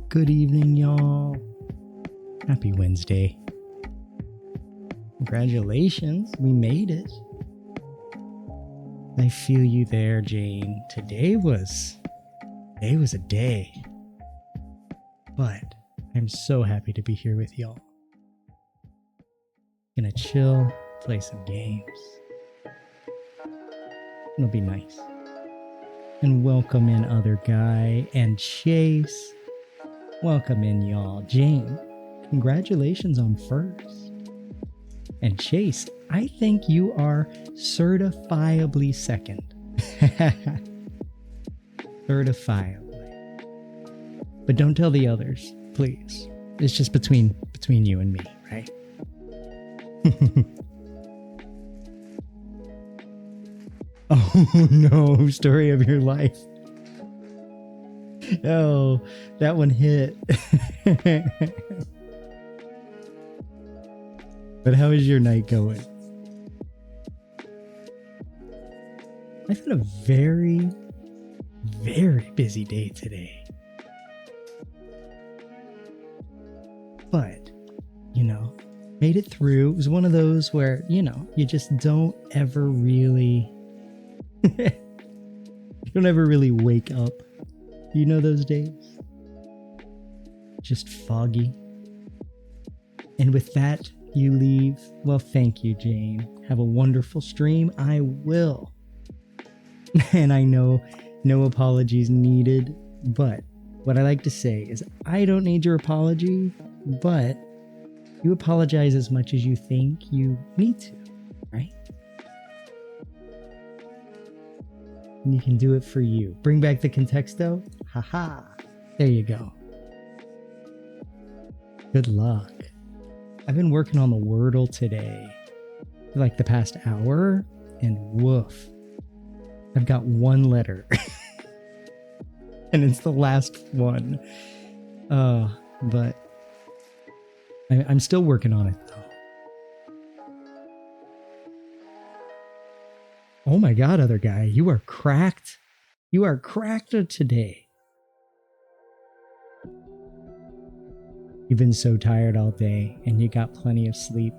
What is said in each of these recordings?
Good evening, y'all. Happy Wednesday. Congratulations, we made it. I feel you there, Jane. Today was a day. But I'm so happy to be here with y'all. Gonna chill, play some games. It'll be nice. And welcome in other guy and Chase. Welcome in, y'all. Jane, congratulations on first. And Chase, I think you are certifiably second. Certifiably. But don't tell the others, please. It's just between you and me, right? Oh no, story of your life. Oh, that one hit. But how is your night going? I've had a very, very busy day today. But, made it through. It was one of those where, you just don't ever really... you don't ever really wake up. You know those days? Just foggy. And with that, you leave. Well, thank you, Jane. Have a wonderful stream. I will. And I know no apologies needed, but what I like to say is I don't need your apology, but you apologize as much as you think you need to, right? And you can do it for you. Bring back the contexto. Haha. There you go. Good luck. I've been working on the Wordle today for like the past hour, and woof. I've got one letter. And it's the last one. But I'm still working on it though. Oh my god, other guy, you are cracked. You are cracked today. You've been so tired all day and you got plenty of sleep.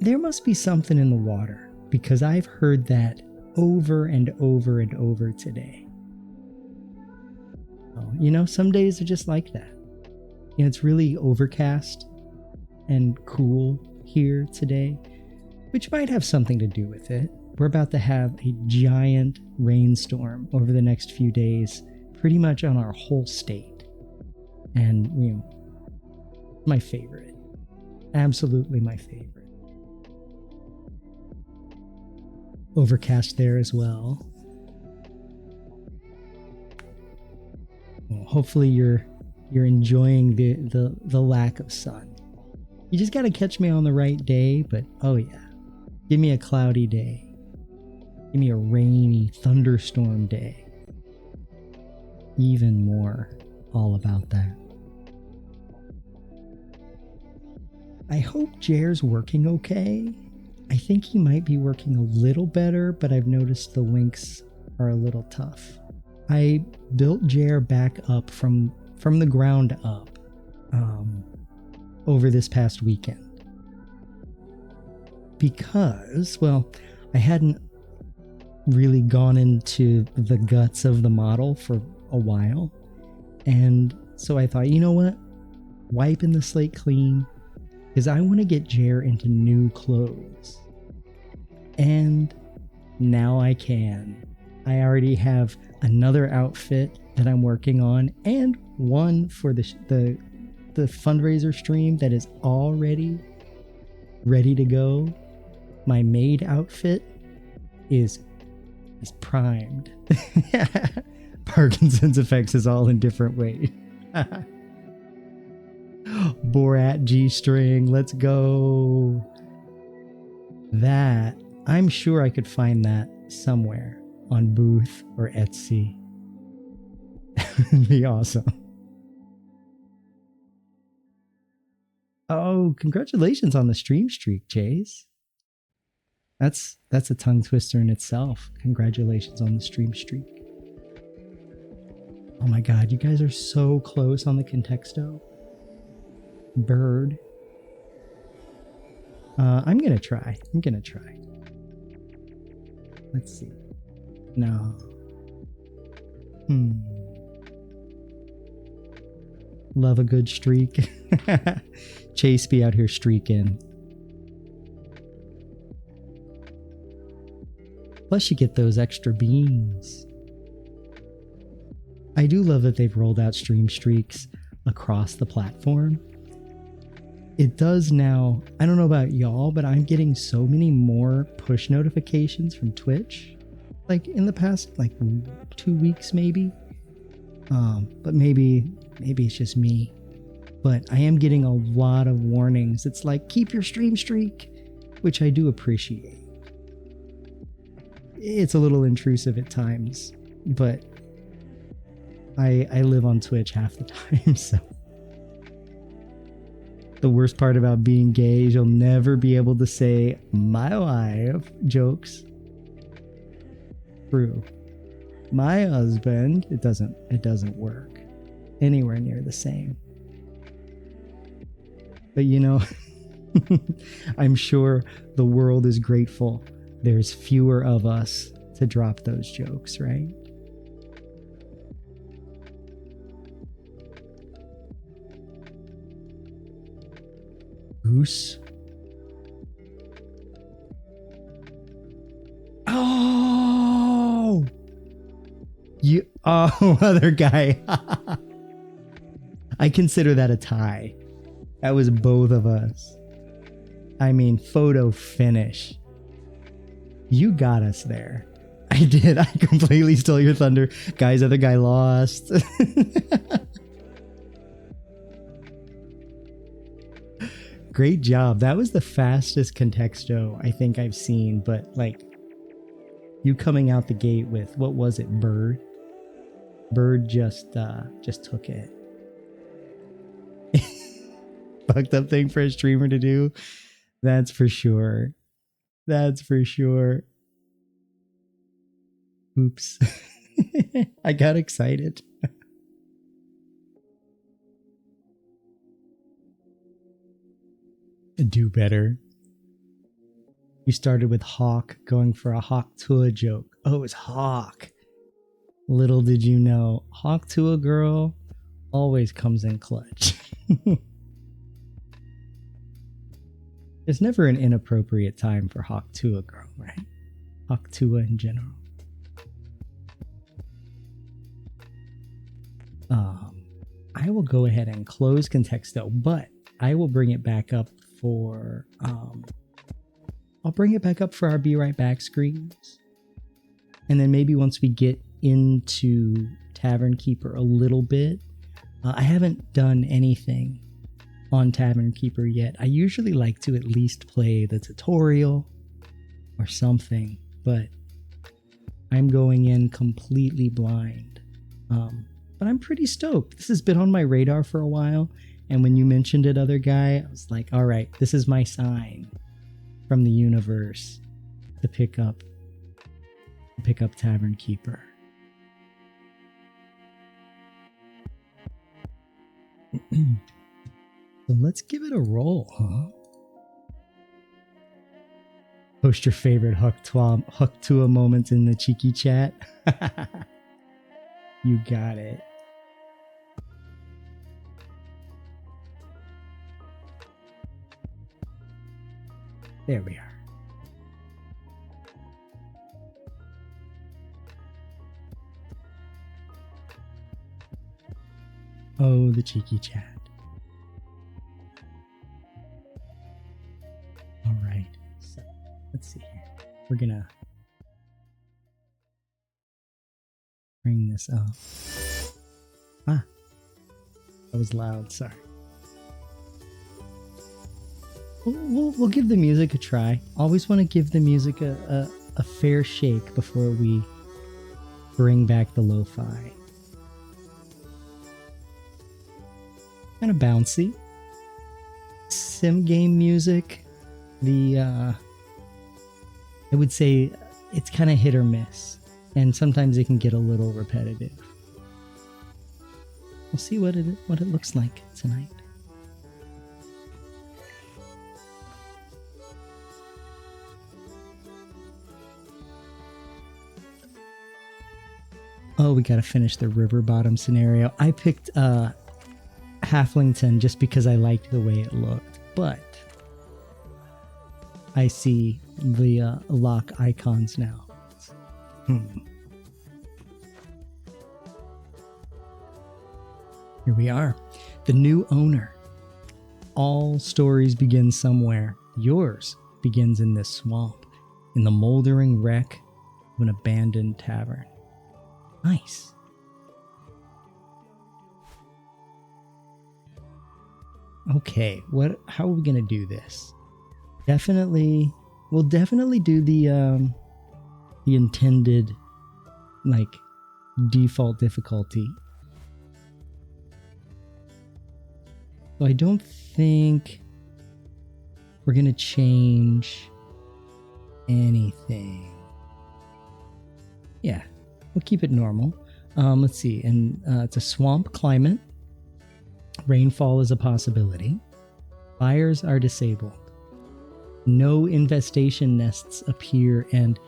There must be something in the water because I've heard that over and over and over today. Oh, some days are just like that. It's really overcast and cool here today, which might have something to do with it. We're about to have a giant rainstorm over the next few days, pretty much on our whole state. And, my favorite. Absolutely my favorite. Overcast there as well. Well, hopefully you're enjoying the lack of sun. You just gotta catch me on the right day, but oh yeah. Give me a cloudy day. Give me a rainy thunderstorm day. Even more all about that. I hope Jair's working okay. I think he might be working a little better, but I've noticed the winks are a little tough. I built Jair back up from the ground up over this past weekend. Because, well, I hadn't really gone into the guts of the model for a while. And so I thought, you know what? Wiping the slate clean, because I want to get Jair into new clothes. And now I can. I already have another outfit that I'm working on, and one for the fundraiser stream that is already ready to go. My maid outfit is primed. Parkinson's effects is all in different ways. Borat G-string, let's go. That, I'm sure I could find that somewhere on Booth or Etsy. It'd be awesome. Oh, congratulations on the stream streak, Chase. That's a tongue twister in itself. Congratulations on the stream streak. Oh my god, you guys are so close on the contexto. Bird. I'm gonna try. Let's see. No. Love a good streak. Chase be out here streaking. Plus you get those extra beans. I do love that they've rolled out stream streaks across the platform. It does now, I don't know about y'all, but I'm getting so many more push notifications from Twitch. Like in the past, 2 weeks maybe. But maybe it's just me. But I am getting a lot of warnings. It's like, keep your stream streak, which I do appreciate. It's a little intrusive at times, but I live on Twitch half the time, so. The worst part about being gay is you'll never be able to say my wife jokes. True. My husband, it doesn't work anywhere near the same. But I'm sure the world is grateful there's fewer of us to drop those jokes, right? Goose. Oh! Other guy. I consider that a tie. That was both of us. I mean, photo finish. You got us there. I did. I completely stole your thunder. Guys, other guy lost. Great job. That was the fastest contexto I think I've seen, but you coming out the gate with, what was it, Bird? Bird just took it. Fucked up thing for a streamer to do. That's for sure. Oops. I got excited. Do better. You started with Hawk, going for a Hawk Tua joke. Oh, it's Hawk. Little did you know, Hawk Tua girl always comes in clutch. There's never an inappropriate time for Hawk Tua girl, right? Hawk Tua in general. will go ahead and close Contexto, but I will bring it back up for I'll bring it back up for our Be Right Back screens. And then maybe once we get into Tavern Keeper a little bit, I haven't done anything on Tavern Keeper yet. I usually like to at least play the tutorial or something, but I'm going in completely blind. But I'm pretty stoked. This has been on my radar for a while, and when you mentioned it, other guy, I was like, all right, this is my sign from the universe to pick up Tavern Keeper. So let's give it a roll, huh? Post your favorite Hucktua moments in the cheeky chat. You got it. There we are. Oh, the cheeky chat. All right. So let's see here. We're gonna bring this up. Ah, that was loud. Sorry. We'll give the music a try. Always want to give the music a fair shake before we bring back the lo-fi. Kind of bouncy. Sim game music. I would say it's kind of hit or miss, and sometimes it can get a little repetitive. We'll see what it looks like tonight. Oh, we gotta finish the river bottom scenario. I picked Halflington just because I liked the way it looked, but I see the lock icons now. Here we are. The new owner. All stories begin somewhere. Yours begins in this swamp, in the moldering wreck of an abandoned tavern. Nice. Okay, how are we gonna do this? We'll definitely do the intended, like, default difficulty. So I don't think we're gonna change anything. Yeah, we'll keep it normal. Let's see, and it's a swamp climate. Rainfall is a possibility. Fires are disabled. No infestation nests appear, and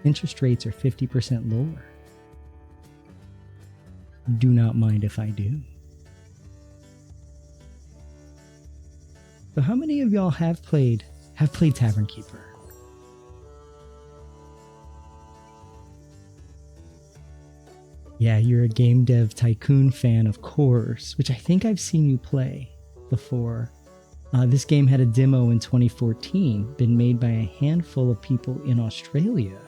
interest rates are 50% lower. Do not mind if I do. So how many of y'all have played Tavern Keeper? Yeah, you're a game dev tycoon fan, of course, which I think I've seen you play before. This game had a demo in 2014, been made by a handful of people in Australia.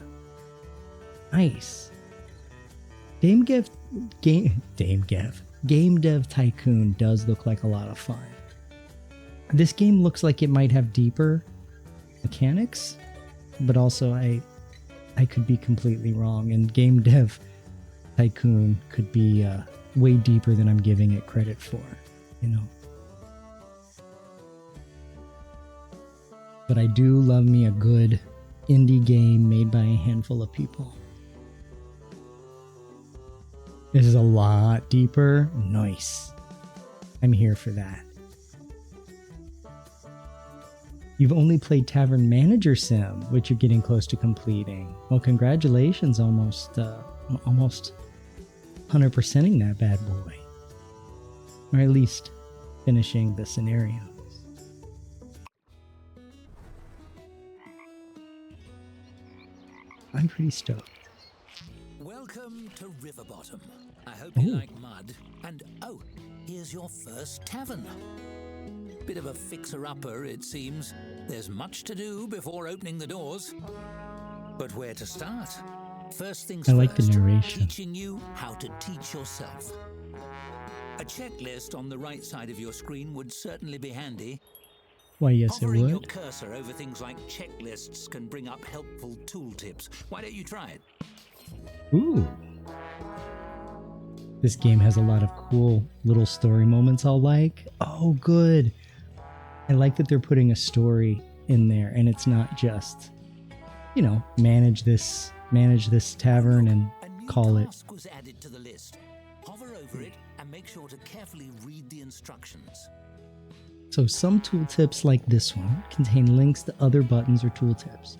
Nice. Game dev tycoon does look like a lot of fun. This game looks like it might have deeper mechanics, but also I could be completely wrong, and game dev tycoon could be way deeper than I'm giving it credit for, you know. But I do love me a good indie game made by a handful of people. This is a lot deeper. Nice. I'm here for that. You've only played Tavern Manager Sim, which you're getting close to completing. Well, congratulations, almost 100%ing that bad boy. Or at least finishing the scenarios. I'm pretty stoked. Welcome to Riverbottom. I hope you like mud. And oh, here's your first tavern. Bit of a fixer-upper, it seems. There's much to do before opening the doors. But where to start? First things I like first, the narration. teaching you how to teach yourself. A checklist on the right side of your screen would certainly be handy. Why, yes, it Hovering your would. cursor over things like checklists can bring up helpful tooltips. Why don't you try it? Ooh. This game has a lot of cool little story moments I'll like. Oh, good. I like that they're putting a story in there, and it's not just, you know, manage this tavern and call it. A new task was added to the list. Hover over it and make sure to carefully read the instructions. So some tooltips like this one contain links to other buttons or tooltips,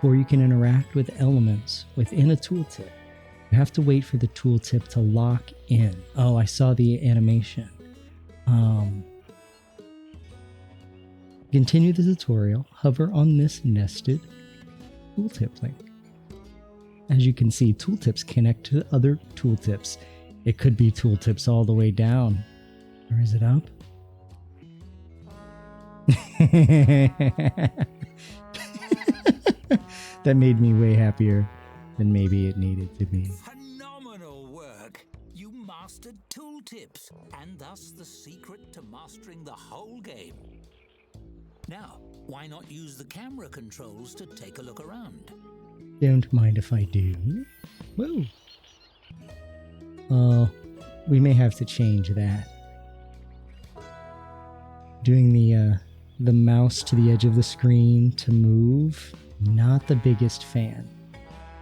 or you can interact with elements within a tooltip. You have to wait for the tooltip to lock in. Oh, I saw the animation. Continue the tutorial. Hover on this nested tooltip link. As you can see, tooltips connect to other tooltips. It could be tooltips all the way down. Or is it up? That made me way happier than maybe it needed to be. Phenomenal work! You mastered tooltips, and thus the secret to mastering the whole game. Now, why not use the camera controls to take a look around? Don't mind if I do. Whoa. Oh, we may have to change that. Doing the mouse to the edge of the screen to move, not the biggest fan.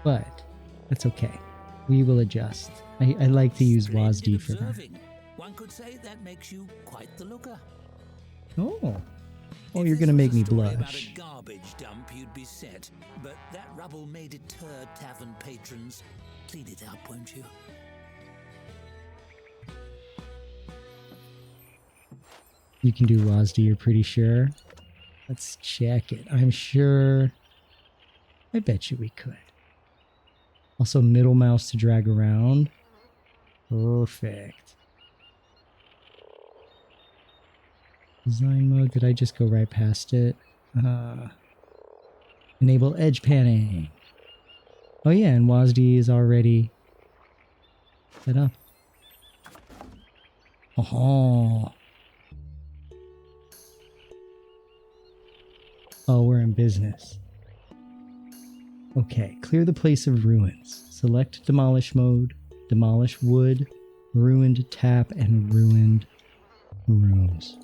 But that's okay. We will adjust. I like to use WASD for that. One could say that makes you quite the looker. Oh, you're gonna make me About blush. a garbage dump, you'd be set. But that rubble may deter tavern patrons. Clean it up, won't you? You can do WASD, you're pretty sure? Let's check it. I'm sure. I bet you we could. Also, middle mouse to drag around. Perfect. Design mode, did I just go right past it? Enable edge panning. Oh yeah, and WASD is already set up. Oh, we're in business. Okay, clear the place of ruins. Select demolish mode, demolish wood, ruined tap, and ruined rooms.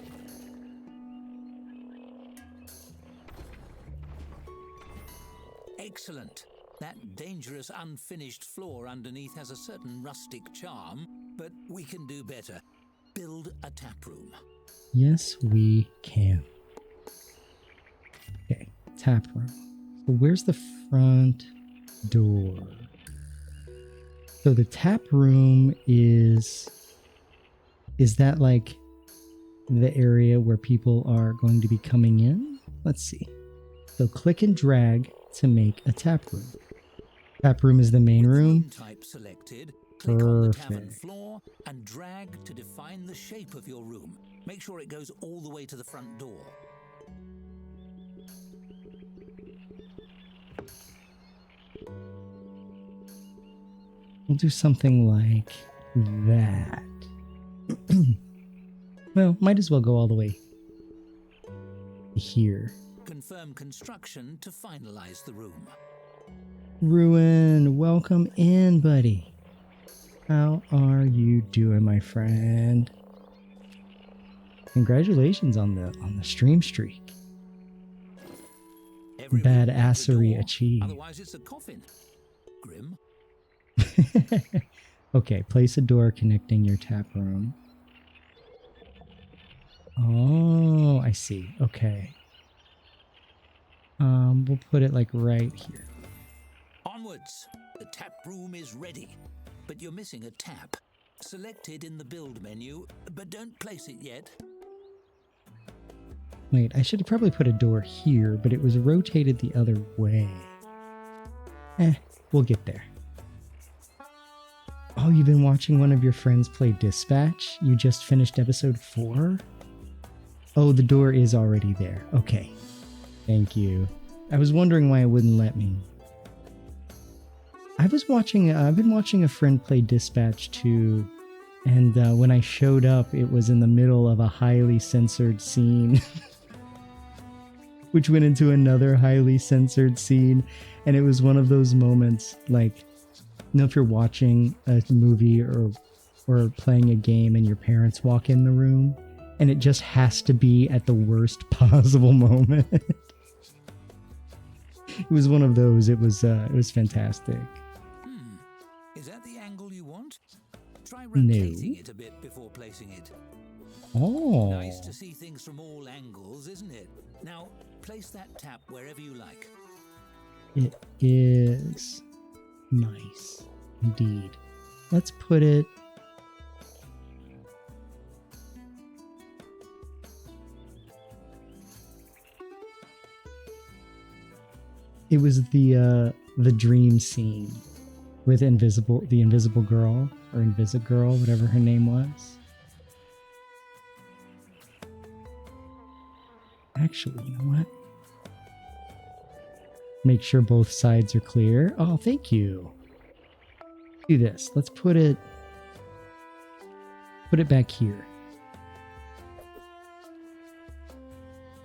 Excellent. That dangerous unfinished floor underneath has a certain rustic charm, but we can do better. Build a tap room. Yes, we can. Okay, tap room. So where's the front door? So the tap room is that like the area where people are going to be coming in? Let's see. So click and drag to make a tap room. Tap room is the main room. Type selected. Click on the tavern Perfect. floor and drag to define the shape of your room. Make sure it goes all the way to the front door. We'll do something like that. Well, might as well go all the way here. Confirm construction to finalize the room. Ruin, welcome in, buddy. How are you doing, my friend? Congratulations on the stream streak. Every room needs a Badassery door, achieved. Otherwise it's a coffin. Grim. Okay, place a door connecting your tap room. Oh, I see. Okay. We'll put it like right here. Onwards. The tap room is ready. But you're missing a tap. Select it in the build menu, but don't place it yet. Wait, I should have probably put a door here, but it was rotated the other way. We'll get there. Oh, you've been watching one of your friends play Dispatch? You just finished episode 4? Oh, the door is already there. Okay. Thank you. I was wondering why it wouldn't let me. I've been watching a friend play Dispatch too, and when I showed up, it was in the middle of a highly censored scene, which went into another highly censored scene, and it was one of those moments, like, you know, if you're watching a movie or playing a game and your parents walk in the room, and it just has to be at the worst possible moment. It was one of those. It was fantastic. Is that the angle you want? Try No. rotating it a bit before placing it. Oh. Nice to see things from all angles, isn't it? Now, place that tap wherever you like. It is nice, indeed. Let's put it... It was the dream scene with the invisible girl, or Invisigirl, whatever her name was. Actually, you know what? Make sure both sides are clear. Oh, thank you. Do this. Let's put it back here.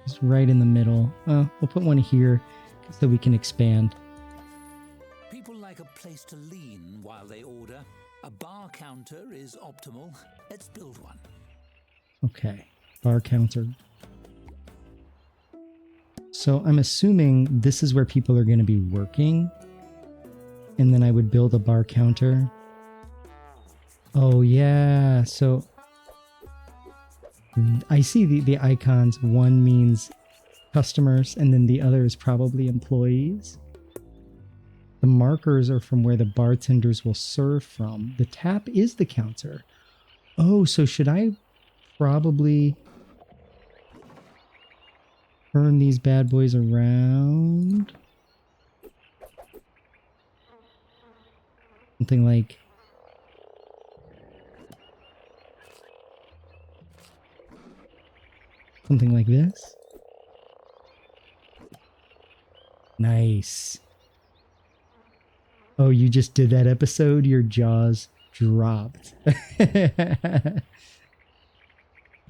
Just right in the middle. We'll put one here so we can expand. People like a place to lean while they order. A bar counter is optimal. Let's build one. Okay, bar counter. So I'm assuming this is where people are going to be working, and then I would build a bar counter. Oh yeah, so I see the icons. One means customers, and then the other is probably employees. The markers are from where the bartenders will serve from. The tap is the counter. Oh, so should I probably turn these bad boys around? Something like... something like this? Nice. Oh, you just did that episode? Your jaws dropped. I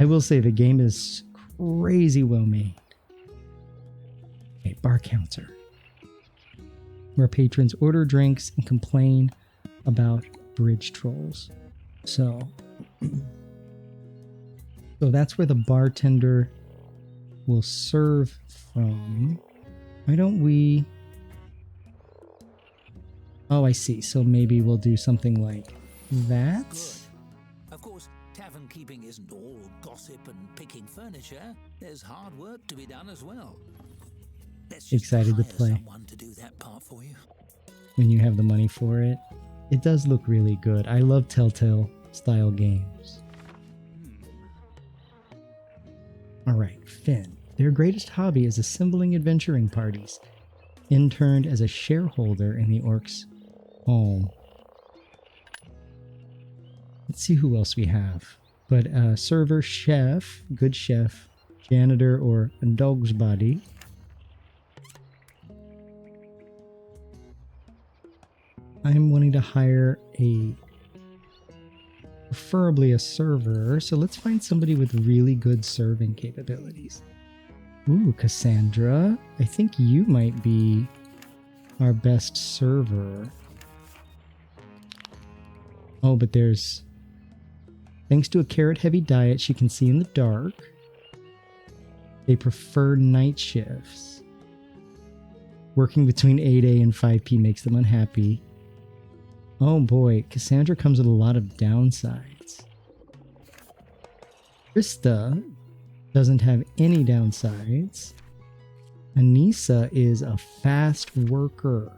will say the game is crazy well made. Okay, bar counter. Where patrons order drinks and complain about bridge trolls. So that's where the bartender will serve from. Why don't we... Oh, I see. So maybe we'll do something like that. Good. Of course, tavern keeping isn't all gossip and picking furniture. There's hard work to be done as well. Let's just Excited to hire play. someone to do that part for you. When you have the money for it. It does look really good. I love Telltale style games. Alright, Finn. Their greatest hobby is assembling adventuring parties. Interned as a shareholder in the orc's home. Let's see who else we have. But server, chef, good chef, janitor, or a dog's body. I'm wanting to hire preferably a server, so let's find somebody with really good serving capabilities. Ooh, Cassandra. I think you might be our best server. Oh, but there's... Thanks to a carrot-heavy diet, she can see in the dark. They prefer night shifts. Working between 8 and 5 p makes them unhappy. Oh boy, Cassandra comes with a lot of downsides. Krista doesn't have any downsides. Anissa is a fast worker.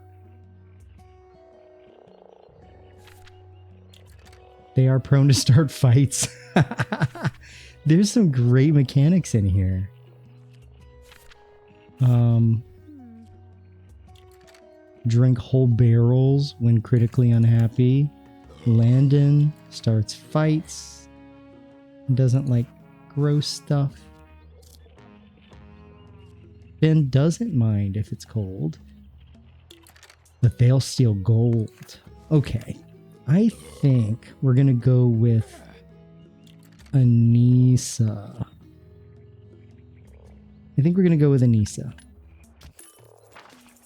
They are prone to start fights. There's some great mechanics in here. Drink whole barrels when critically unhappy. Landon starts fights. Doesn't like gross stuff. Ben doesn't mind if it's cold. But they'll steal gold. Okay. I think we're going to go with Anissa. I think we're going to go with Anissa.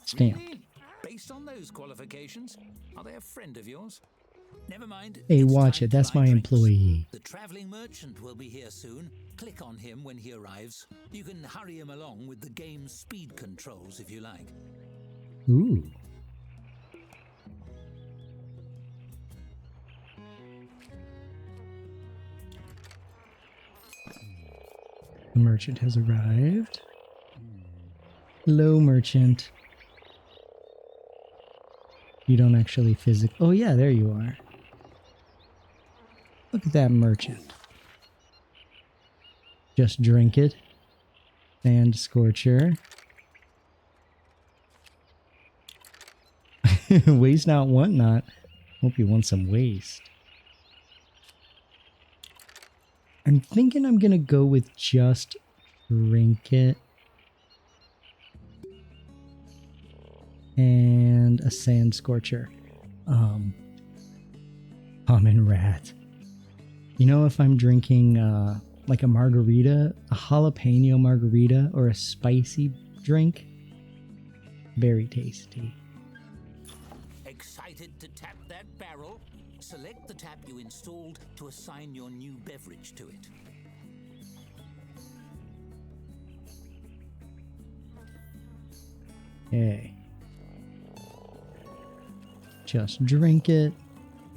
Stamp. Really? Based on those qualifications, are they a friend of yours? Never mind. Hey, it's watch time it. to That's buy my drinks. employee. The traveling merchant will be here soon. Click on him when he arrives. You can hurry him along with the game's speed controls if you like. Ooh. The merchant has arrived. Hello, merchant. You don't actually physically... Oh, yeah, there you are. Look at that merchant. Just drink it. Sand Scorcher. Waste not, want not. Hope you want some waste. I'm thinking I'm going to go with just drink it. And a Sand Scorcher. Common rat. You know, if I'm drinking like a margarita, a jalapeno margarita, or a spicy drink, very tasty. Excited to tap that barrel? Select the tap you installed to assign your new beverage to it. Okay. Just drink it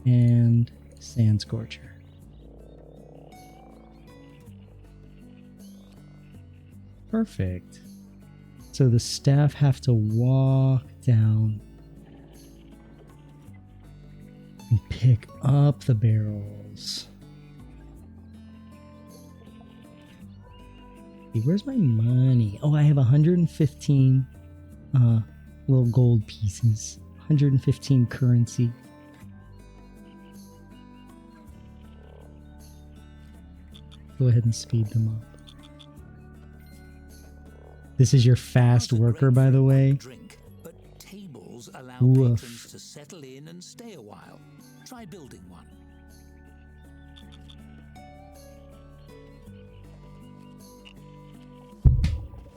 and Sand Scorcher. Perfect. So the staff have to walk down and pick up the barrels. Hey, where's my money? Oh, I have 115 little gold pieces. 115 currency. Go ahead and speed them up. This is your fast worker, by the way. Drink, but tables allow Woof. patrons to settle in and stay a while. Try building one.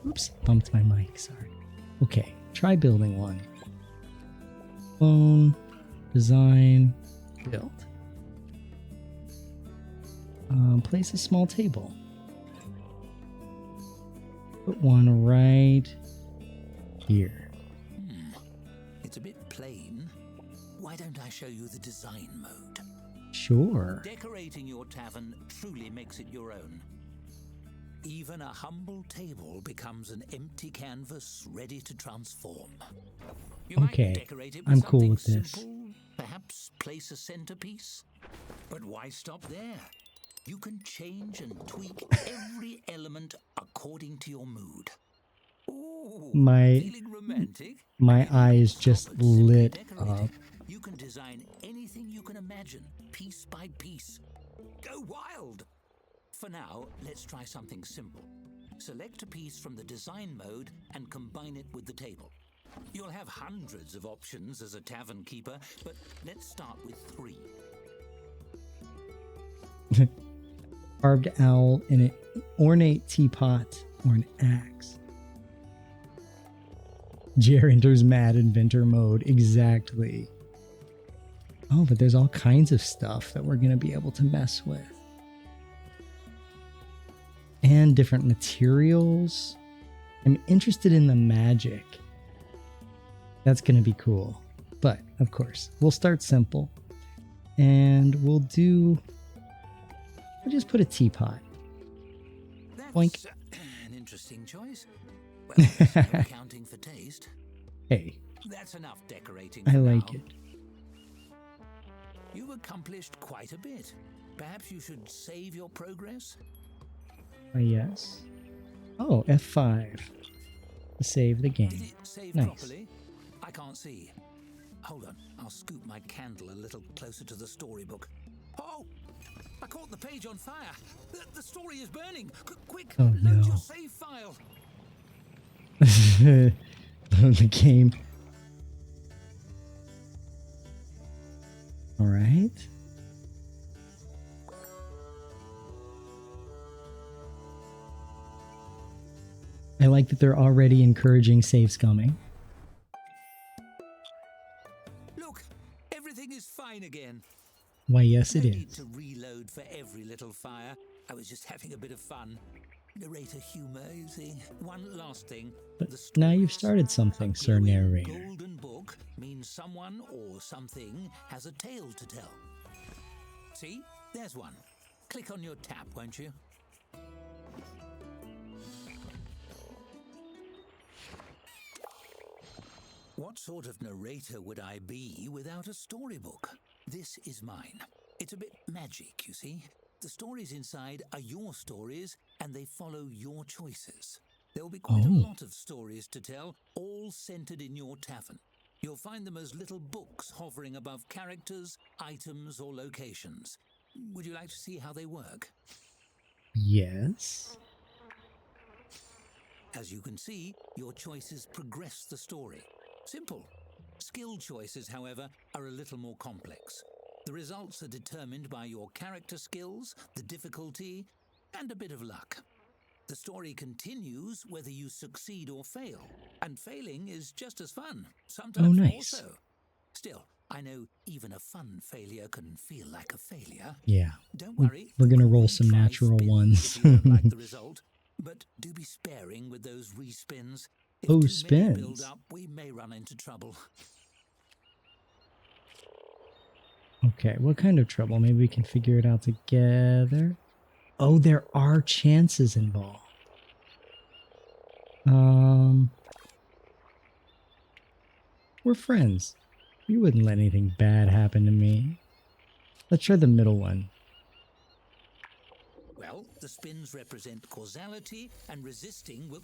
Oops, bumped my mic, sorry. Okay, try building one. Phone, design, build. Place a small table. Put one right here. It's a bit plain. Why don't I show you the design mode? Sure. Decorating your tavern truly makes it your own. Even a humble table becomes an empty canvas ready to transform. You Okay, might decorate it with I'm cool something with this. simple, perhaps place a centerpiece. But why stop there? You can change and tweak every element according to your mood. Ooh, feeling romantic? My eyes Stop just at simply lit decorating. up. You can design anything you can imagine, piece by piece. Go wild! For now, let's try something simple. Select a piece from the design mode and combine it with the table. You'll have hundreds of options as a tavern keeper, but let's start with 3. Carved owl in an ornate teapot or an axe. Jer enters mad inventor mode. Exactly. Oh, but there's all kinds of stuff that we're going to be able to mess with. And different materials. I'm interested in the magic. That's going to be cool. But, of course, we'll start simple. And we'll just put a teapot. That's Boink. an interesting choice. Well, there's no accounting for taste. Hey, That's enough decorating I for like now. it. You've accomplished quite a bit. Perhaps you should save your progress? Yes. Oh, F5. To save the Did game. it save Nice. properly? I can't see. Hold on, I'll scoot my candle a little closer to the storybook. Oh! I caught the page on fire. The story is burning. Quick, Oh, load no. your save file. The game. All right. I like that they're already encouraging save scumming. Look, everything is fine again. Why, yes, No it need is. to reload for every little fire. I was just having a bit of fun. Narrator humor, you see. One last thing. But The now you've stories started something, of Sir glowing Narrator. Golden book means someone or something has a tale to tell. See? There's one. Click on your tap, won't you? What sort of narrator would I be without a storybook? This is mine. It's a bit magic, you see. The stories inside are your stories, and they follow your choices. There will be quite a lot of stories to tell, all centered in your tavern. You'll find them as little books hovering above characters, items, or locations. Would you like to see how they work? Yes. As you can see, your choices progress the story. Simple. Skill choices, however, are a little more complex. The results are determined by your character skills, the difficulty, and a bit of luck. The story continues whether you succeed or fail, and failing is just as fun, sometimes more nice. so. Still, I know even a fun failure can feel like a failure. Yeah. Don't worry. We're you gonna can roll some retry natural spins ones. if you don't like the result, but do be sparing with those respins. If Oh, too many build spins. up, we may run into trouble. Okay, what kind of trouble? Maybe we can figure it out together. Oh, there are chances involved. We're friends. You wouldn't let anything bad happen to me. Let's try the middle one. Well, the spins represent causality, and resisting will...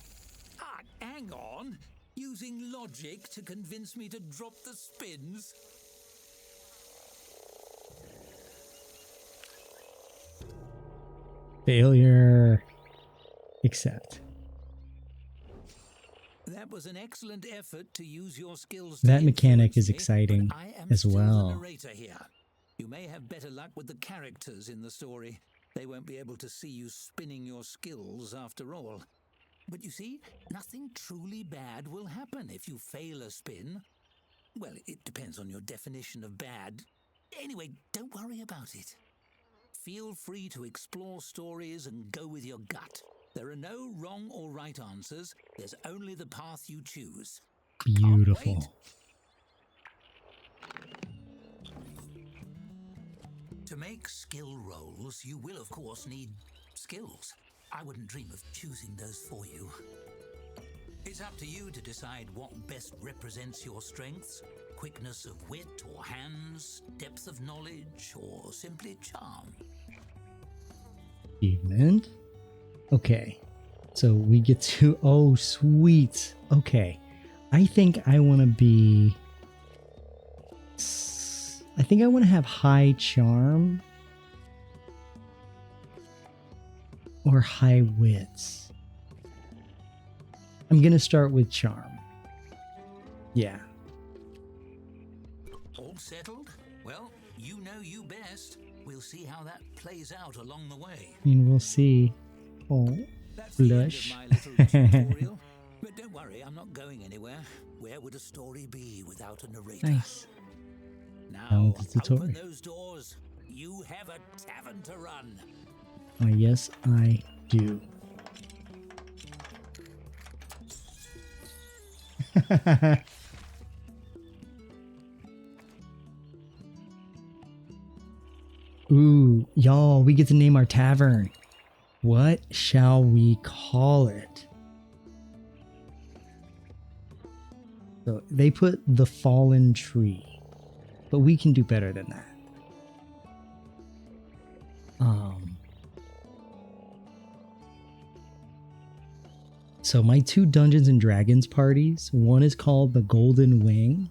Ah, hang on! Using logic to convince me to drop the spins? Failure. Accept. That was an excellent effort to use your skills. That mechanic is me, exciting but I am as still well. The narrator here. You may have better luck with the characters in the story. They won't be able to see you spinning your skills after all. But you see, nothing truly bad will happen if you fail a spin. Well, it depends on your definition of bad. Anyway, don't worry about it. Feel free to explore stories and go with your gut. There are no wrong or right answers. There's only the path you choose. Beautiful. To make skill rolls, you will of course need skills. I wouldn't dream of choosing those for you. It's up to you to decide what best represents your strengths. Quickness of wit or hands, depth of knowledge, or simply charm. Achievement. Okay. So we get to... Oh, sweet. Okay. I think I want to be... I think I want to have high charm. Or high wits. I'm going to start with charm. Yeah. All settled? Well, you know you best. We'll see how that plays out along the way. I mean, we'll see. Oh, That's blush. the end of my little tutorial. But don't worry, I'm not going anywhere. Where would a story be without a narrator? Nice. Now, the tutorial. open those doors. You have a tavern to run. Yes, I do. Ooh, y'all, we get to name our tavern. What shall we call it? So they put the fallen tree, but we can do better than that. So my two Dungeons and Dragons parties, one is called the Golden Wing.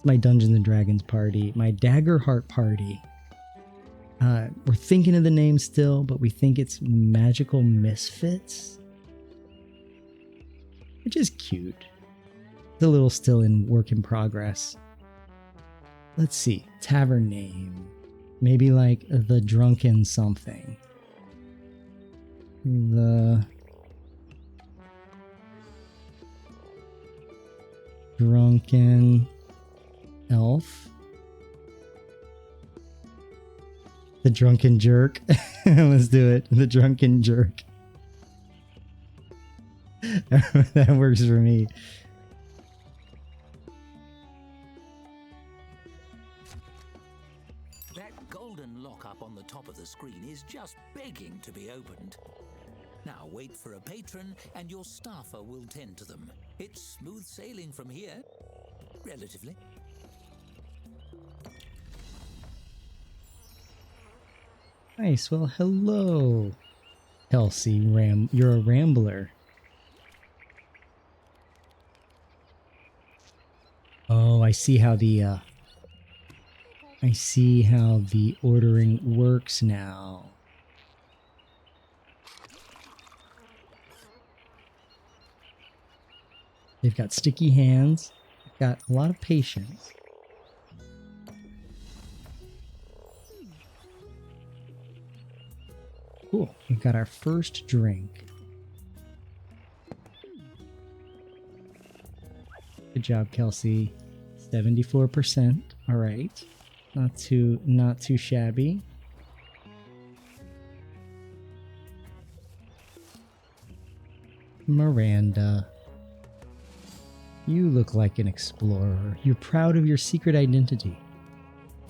my Dungeons and Dragons party, my Daggerheart party. We're thinking of the name still, but we think it's Magical Misfits, which is cute. It's a little still in work in progress. Let's see, tavern name. Maybe like the Drunken something. The Drunken Elf. The Drunken Jerk. Let's do it. The Drunken Jerk. That works for me. That golden lock up on the top of the screen is just begging to be opened. Now wait for a patron and your staffer will tend to them. It's smooth sailing from here, relatively. Nice. Well, hello, Kelsey. You're a rambler. Oh, I see how the ordering works now. They've got sticky hands. They've got a lot of patience. Cool. We've got our first drink. Good job, Kelsey. 74%. All right. Not too shabby. Miranda. You look like an explorer. You're proud of your secret identity.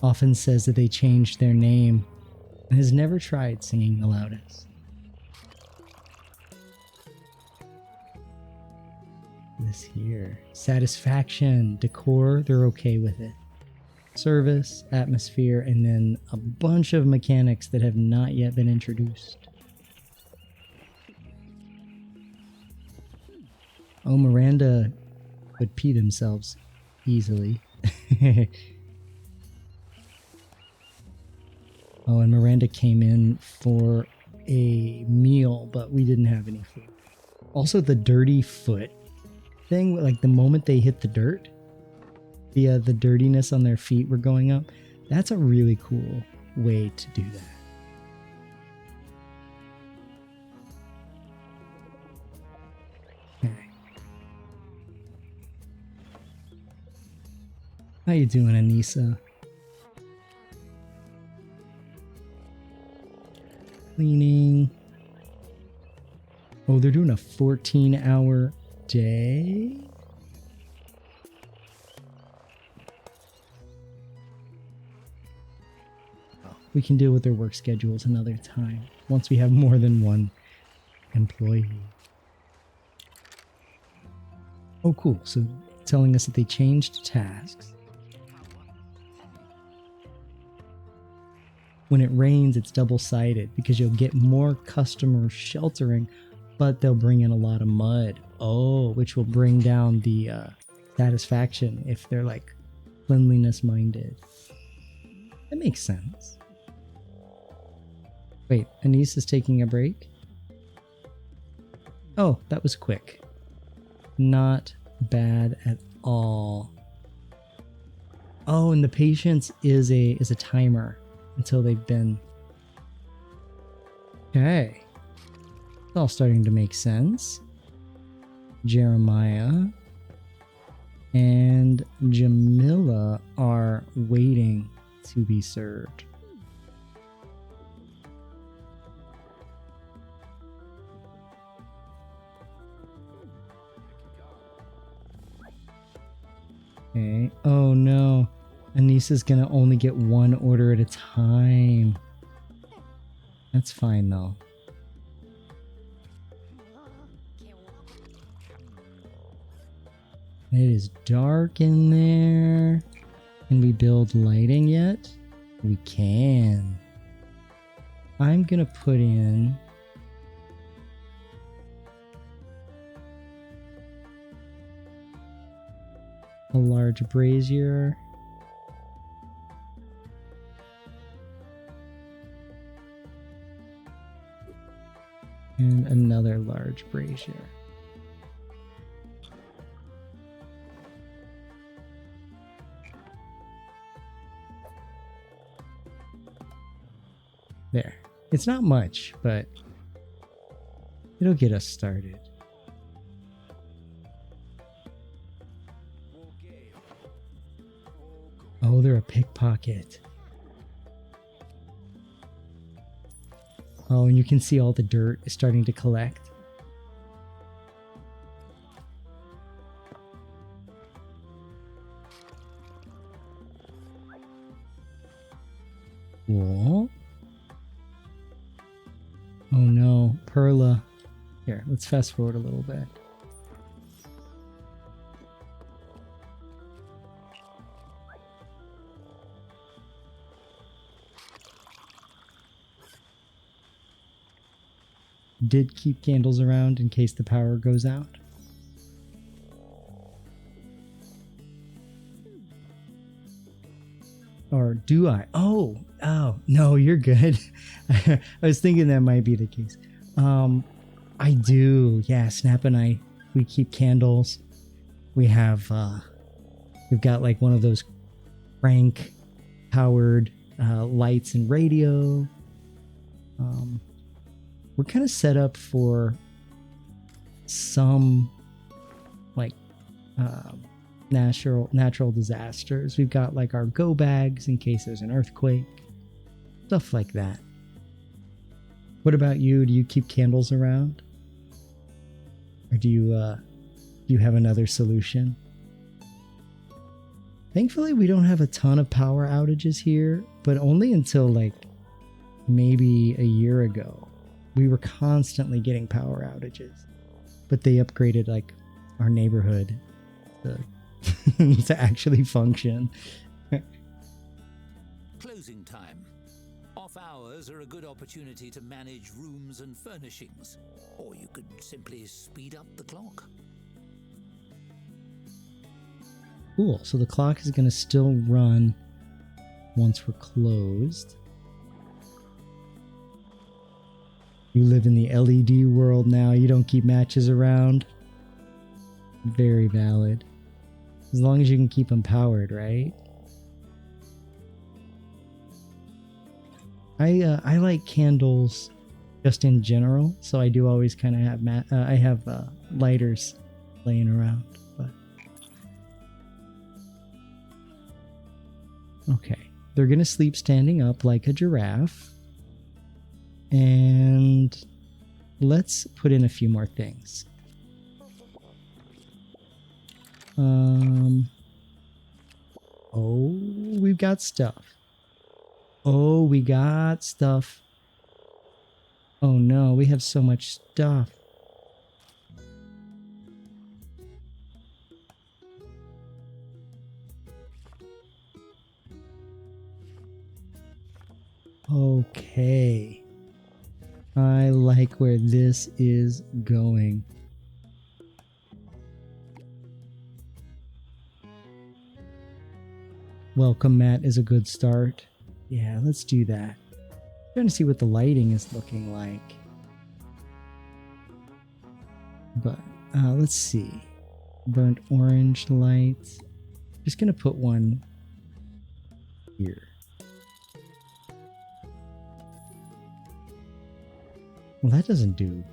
Often says that they changed their name and has never tried singing the loudest. This here. Satisfaction, decor, they're okay with it. Service, atmosphere, and then a bunch of mechanics that have not yet been introduced. Oh, Miranda would pee themselves easily. Oh, and Miranda came in for a meal, but we didn't have any food. Also, the dirty foot thing, like the moment they hit the dirt, the dirtiness on their feet were going up. That's a really cool way to do that. Okay. How you doing, Anissa? Cleaning. Oh, they're doing a 14-hour day? We can deal with their work schedules another time, once we have more than one employee. Oh, cool. So telling us that they changed tasks. When it rains, it's double-sided because you'll get more customers sheltering, but they'll bring in a lot of mud. Oh, which will bring down the satisfaction if they're like cleanliness-minded. That makes sense. Wait, Anise is taking a break? Oh, that was quick. Not bad at all. Oh, and the patience is a timer until they've been. Okay. It's all starting to make sense. Jeremiah and Jamila are waiting to be served. Okay. Oh no. Anissa's gonna only get one order at a time. That's fine though. It is dark in there. Can we build lighting yet? We can. I'm gonna put in a large brazier And another large brazier. There. It's not much, but it'll get us started. Oh, they're a pickpocket. Oh, and you can see all the dirt is starting to collect. Cool. Oh no, Perla. Here, let's fast forward a little bit. Did keep candles around in case the power goes out. Or do I? Oh, no, you're good. I was thinking that might be the case. I do. Yeah, Snap and I, we keep candles. We have, we've got like one of those crank powered lights and radio. We're kind of set up for some like natural disasters. We've got like our go bags in case there's an earthquake, stuff like that. What about you? Do you keep candles around, or do you have another solution? Thankfully, we don't have a ton of power outages here, but only until like maybe a year ago. We were constantly getting power outages, but they upgraded like our neighborhood to actually function. Closing time. Off hours are a good opportunity to manage rooms and furnishings, or you could simply speed up the clock. Cool. So the clock is going to still run once we're closed. You live in the LED world now. You don't keep matches around. Very valid. As long as you can keep them powered, right? I like candles just in general, so I do always kind of have I have lighters laying around. But okay, they're gonna sleep standing up like a giraffe. And let's put in a few more things. Oh, we've got stuff. Oh, we got stuff. Oh no, we have so much stuff. Okay. I like where this is going. Welcome mat is a good start. Yeah, let's do that. I'm trying to see what the lighting is looking like. But let's see. Burnt orange lights. Just gonna put one here. Well, that doesn't do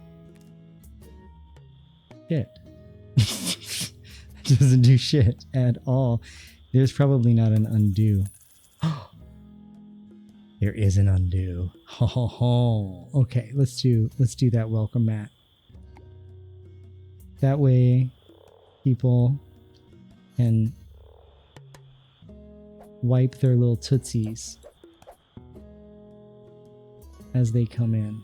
shit. That doesn't do shit at all. There's probably not an undo. There is an undo. Ho ho ho. Okay, let's do that welcome mat. That way people can wipe their little tootsies as they come in.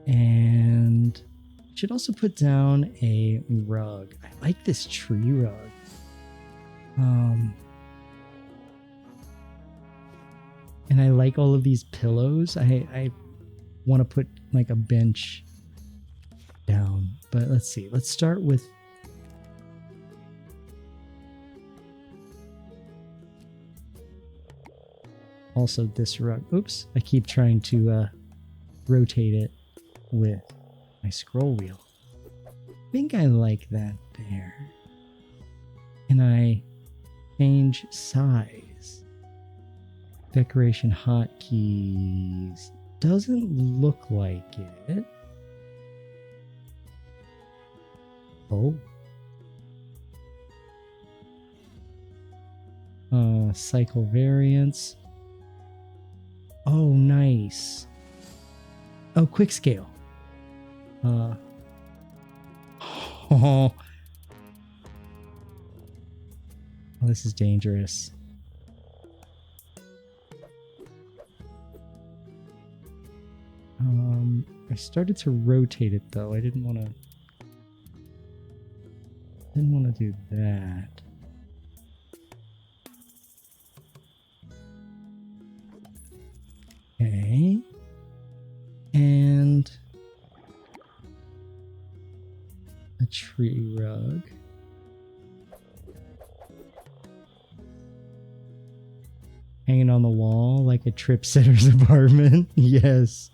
And should also put down a rug. I like this tree rug. And I like all of these pillows. I want to put like a bench down, but let's see. Let's start with also this rug. Oops, I keep trying to rotate it. with my scroll wheel. I think I like that there. Can I change size? Decoration hotkeys. Doesn't look like it. Oh. Cycle variants. Oh, nice. Oh, quick scale. Oh, this is dangerous. I started to rotate it though. I didn't want to do that. Okay. And a tree rug. Hanging on the wall like a trip sitter's apartment. Yes.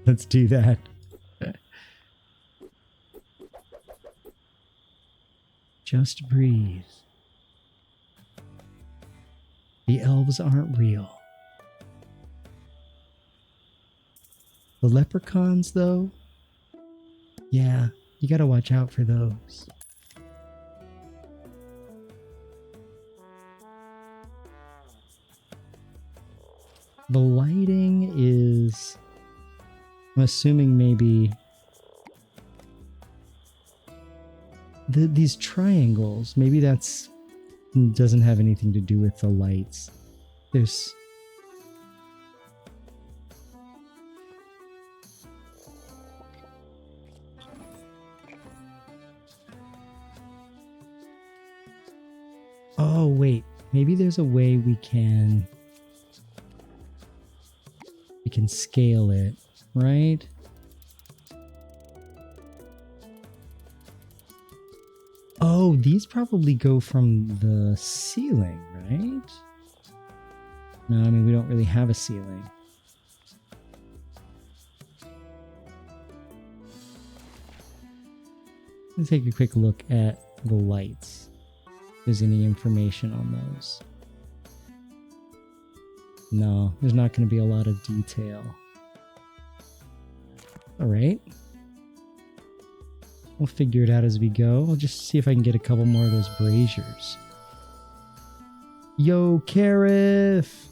Let's do that. Just breathe. The elves aren't real. The leprechauns, though? Yeah, you gotta watch out for those. The lighting is... I'm assuming maybe... these triangles, maybe that's... doesn't have anything to do with the lights. There's... Oh, wait. Maybe there's a way we can scale it, right? Oh, these probably go from the ceiling, right? No, I mean, we don't really have a ceiling. Let's take a quick look at the lights. If there's any information on those. No, there's not going to be a lot of detail. All right. We'll figure it out as we go. I'll just see if I can get a couple more of those braziers. Yo, Karif!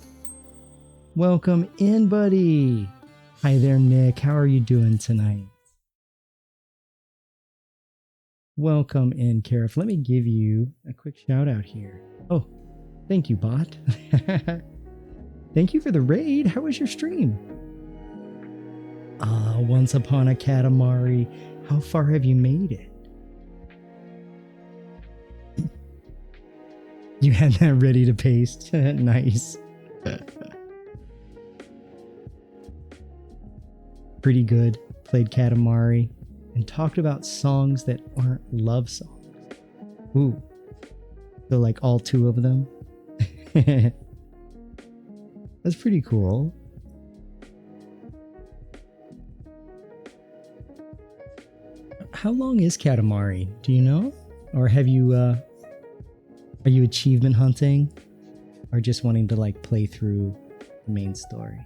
Welcome in, buddy! Hi there, Nick. How are you doing tonight? Welcome in, Karif. Let me give you a quick shout out here. Oh, thank you, bot. Thank you for the raid. How was your stream? Once upon a Katamari. How far have you made it? You had that ready to paste. Nice. Pretty good. Played Katamari and talked about songs that aren't love songs. Ooh. So like all two of them? That's pretty cool. How long is Katamari? Do you know? Or have you, are you achievement hunting? Or just wanting to like play through the main story?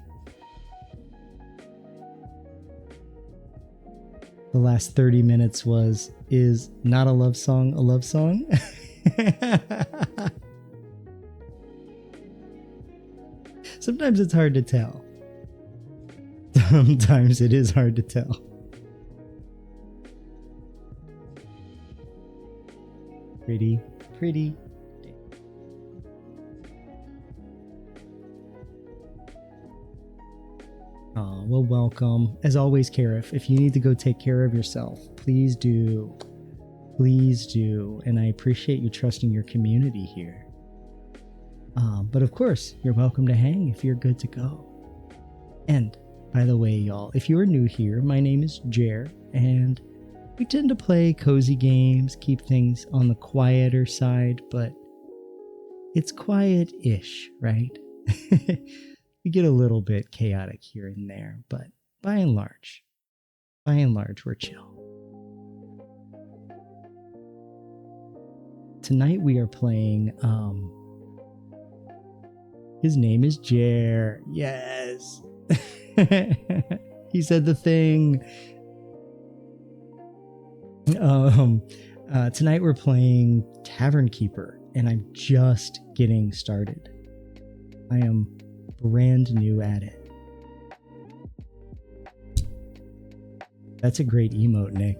The last 30 minutes is not a love song a love song? Sometimes it's hard to tell. Sometimes it is hard to tell. Pretty. Oh, well, welcome. As always, Karif, if you need to go take care of yourself, please do. Please do. And I appreciate you trusting your community here. But of course, you're welcome to hang if you're good to go. And, by the way, y'all, if you are new here, my name is Jer, and we tend to play cozy games, keep things on the quieter side, but it's quiet-ish, right? We get a little bit chaotic here and there, but by and large, we're chill. Tonight we are playing, his name is Jer. Yes. He said the thing. Tonight we're playing Tavern Keeper, and I'm just getting started. I am brand new at it. That's a great emote, Nick.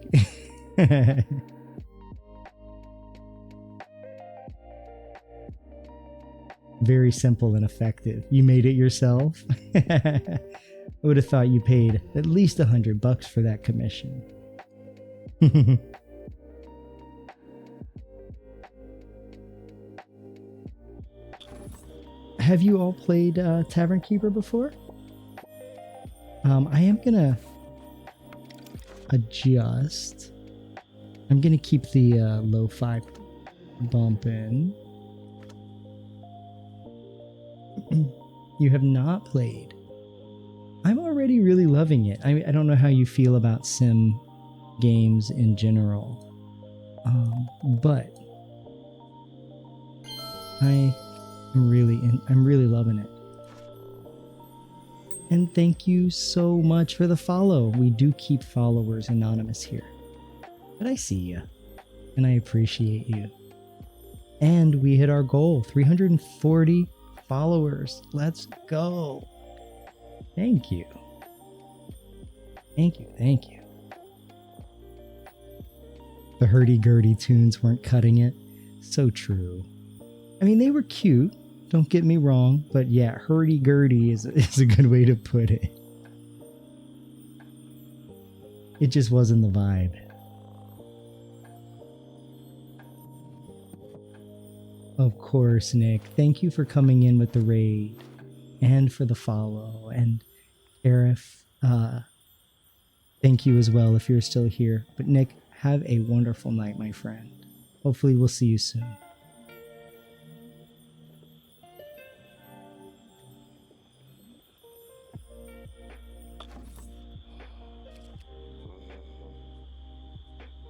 Very simple and effective. You made it yourself? I would have thought you paid at least $100 for that commission. Have you all played Tavern Keeper before? I am gonna adjust. I'm gonna keep the lo-fi bumping. You have not played. I'm already really loving it. I don't know how you feel about sim games in general, but I'm really loving it. And thank you so much for the follow. We do keep followers anonymous here, but I see you, and I appreciate you. And we hit our goal, 340 followers. Let's go. Thank you. Thank you. The hurdy-gurdy tunes weren't cutting it. So true. I mean, they were cute, don't get me wrong, but yeah, hurdy-gurdy is a good way to put it. It just wasn't the vibe. Of course, Nick. Thank you for coming in with the raid and for the follow. And Arif, thank you as well if you're still here. But Nick, have a wonderful night, my friend. Hopefully we'll see you soon.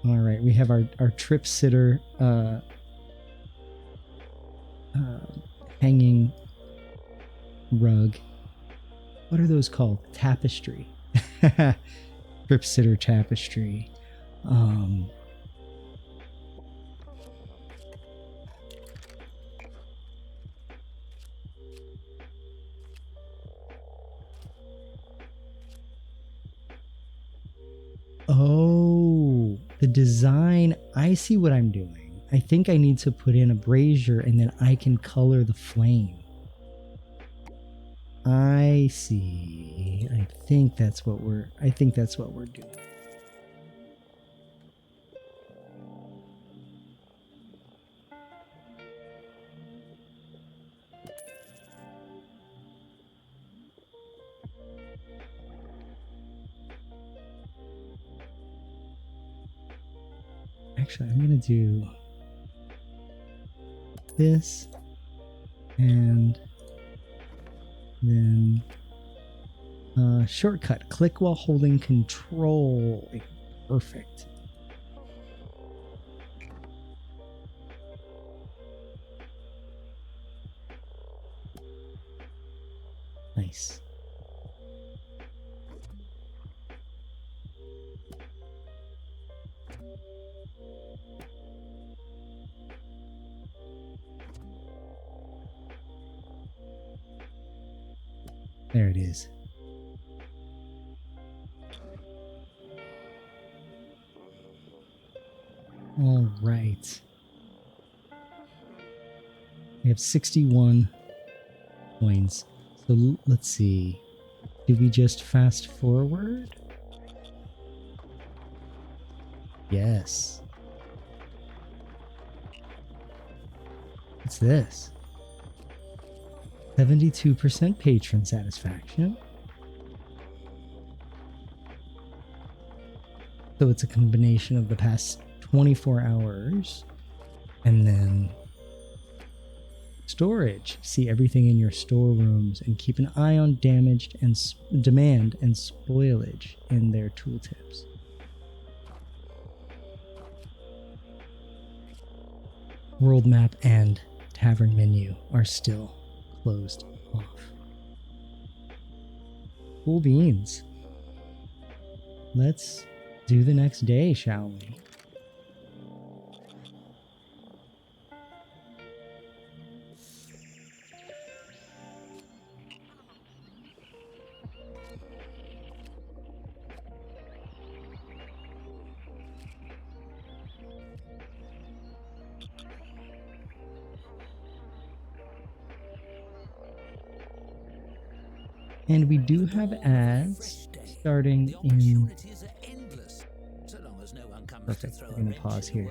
All right, we have our trip sitter hanging rug. What are those called? Tapestry. Trip sitter tapestry. Oh, the design. I see what I'm doing. I think I need to put in a brazier and then I can color the flame. I see. I think that's what we're doing. Actually, I'm going to do this and then shortcut, click while holding control. Perfect. Nice. There it is. All right. We have 61 coins. So let's see. Do we just fast forward? Yes. What's this? 72% patron satisfaction. So it's a combination of the past 24 hours and then Storage. See everything in your storerooms and keep an eye on damaged and demand and spoilage in their tooltips. World map and tavern menu are still closed off. Cool beans. Let's do the next day, shall we? And we do have ads starting in... Perfect. We're going to pause here.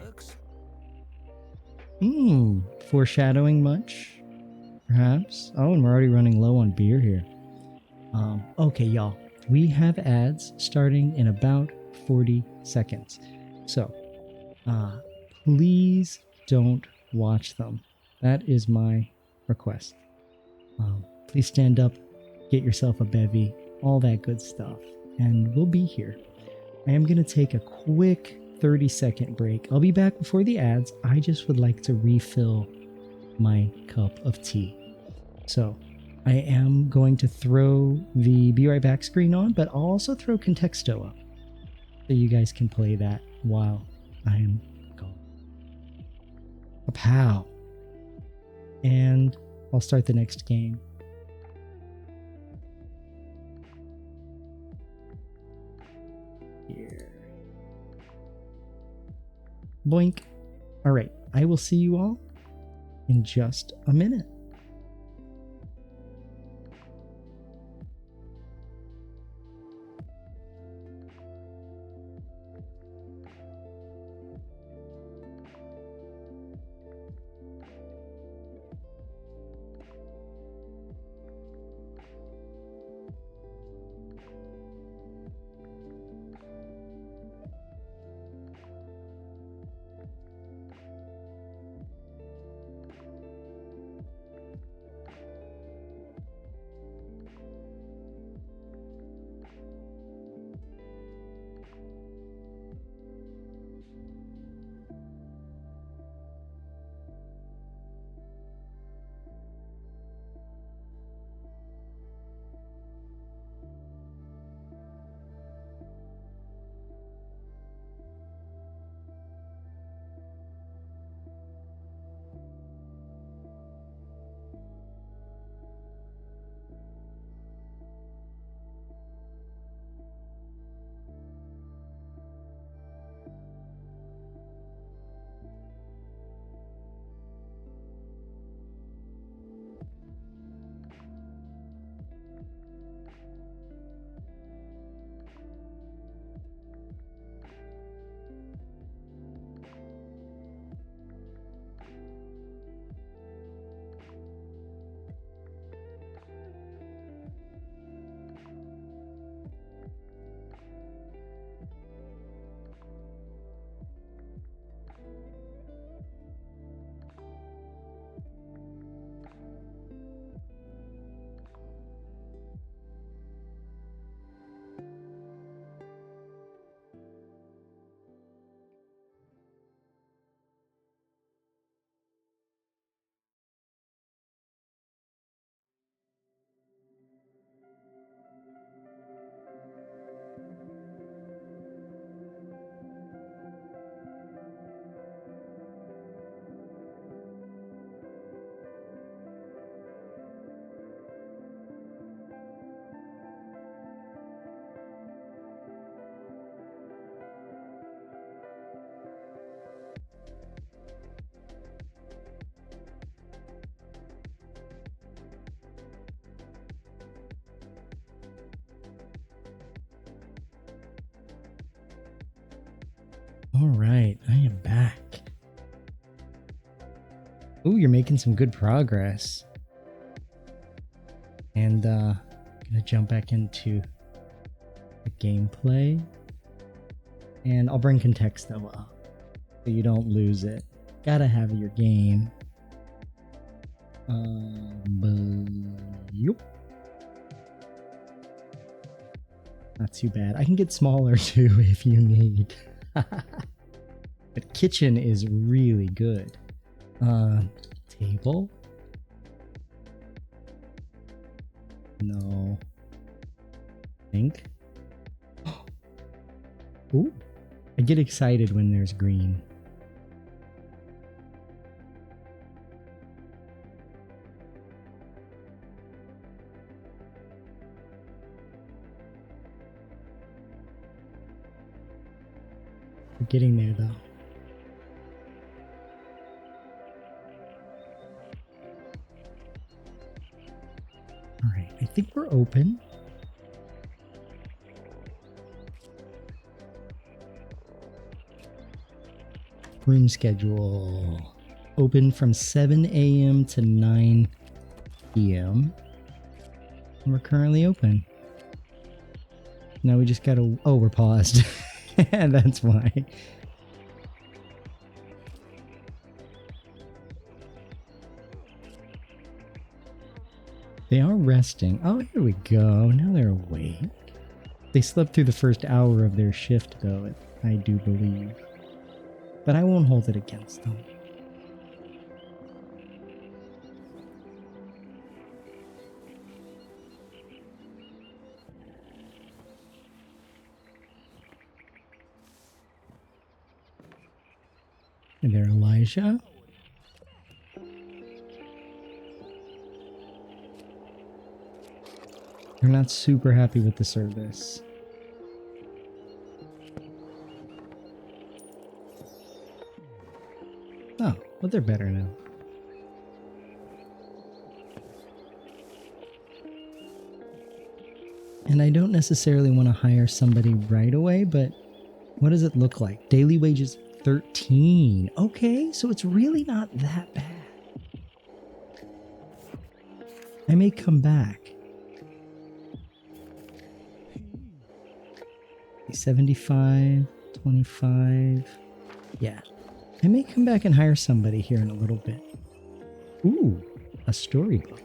Foreshadowing much? Perhaps? Oh, and we're already running low on beer here. Okay, y'all. We have ads starting in about 40 seconds. So, please don't watch them. That is my request. Please stand up, get yourself a bevy, all that good stuff, and we'll be here. I am going to take a quick 30-second break. I'll be back before the ads. I just would like to refill my cup of tea. So I am going to throw the Be Right Back screen on, but I'll also throw Contexto up so you guys can play that while I am gone. A pow. And I'll start the next game. Here. Boink. All right. I will see you all in just a minute. All right, I am back. Ooh, you're making some good progress. And gonna jump back into the gameplay. And I'll bring Contexto up so you don't lose it. Gotta have your game. Yup. Not too bad. I can get smaller too if you need. But kitchen is really good. Table? No. Think? Ooh. I get excited when there's green. We're getting there though. All right, I think we're open. Room schedule. Open from 7 a.m. to 9 p.m. And we're currently open. Now we just gotta... Oh, we're paused. That's why. They are resting. Oh, here we go. Now they're awake. They slept through the first hour of their shift, though, I do believe. But I won't hold it against them. And there, Elijah. They're not super happy with the service. Oh, well, they're better now. And I don't necessarily want to hire somebody right away, but what does it look like? Daily wages 13. Okay, so it's really not that bad. I may come back. 75, 25. Yeah. I may come back and hire somebody here in a little bit. Ooh, a storybook.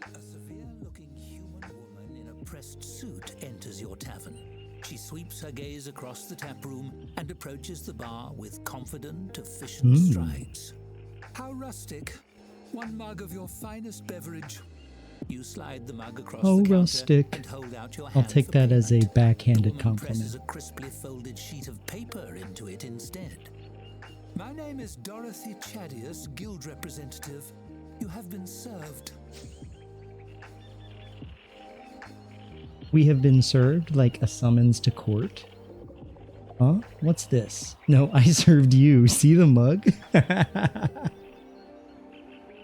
A severe-looking human woman in a pressed suit enters your tavern. She sweeps her gaze across the tap room and approaches the bar with confident, efficient strides. How rustic. One mug of your finest beverage. You slide the mug across the counter rustic. and hold out your hand. I'll take for that as a payment. backhanded The woman compliment. presses a crisply folded sheet of paper into it instead. My name is Dorothy Chadius, guild representative. You have been served. We have been served like a summons to court. Huh? What's this? No, I served you. See the mug?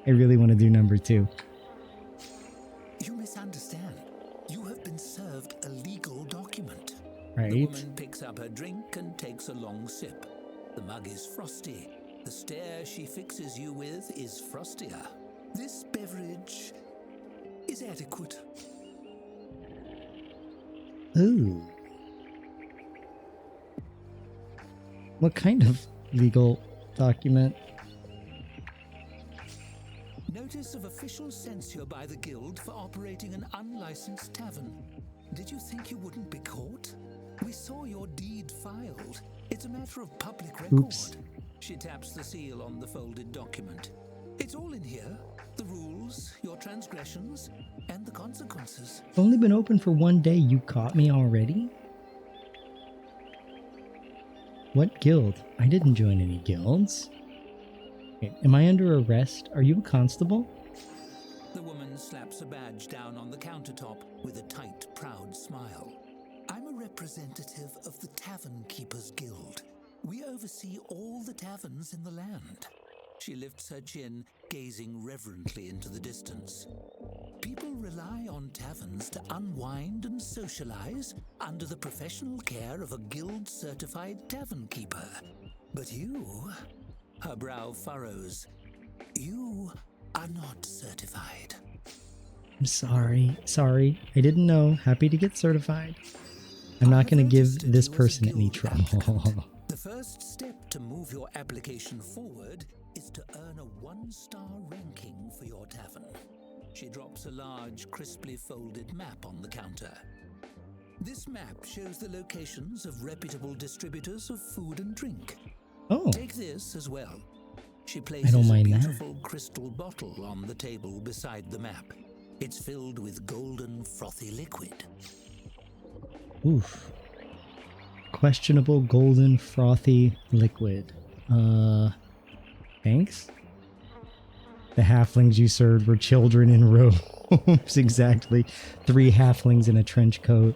I really want to do number 2. You misunderstand. You have been served a legal document. Right. The woman picks up her drink and takes a long sip. The mug is frosty. The stare she fixes you with is frostier. This beverage is adequate. Ooh. What kind of legal document? Notice of official censure by the guild for operating an unlicensed tavern. Did you think you wouldn't be caught? We saw your deed filed. It's a matter of public record. Oops. She taps the seal on the folded document. It's all in here. The rules, your transgressions, and the consequences. I've only been open for 1 day. You caught me already? What guild? I didn't join any guilds. Wait, am I under arrest? Are you a constable? The woman slaps a badge down on the countertop with a tight, proud smile. I'm a representative of the Tavern Keepers Guild. We oversee all the taverns in the land. She lifts her chin, gazing reverently into the distance. People rely on taverns to unwind and socialize under the professional care of a guild-certified tavern keeper. But you, her brow furrows, you are not certified. I'm sorry. Sorry. I didn't know. Happy to get certified. I'm not going to give this person any trouble. The first step to move your application forward is to earn a 1-star ranking for your tavern. She drops a large, crisply folded map on the counter. This map shows the locations of reputable distributors of food and drink. Oh. Take this as well. She places I don't mind a beautiful crystal bottle on the table beside the map. It's filled with golden, frothy liquid. Oof. Questionable golden frothy liquid. Thanks? The halflings you served were children in robes. Exactly. 3 halflings in a trench coat.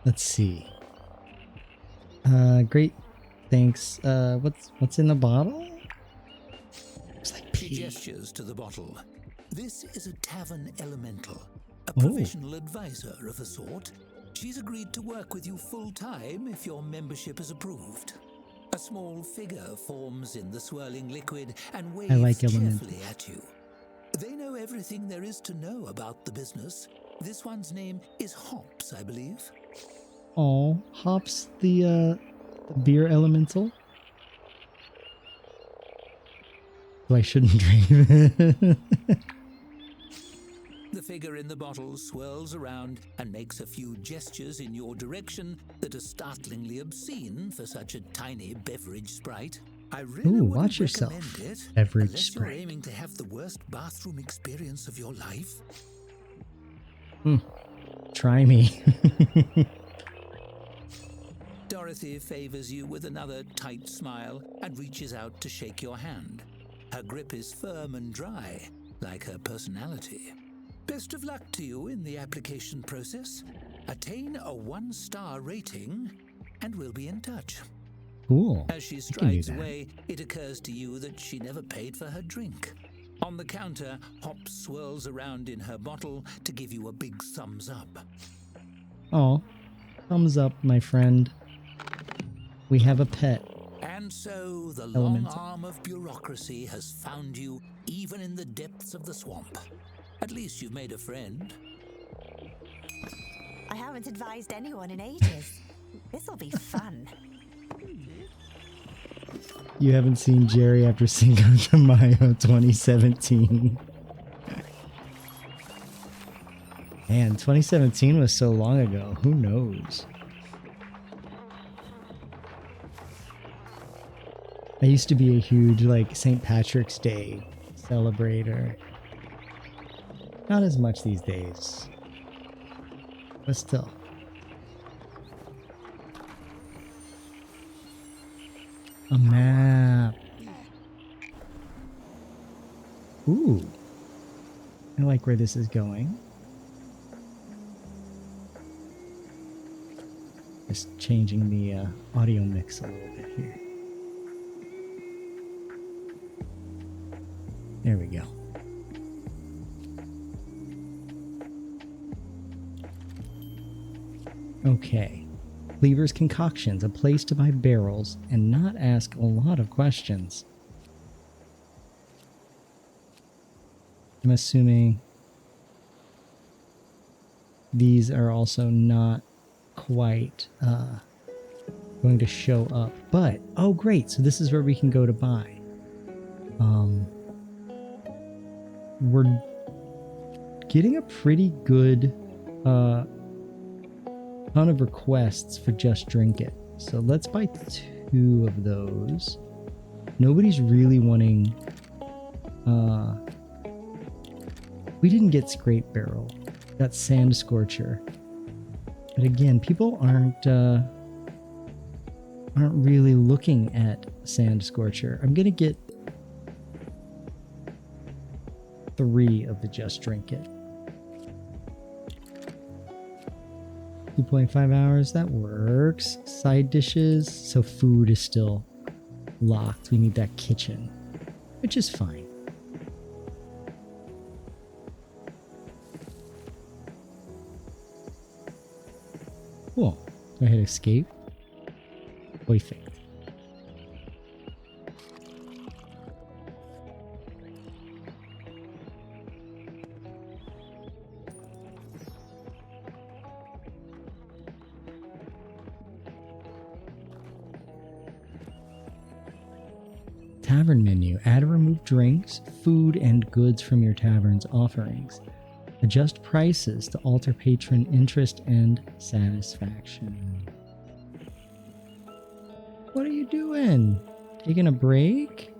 Let's see. Great. Thanks. What's in the bottle? Looks like She pee. gestures to the bottle. This is a tavern elemental, a professional advisor of a sort. She's agreed to work with you full-time if your membership is approved. A small figure forms in the swirling liquid and waves cheerfully at you. They know everything there is to know about the business. This one's name is Hops, I believe. Oh, Hops, the beer elemental? So I shouldn't drink it. The figure in the bottle swirls around and makes a few gestures in your direction that are startlingly obscene for such a tiny beverage sprite. I really wouldn't watch recommend yourself, it beverage unless sprite. you're aiming to have the worst bathroom experience of your life. Try me. Dorothy favors you with another tight smile and reaches out to shake your hand. Her grip is firm and dry, like her personality. Best of luck to you in the application process. Attain a 1-star rating, and we'll be in touch. Cool. As she strides away, it occurs to you that she never paid for her drink. On the counter, Hops swirls around in her bottle to give you a big thumbs up. Oh, thumbs up, my friend. We have a pet. And so the Elemental. long arm of bureaucracy has found you even in the depths of the swamp. At least you've made a friend. I haven't advised anyone in ages. This'll be fun. You haven't seen Jerry after Cinco de Mayo 2017. Man, 2017 was so long ago. Who knows? I used to be a huge, St. Patrick's Day celebrator. Not as much these days. But still. A map. Ooh. I like where this is going. Just changing the audio mix a little bit here. There we go. Okay. Cleaver's Concoctions, a place to buy barrels and not ask a lot of questions. I'm assuming these are also not quite going to show up. But, oh great, so this is where we can go to buy. We're getting a pretty good ton of requests for Just Drink It. So let's buy 2 of those. Nobody's really wanting... we didn't get Scrape Barrel. Got Sand Scorcher. But again, people aren't really looking at Sand Scorcher. I'm gonna get 3 of the Just Drink It. 2.5 hours, that works. Side dishes, so food is still locked. We need that kitchen, which is fine. Cool. Do I hit escape? Perfect. tavern menu. Add or remove drinks, food, and goods from your tavern's offerings. Adjust prices to alter patron interest and satisfaction. What are you doing? Taking a break?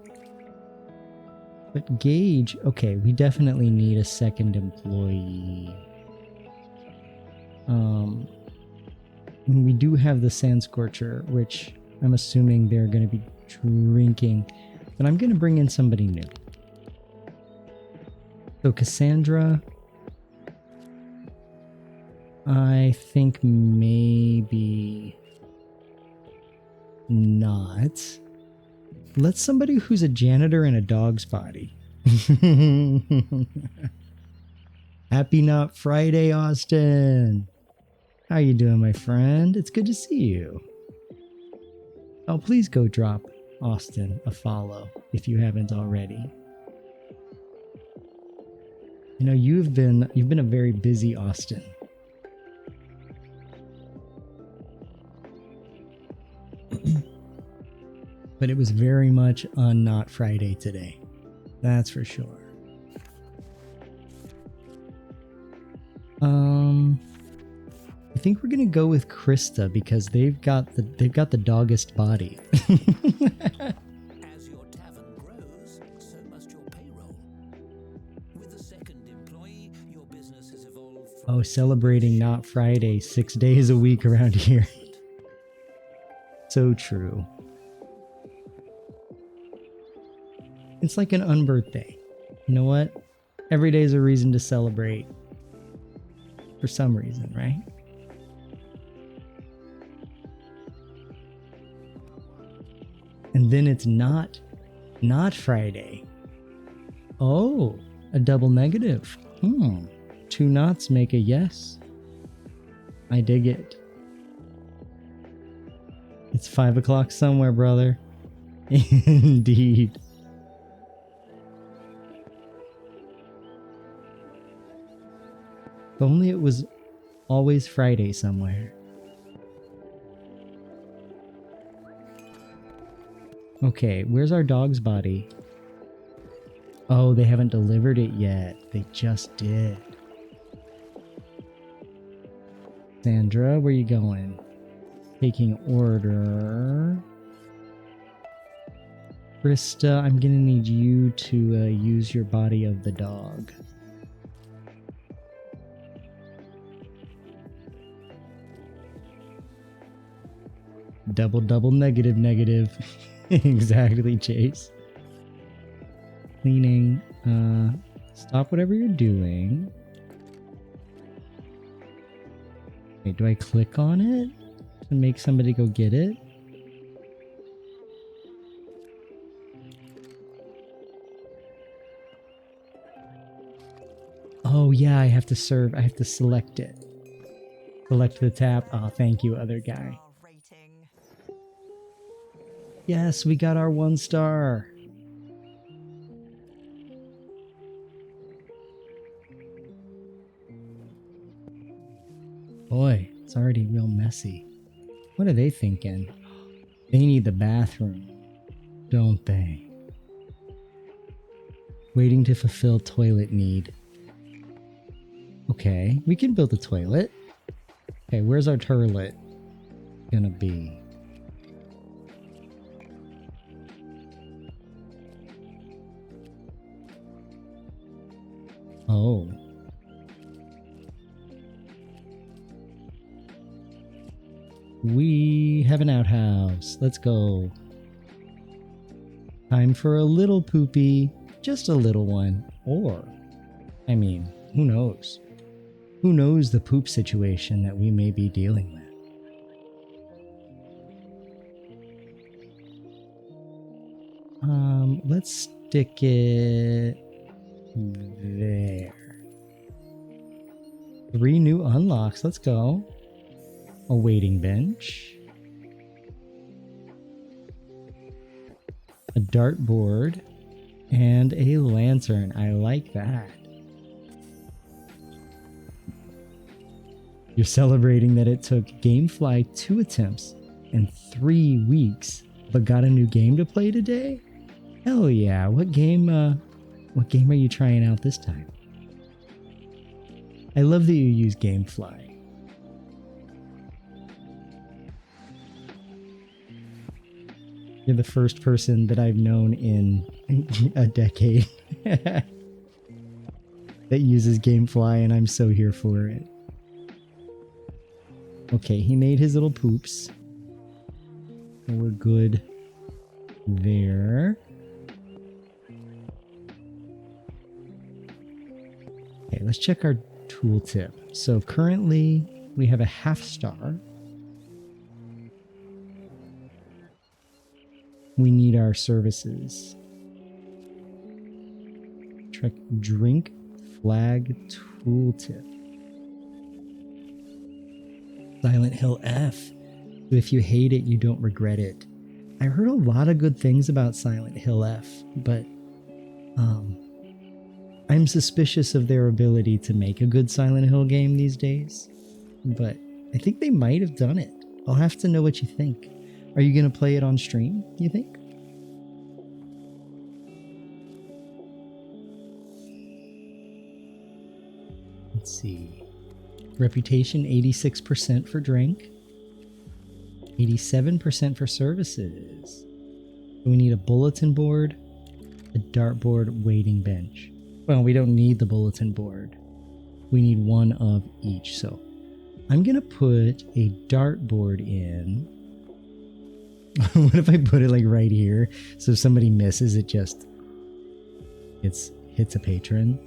But Gage, okay, we definitely need a second employee. We do have the Sand Scorcher, which I'm assuming they're going to be drinking, but I'm going to bring in somebody new. So Cassandra, I think maybe not. Let somebody who's a janitor in a dog's body. Happy Not Friday, Austin. How you doing, my friend? It's good to see you. Oh, please go drop Austin a follow if you haven't already. You know, you've been a very busy Austin. But it was very much on Not Friday today. That's for sure. I think we're gonna go with Krista because they've got the doggest body. As your tavern grows, so must your payroll. With a second employee, your business has evolved from Oh, celebrating Not Friday 6 days a week around here. So true. It's like an unbirthday. You know what? Every day is a reason to celebrate. For some reason, right? And then it's not Friday. Oh, a double negative. 2 knots make a yes. I dig it. It's 5 o'clock somewhere, brother. Indeed. If only it was always Friday somewhere. Okay, where's our dog's body? Oh, they haven't delivered it yet. They just did. Sandra, where you going? Taking order. Krista, I'm gonna need you to use your body of the dog. Double negative. Exactly, Chase. Cleaning. Stop whatever you're doing. Wait, do I click on it to make somebody go get it? Oh yeah, I have to serve. I have to select it. Select the tap. Oh, thank you, other guy. Rating. Yes, we got our 1 star. Boy, it's already real messy. What are they thinking? They need the bathroom, don't they? Waiting to fulfill toilet need. Okay, we can build a toilet. Okay, where's our turlet gonna be? Oh. We have an outhouse. Let's go. Time for a little poopy. Just a little one. Or, I mean, who knows? Who knows the poop situation that we may be dealing with? Let's stick it there. 3 new unlocks. Let's go. A waiting bench. A dartboard. And a lantern. I like that. You're celebrating that it took Gamefly 2 attempts and 3 weeks, but got a new game to play today? Hell yeah. What game are you trying out this time? I love that you use Gamefly. You're the first person that I've known in a decade that uses Gamefly, and I'm so here for it. Okay, he made his little poops. So we're good there. Okay, let's check our tooltip. So currently we have a half star. We need our services. Check drink flag tooltip. Silent Hill F. If you hate it, you don't regret it. I heard a lot of good things about Silent Hill F, but I'm suspicious of their ability to make a good Silent Hill game these days. But I think they might have done it. I'll have to know what you think. Are you going to play it on stream, you think? Let's see. Reputation, 86% for drink. 87% for services. We need a bulletin board, a dartboard, waiting bench. Well, we don't need the bulletin board. We need one of each. So I'm going to put a dartboard in. What if I put it like right here? So if somebody misses, it just hits a patron.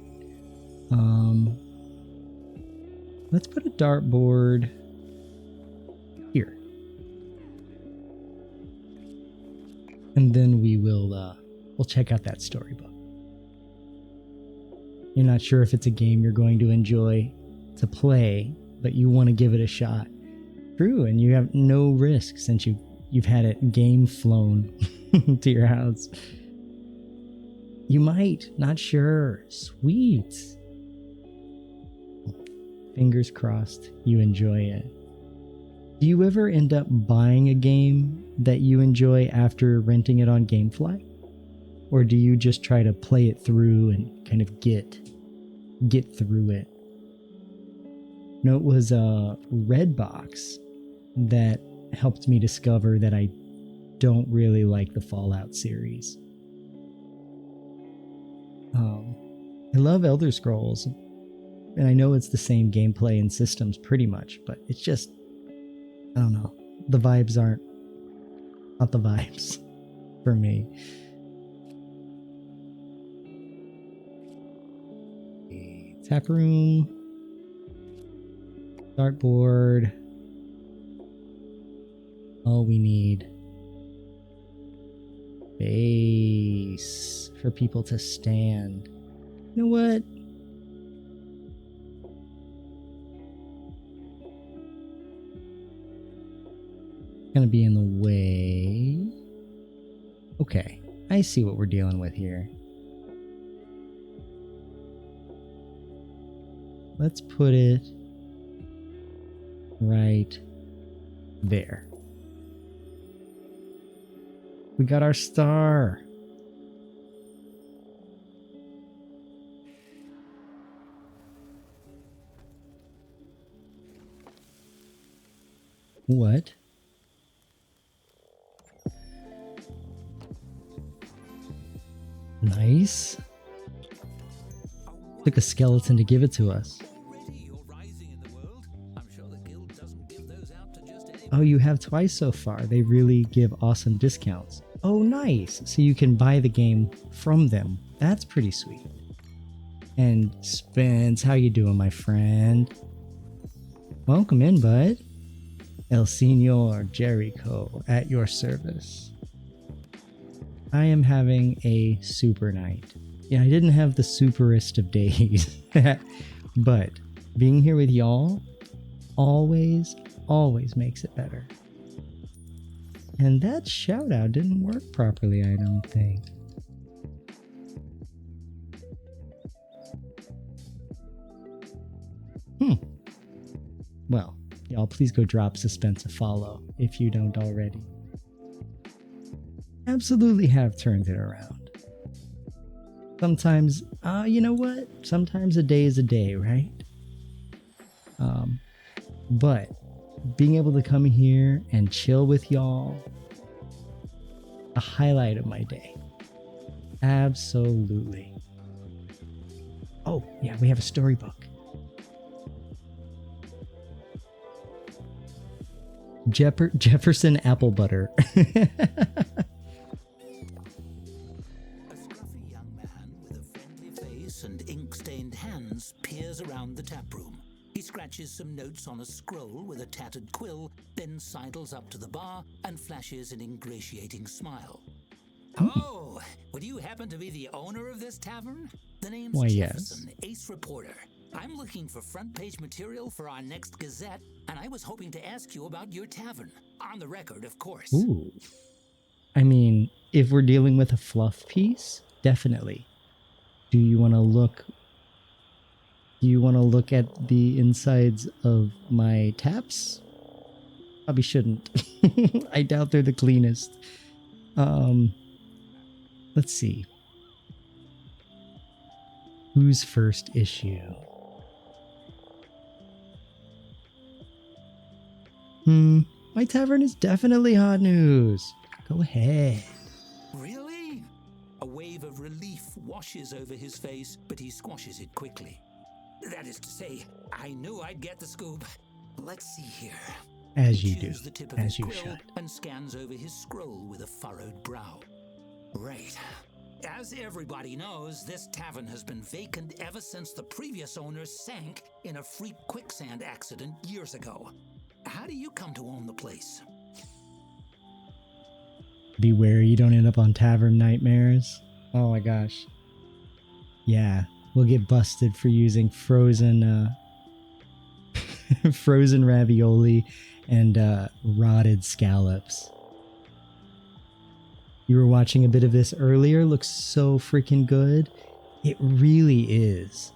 Let's put a dartboard here. And then we'll check out that storybook. You're not sure if it's a game you're going to enjoy to play, but you want to give it a shot. True, and you have no risk since you've had it game flown to your house. You might, not sure. Sweet. Fingers crossed you enjoy it. Do you ever end up buying a game that you enjoy after renting it on Gamefly? Or do you just try to play it through and kind of get through it? No, it was a Redbox that helped me discover that I don't really like the Fallout series. I love Elder Scrolls, and I know it's the same gameplay and systems pretty much, but it's just, I don't know, the vibes aren't not the vibes for me. Tap room, dartboard. Oh, we need space for people to stand. You know what? Gonna be in the way. Okay, I see what we're dealing with here. Let's put it right there. We got our star. What? Nice. Took a skeleton to give it to us. Oh, you have twice so far. They really give awesome discounts. Oh, nice. So you can buy the game from them. That's pretty sweet. And Spence, how you doing, my friend? Welcome in, bud. El Senor Jericho at your service. I am having a super night. Yeah, I didn't have the superest of days, but being here with y'all always makes it better. And that shout out didn't work properly, I don't think. Well, y'all please go drop Suspense a follow if you don't already. Absolutely have turned it around. Sometimes, you know what? Sometimes a day is a day, right? But being able to come here and chill with y'all, a highlight of my day. Absolutely. Oh, yeah, we have a storybook. Jefferson Apple Butter. A scruffy young man with a friendly face and ink-stained hands peers around the tap room. He scratches some notes on a scroll with a tattered quill, then sidles up to the bar and flashes an ingratiating smile. Oh, would you happen to be the owner of this tavern? The name's Why, Jefferson, yes. ace reporter. I'm looking for front-page material for our next Gazette, and I was hoping to ask you about your tavern. On the record, of course. Ooh. I mean, if we're dealing with a fluff piece, definitely. Do you want to look at the insides of my taps? Probably shouldn't. I doubt they're the cleanest. Let's see. Whose first issue? My tavern is definitely hot news. Go ahead. Really? A wave of relief washes over his face, but he squashes it quickly. That is to say, I knew I'd get the scoop. Let's see here. As He you do. chews the tip of As his you quill should. and scans over his scroll with a furrowed brow. Right. As everybody knows, this tavern has been vacant ever since the previous owners sank in a freak quicksand accident years ago. How do you come to own the place? Beware you don't end up on Tavern Nightmares. Oh my gosh. Yeah, we'll get busted for using frozen frozen ravioli and rotted scallops. You were watching a bit of this earlier. Looks so freaking good. It really is.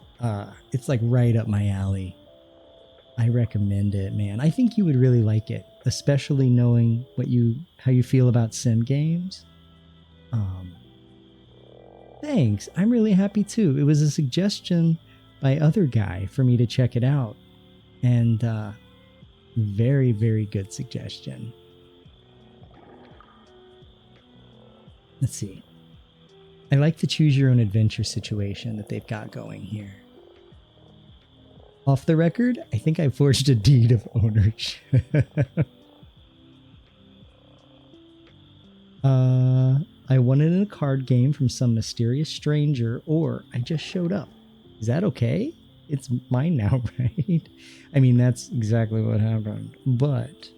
It's like right up my alley. I recommend it, man. I think you would really like it, especially knowing how you feel about sim games. Thanks. I'm really happy too. It was a suggestion by other guy for me to check it out, and very, very good suggestion. Let's see. I like the choose your own adventure situation that they've got going here. Off the record, I think I forged a deed of ownership. I won it in a card game from some mysterious stranger, or I just showed up. Is that okay? It's mine now, right? I mean, that's exactly what happened. But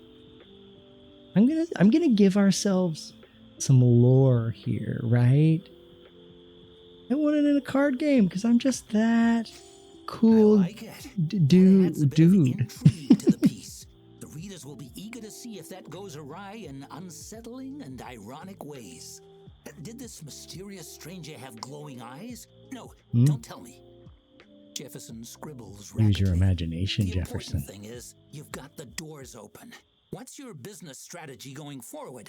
I'm gonna give ourselves some lore here, right? I won it in a card game because I'm just that cool I like it. dude. That adds a bit of intrigue to the piece. The readers will be eager to see if that goes awry in unsettling and ironic ways. Did this mysterious stranger have glowing eyes? No, don't tell me. Jefferson scribbles rapidly. Use your imagination, The Jefferson. important thing is, you've got the doors open. What's your business strategy going forward?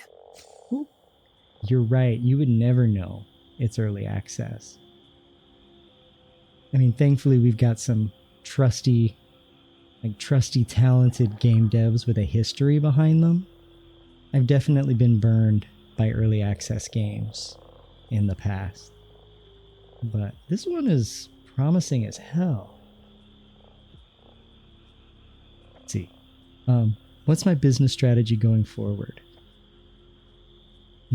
You're right. You would never know. It's early access. I mean, thankfully, we've got some trusty, talented game devs with a history behind them. I've definitely been burned by early access games in the past. But this one is promising as hell. Let's see. What's my business strategy going forward?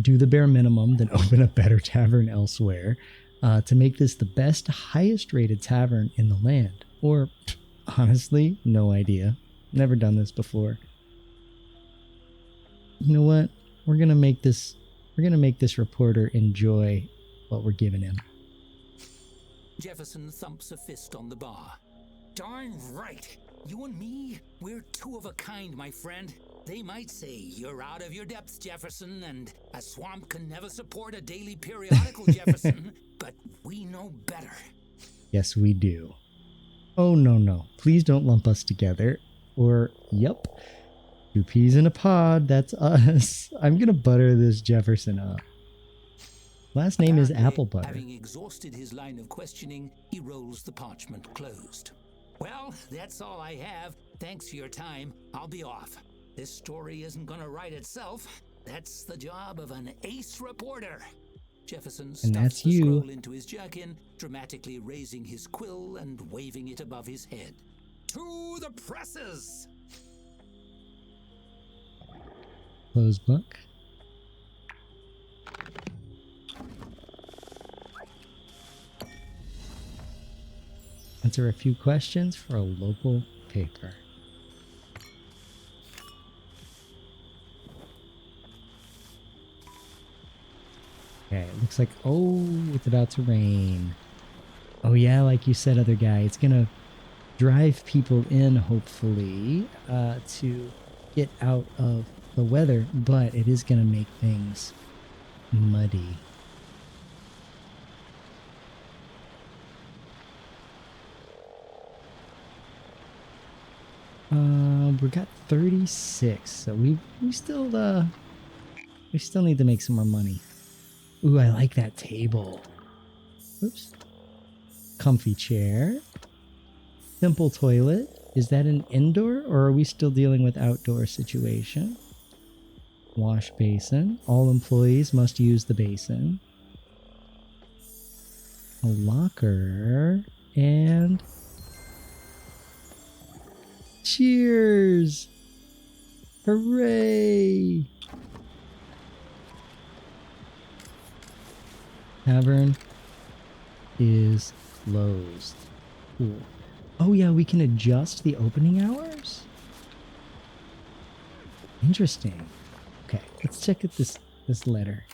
Do the bare minimum, then open a better tavern elsewhere to make this the best, highest rated tavern in the land. Or, honestly, no idea. Never done this before. You know what? We're gonna make this reporter enjoy what we're giving him. Jefferson thumps a fist on the bar. Darn right. You and me, we're two of a kind, my friend. They might say you're out of your depth, Jefferson, and a swamp can never support a daily periodical, Jefferson, but we know better. Yes, we do. Oh, no. Please don't lump us together. Or, yep. Two peas in a pod, that's us. I'm gonna butter this Jefferson up. Last name is Apparently, Apple Butter. Having exhausted his line of questioning, he rolls the parchment closed. Well, that's all I have. Thanks for your time. I'll be off. This story isn't gonna write itself. That's the job of an ace reporter. Jefferson stuffs the scroll into his jerkin, dramatically raising his quill and waving it above his head. To the presses! Close book. Answer a few questions for a local paper. Okay, it looks like, oh, it's about to rain. Oh yeah, like you said, other guy, it's gonna drive people in, hopefully, to get out of the weather, but it is gonna make things muddy. We got 36, so we still need to make some more money. Ooh, I like that table. Oops. Comfy chair. Simple toilet. Is that an indoor or are we still dealing with outdoor situation? Wash basin. All employees must use the basin. A locker and cheers! Hooray! Tavern is closed. Cool. Oh yeah, we can adjust the opening hours? Interesting. Okay, let's check out this letter.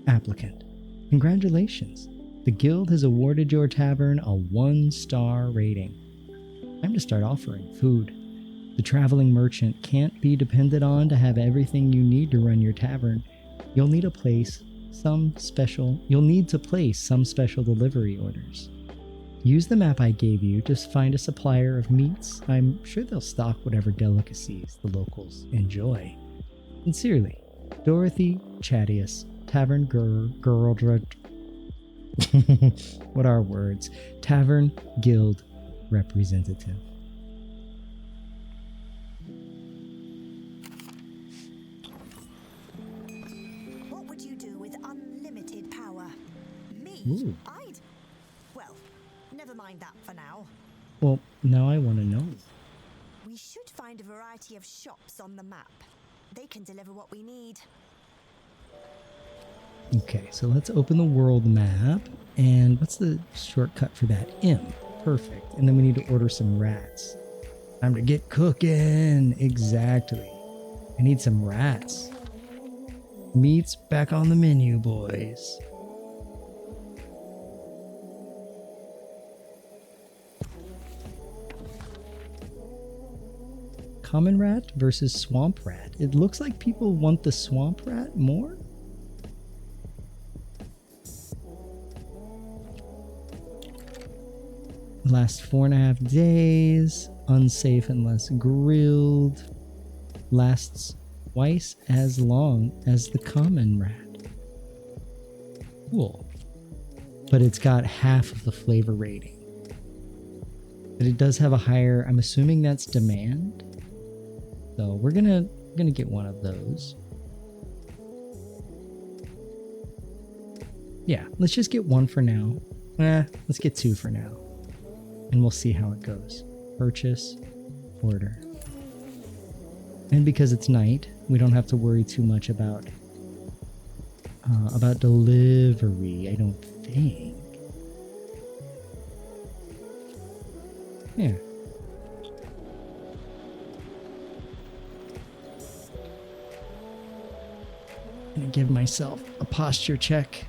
Applicant. Congratulations. The guild has awarded your tavern a 1-star rating. Time to start offering food. The traveling merchant can't be depended on to have everything you need to run your tavern. You'll need to place some special delivery orders. Use the map I gave you to find a supplier of meats. I'm sure they'll stock whatever delicacies the locals enjoy. Sincerely, Dorothy Chadius, Tavern Girl. What are words? Tavern Guild Representative. What would you do with unlimited power? Me? Ooh. Well, never mind that for now. Well, now I want to know. We should find a variety of shops on the map. They can deliver what we need. Okay, so let's open the world map. And what's the shortcut for that? M. Perfect. And then we need to order some rats. Time to get cooking. Exactly. I need some rats. Meat's back on the menu, boys. Common rat versus swamp rat. It looks like people want the swamp rat more. Lasts 4.5 days. Unsafe unless grilled. Lasts twice as long as the common rat. Cool. But it's got half of the flavor rating. But it does have a higher, I'm assuming that's demand. So we're gonna get one of those. Yeah, let's just get one for now. Let's get two for now. And we'll see how it goes. Purchase, order. And because it's night, we don't have to worry too much about delivery, I don't think. Yeah. I'm gonna give myself a posture check.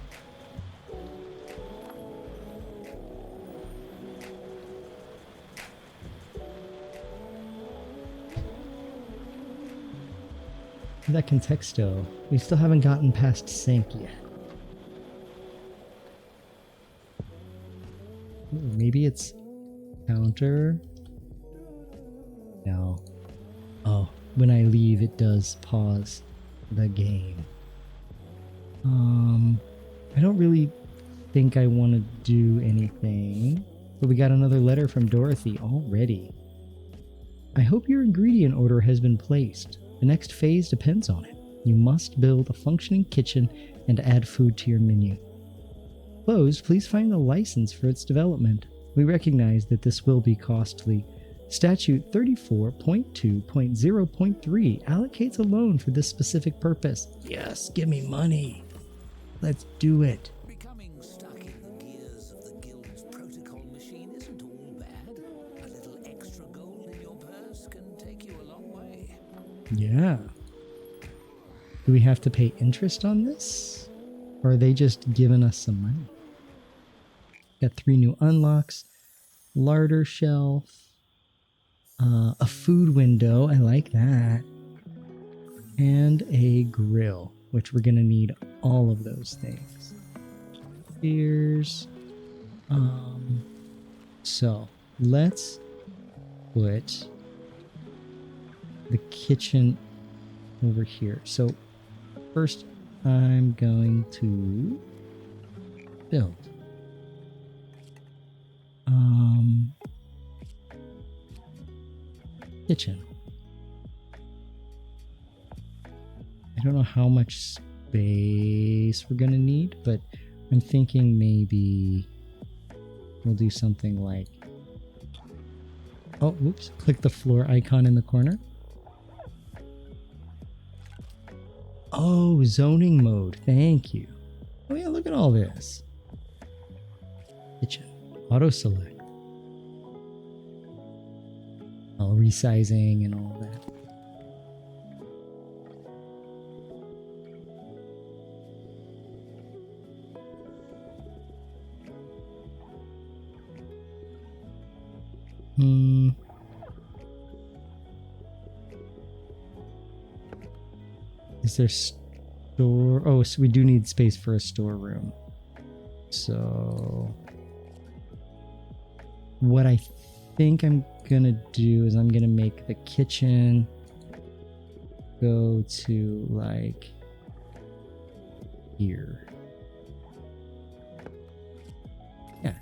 That contexto. We still haven't gotten past sync yet. Ooh, maybe it's counter. No. Oh, when I leave, it does pause the game. I don't really think I want to do anything, but we got another letter from Dorothy already. I hope your ingredient order has been placed. The next phase depends on it. You must build a functioning kitchen and add food to your menu. Closed, please find the license for its development. We recognize that this will be costly. Statute 34.2.0.3 allocates a loan for this specific purpose. Yes, give me money. Let's do it. Becoming stuck in the gears of the guild's protocol machine isn't all bad. A little extra gold in your purse can take you a long way. Yeah. Do we have to pay interest on this? Or are they just giving us some money? Got 3 new unlocks. Larder shelf. A food window. I like that. And a grill, which we're going to need all of those things. Here's... So, let's put the kitchen over here. So, first I'm going to build. Kitchen. I don't know how much space we're gonna need, but I'm thinking maybe we'll do something like, oh, whoops, click the floor icon in the corner. Oh, zoning mode. Thank you. Oh yeah, look at all this. Kitchen. Auto select. All resizing and all that. Is there store? Oh, so we do need space for a storeroom. So what I think I'm gonna do is I'm gonna make the kitchen go to like here. Yeah.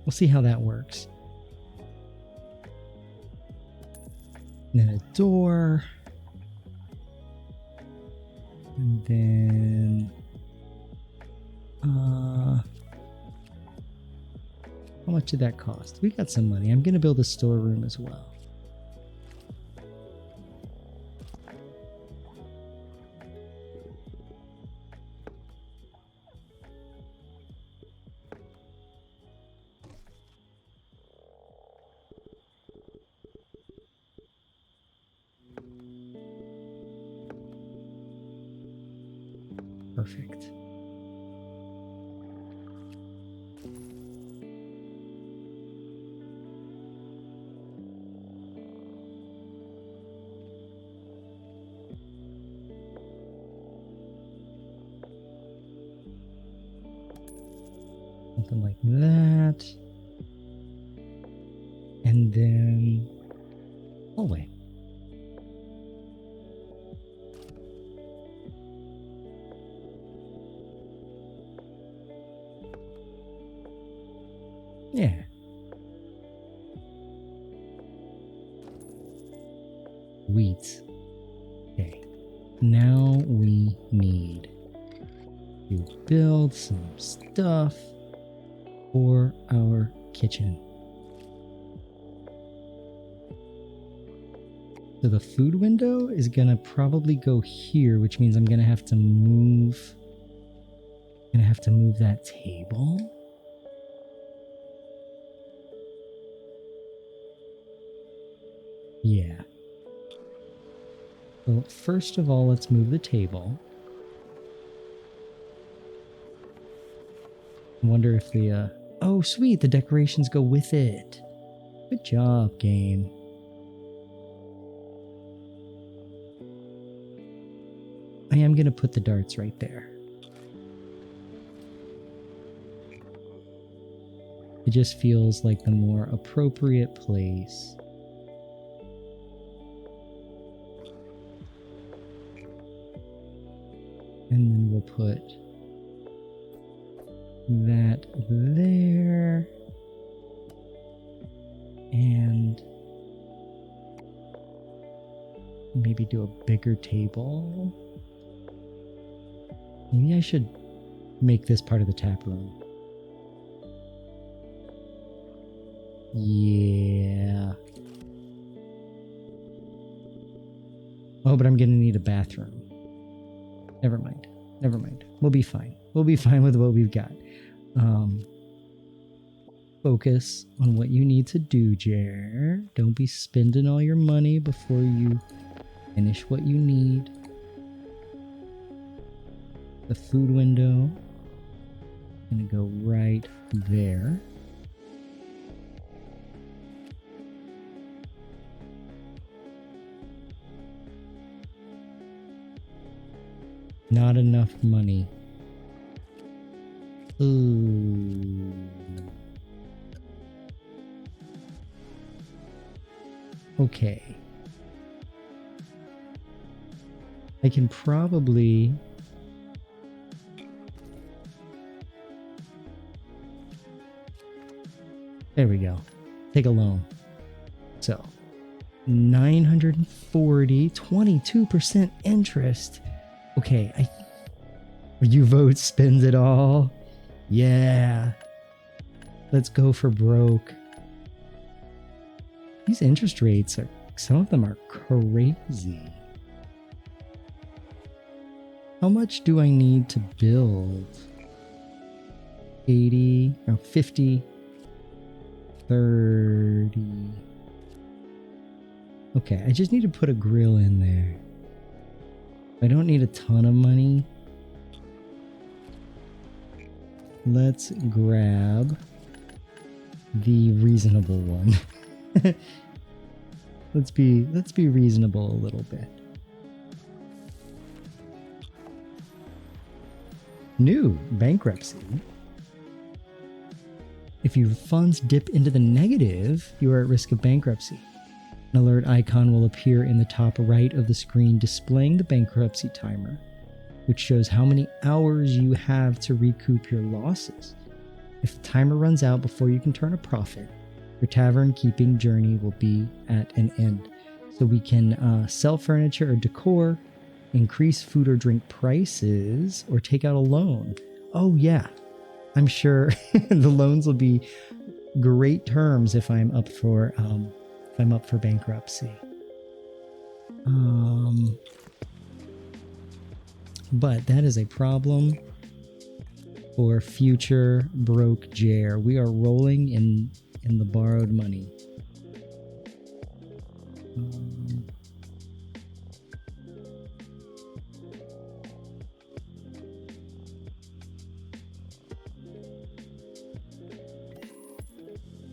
We'll see how that works. And then a door. And then how much did that cost? We got some money. I'm gonna build a storeroom as well. Perfect. Something like that. And then hallway. Yeah. Wheat. Okay. Now we need to build some stuff for our kitchen. So the food window is gonna probably go here, which means I'm gonna have to move. That table. Yeah. So first of all, let's move the table. I wonder if the oh sweet, the decorations go with it. Good job, game. I am gonna put the darts right there. It just feels like the more appropriate place And then we'll put that there. And maybe do a bigger table. Maybe I should make this part of the tap room. Yeah. Oh, but I'm gonna need a bathroom. Never mind. Never mind. We'll be fine. We'll be fine with what we've got. Focus on what you need to do, Jer. Don't be spending all your money before you finish what you need. The food window. Gonna go right there. Not enough money. Ooh. Okay. I can probably... There we go. Take a loan. So, 940, 22% interest. Okay, you vote spends it all. Yeah. Let's go for broke. These interest rates are, some of them are crazy. How much do I need to build? 80 or 50, 30. Okay, I just need to put a grill in there. I don't need a ton of money. Let's grab the reasonable one. Let's be reasonable a little bit. New bankruptcy. If your funds dip into the negative, you are at risk of bankruptcy. An alert icon will appear in the top right of the screen displaying the bankruptcy timer, which shows how many hours you have to recoup your losses. If the timer runs out before you can turn a profit, your tavern keeping journey will be at an end. So we can sell furniture or decor, increase food or drink prices, or take out a loan. Oh yeah, I'm sure the loans will be great terms if I'm up for bankruptcy. But that is a problem for future broke Jer. We are rolling in the borrowed money.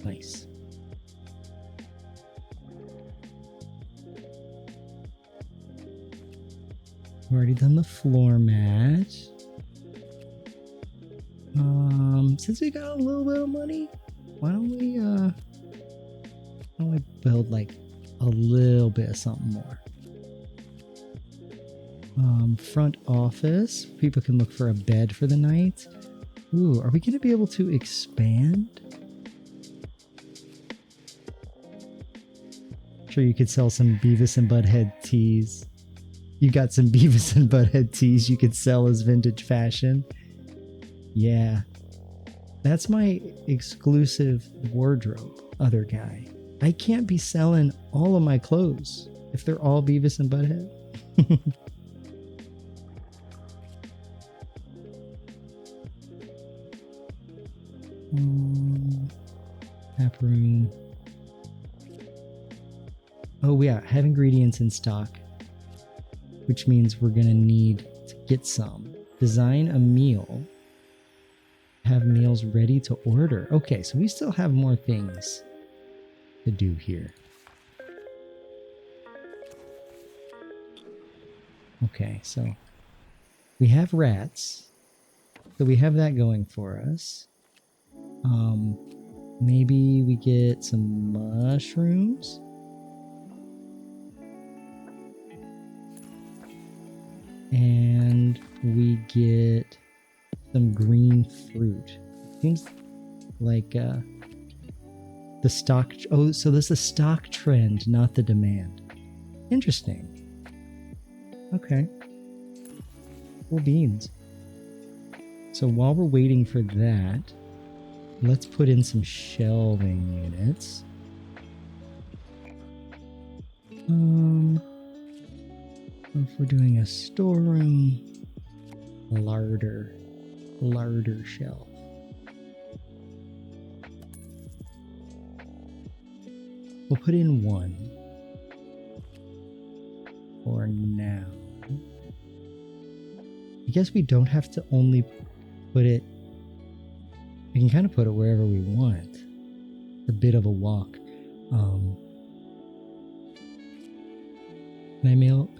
Nice. We've already done the floor mat. Since we got a little bit of money, why don't we build like a little bit of something more? Front office. People can look for a bed for the night. Ooh, are we going to be able to expand? Sure, you could sell some Beavis and Butthead tees. You got some Beavis and Butthead tees you could sell as vintage fashion. Yeah. That's my exclusive wardrobe, other guy. I can't be selling all of my clothes if they're all Beavis and Butthead. Tap room. Oh yeah, have ingredients in stock, which means we're gonna need to get some. Design a meal. Have meals ready to order. Okay, so we still have more things to do here. Okay, so we have rats. So we have that going for us. Maybe we get some mushrooms. And and we get some green fruit. Seems like the stock. Oh, so this is a stock trend, not the demand. Interesting. Okay. Cool beans. So while we're waiting for that, let's put in some shelving units. If we're doing a storeroom, larder shelf. We'll put in one for now. I guess we don't have to only put it, we can kind of put it wherever we want. It's a bit of a walk.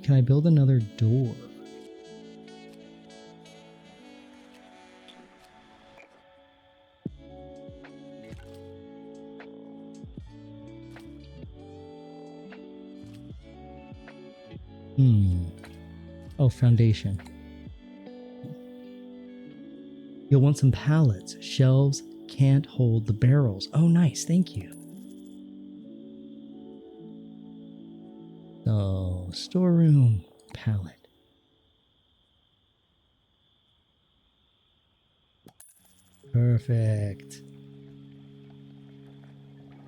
Can I build another door? Oh, foundation. You'll want some pallets. Shelves can't hold the barrels. Oh, nice. Thank you. So, storeroom, pallet. Perfect.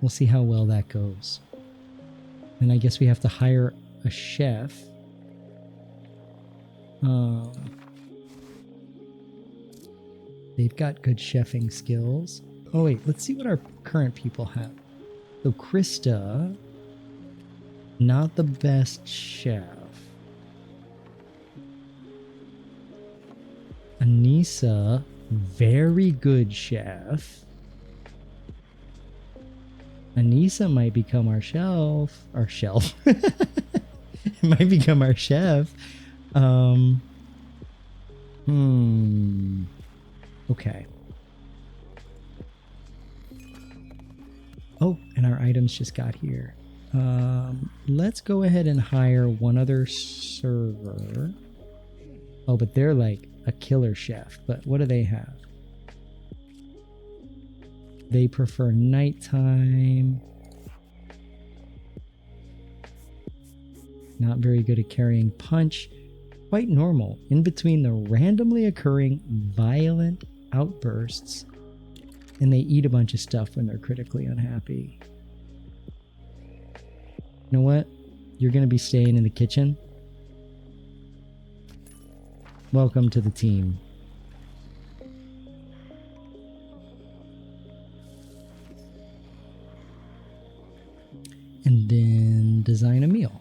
We'll see how well that goes. And I guess we have to hire a chef. They've got good chefing skills. Oh wait, let's see what our current people have. So Krista, not the best chef. Anissa, very good chef. Anissa might become our shelf. Might become our chef. Okay. Oh, and our items just got here. Let's go ahead and hire one other server. Oh, but they're like a killer chef. But what do they have? They prefer nighttime. Not very good at carrying punch. Quite normal in between the randomly occurring violent outbursts, and they eat a bunch of stuff when they're critically unhappy. You know what? You're going to be staying in the kitchen. Welcome to the team. And then design a meal.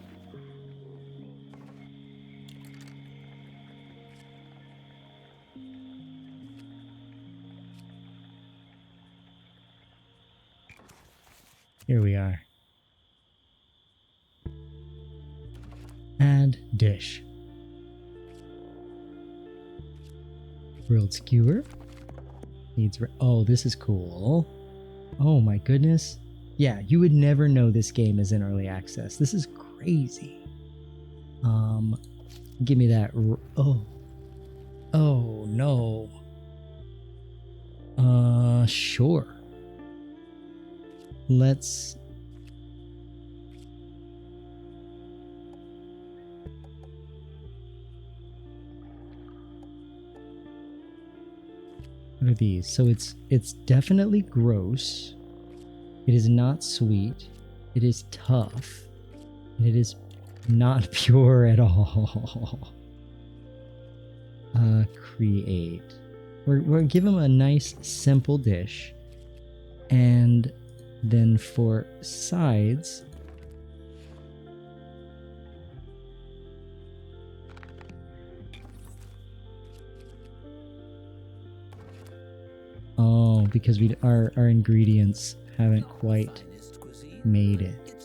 Here we are. Add dish. Grilled skewer. Needs. Oh, this is cool. Oh my goodness. Yeah, you would never know this game is in early access. This is crazy. Give me that. Oh no. Sure. Let's. What are these? So it's definitely gross. It is not sweet. It is tough. And it is not pure at all. Create. We're give them a nice simple dish. And then for sides, oh, because our ingredients haven't quite made it.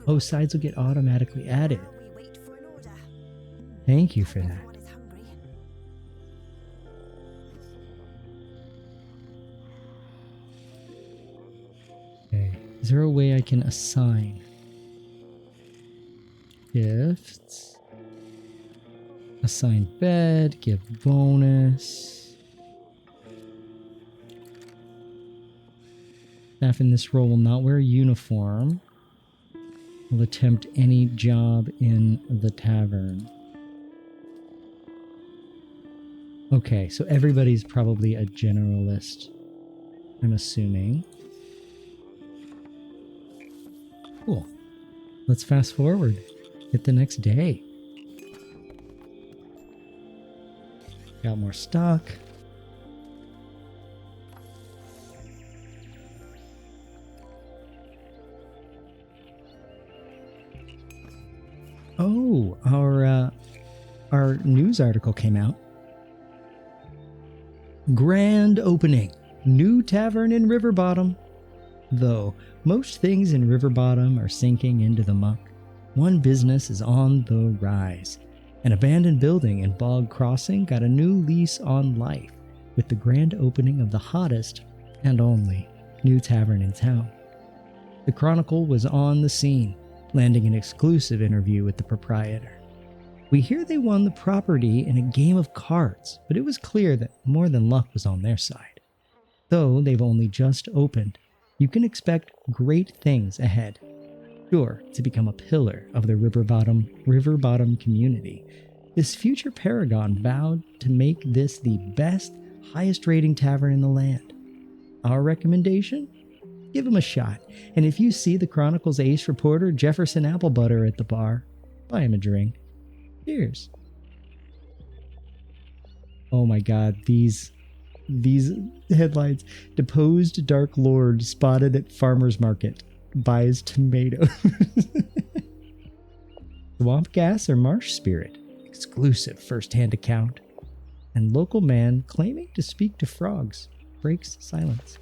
Oh, sides will get automatically added. Thank you for that. Okay. Is there a way I can assign? Gifts. Assign bed. Give bonus. Staff in this role will not wear a uniform. Will attempt any job in the tavern. Okay, so everybody's probably a generalist, I'm assuming. Cool. Let's fast forward. Hit the next day. Got more stock. Oh, our news article came out. Grand opening. New tavern in River Bottom. Though most things in River Bottom are sinking into the muck, one business is on the rise. An abandoned building in Bog Crossing got a new lease on life with the grand opening of the hottest and only new tavern in town. The Chronicle was on the scene, landing an exclusive interview with the proprietor. We hear they won the property in a game of cards, but it was clear that more than luck was on their side. Though they've only just opened, you can expect great things ahead. Sure to become a pillar of the River Bottom community, this future paragon vowed to make this the best, highest rating tavern in the land. Our recommendation? Give him a shot, and if you see the Chronicle's ace reporter Jefferson Applebutter at the bar, buy him a drink. Cheers. Oh my god, these headlines. Deposed Dark Lord spotted at farmer's market. Buys tomatoes. Swamp gas or marsh spirit. Exclusive first-hand account. And local man claiming to speak to frogs. Breaks silence.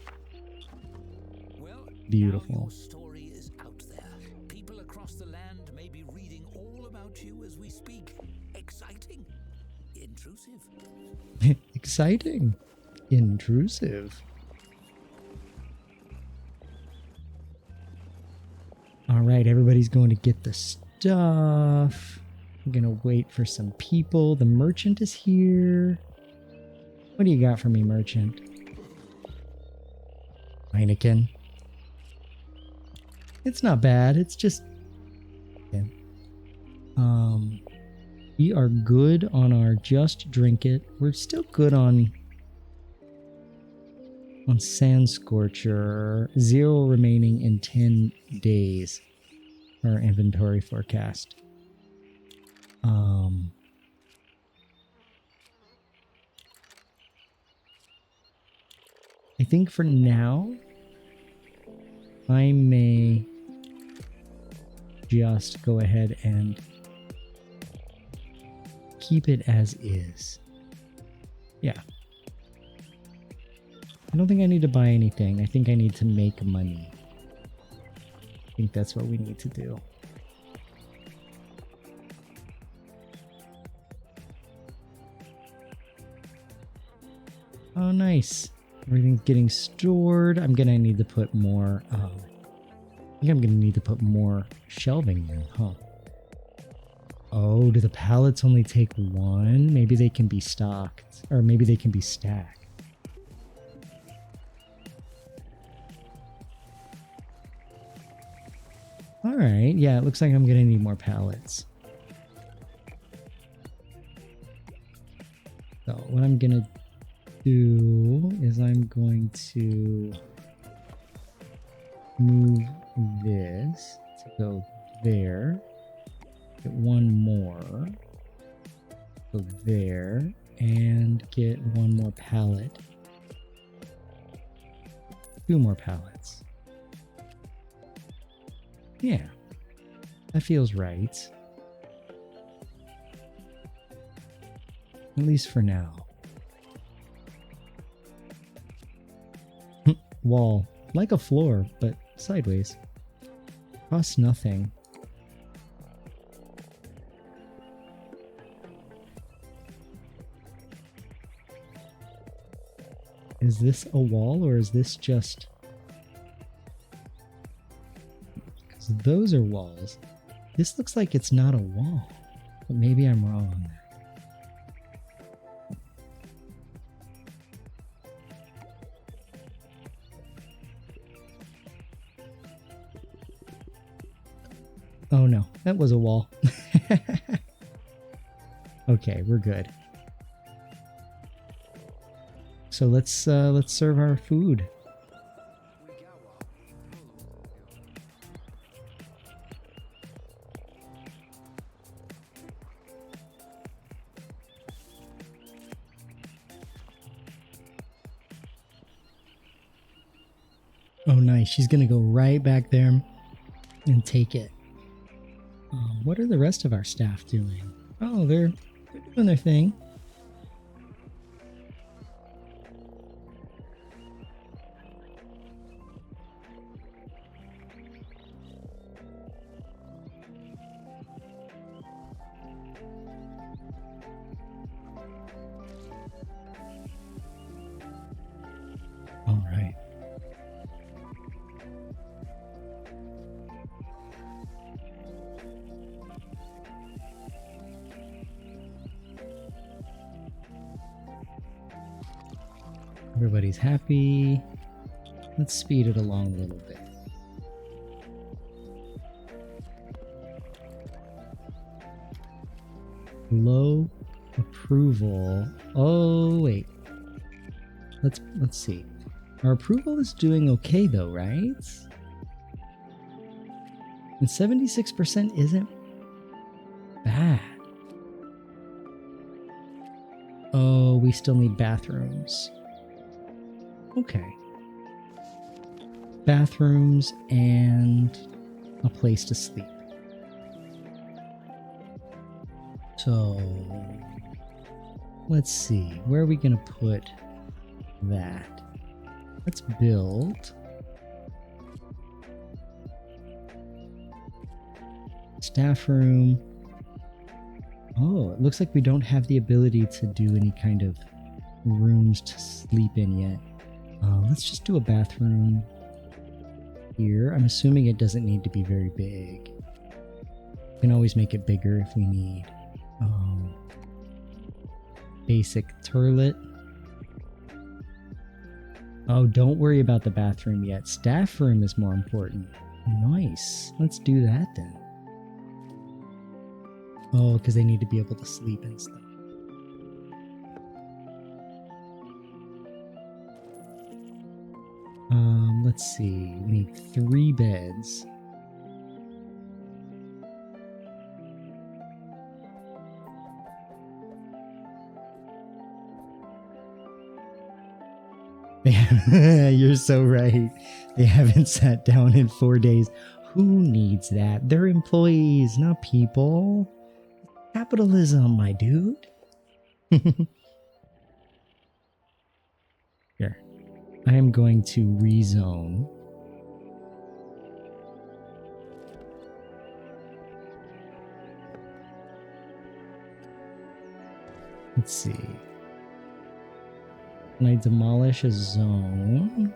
Beautiful. Now your story is out there. People across the land may be reading all about you as we speak. Exciting. Intrusive. Exciting. Intrusive. All right, everybody's going to get the stuff. I'm going to wait for some people. The merchant is here. What do you got for me, merchant? Heineken. It's not bad. It's just... yeah. We are good on our just drink it. We're still good on Sand Scorcher. 0 remaining in 10 days. Our inventory forecast. I think for now, I may just go ahead and keep it as is. Yeah. I don't think I need to buy anything. I think I need to make money. I think that's what we need to do. Oh, nice. Everything's getting stored. I'm gonna need to put more, I think I'm gonna need to put more shelving in, huh? Oh, do the pallets only take 1? Maybe they can be stocked, or maybe they can be stacked. Alright, yeah, it looks like I'm gonna need more pallets. So what I'm gonna do is I'm going to move this to go there. Get one more. Go there. And get one more pallet. 2 more pallets. Yeah. That feels right. At least for now. Wall. Like a floor, but sideways. Costs nothing. Is this a wall or is this just... because those are walls. This looks like it's not a wall, but maybe I'm wrong. Oh no, that was a wall. Okay, we're good. So let's serve our food. Oh nice, she's gonna go right back there and take it. What are the rest of our staff doing? Oh, they're doing their thing. All right. Everybody's happy. Let's speed it along a little bit. Low approval. Oh wait. Let's see. Our approval is doing okay though, right? And 76% isn't bad. Oh, we still need bathrooms. Okay. Bathrooms and a place to sleep. So, let's see. Where are we going to put that? Let's build. Staff room. Oh, it looks like we don't have the ability to do any kind of rooms to sleep in yet. Let's just do a bathroom here. I'm assuming it doesn't need to be very big. We can always make it bigger if we need. Basic toilet. Oh, don't worry about the bathroom yet. Staff room is more important. Nice. Let's do that then. Oh, because they need to be able to sleep and stuff. Let's see. We need 3 beds. You're so right. They haven't sat down in 4 days. Who needs that? They're employees, not people. Capitalism, my dude. Here. I am going to rezone. Let's see. When I demolish a zone,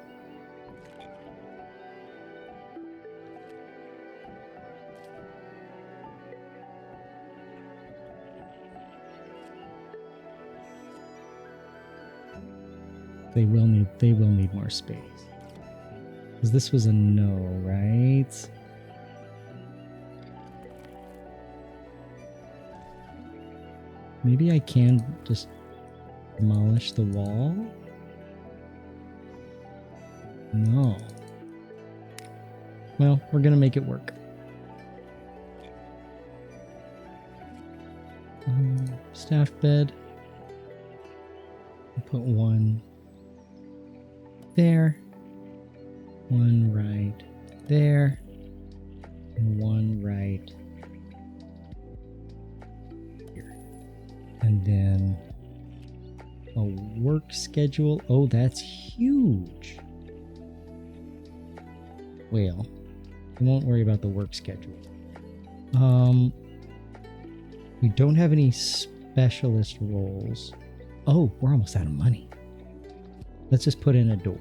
they will need more space. Because this was a no, right? Maybe I can just demolish the wall? No. Well, we're gonna make it work. Staff bed. I'll put 1 there, 1 right there, and 1 right here. And then a work schedule. Oh, that's huge. Well, I won't worry about the work schedule. We don't have any specialist roles. Oh, we're almost out of money. Let's just put in a door.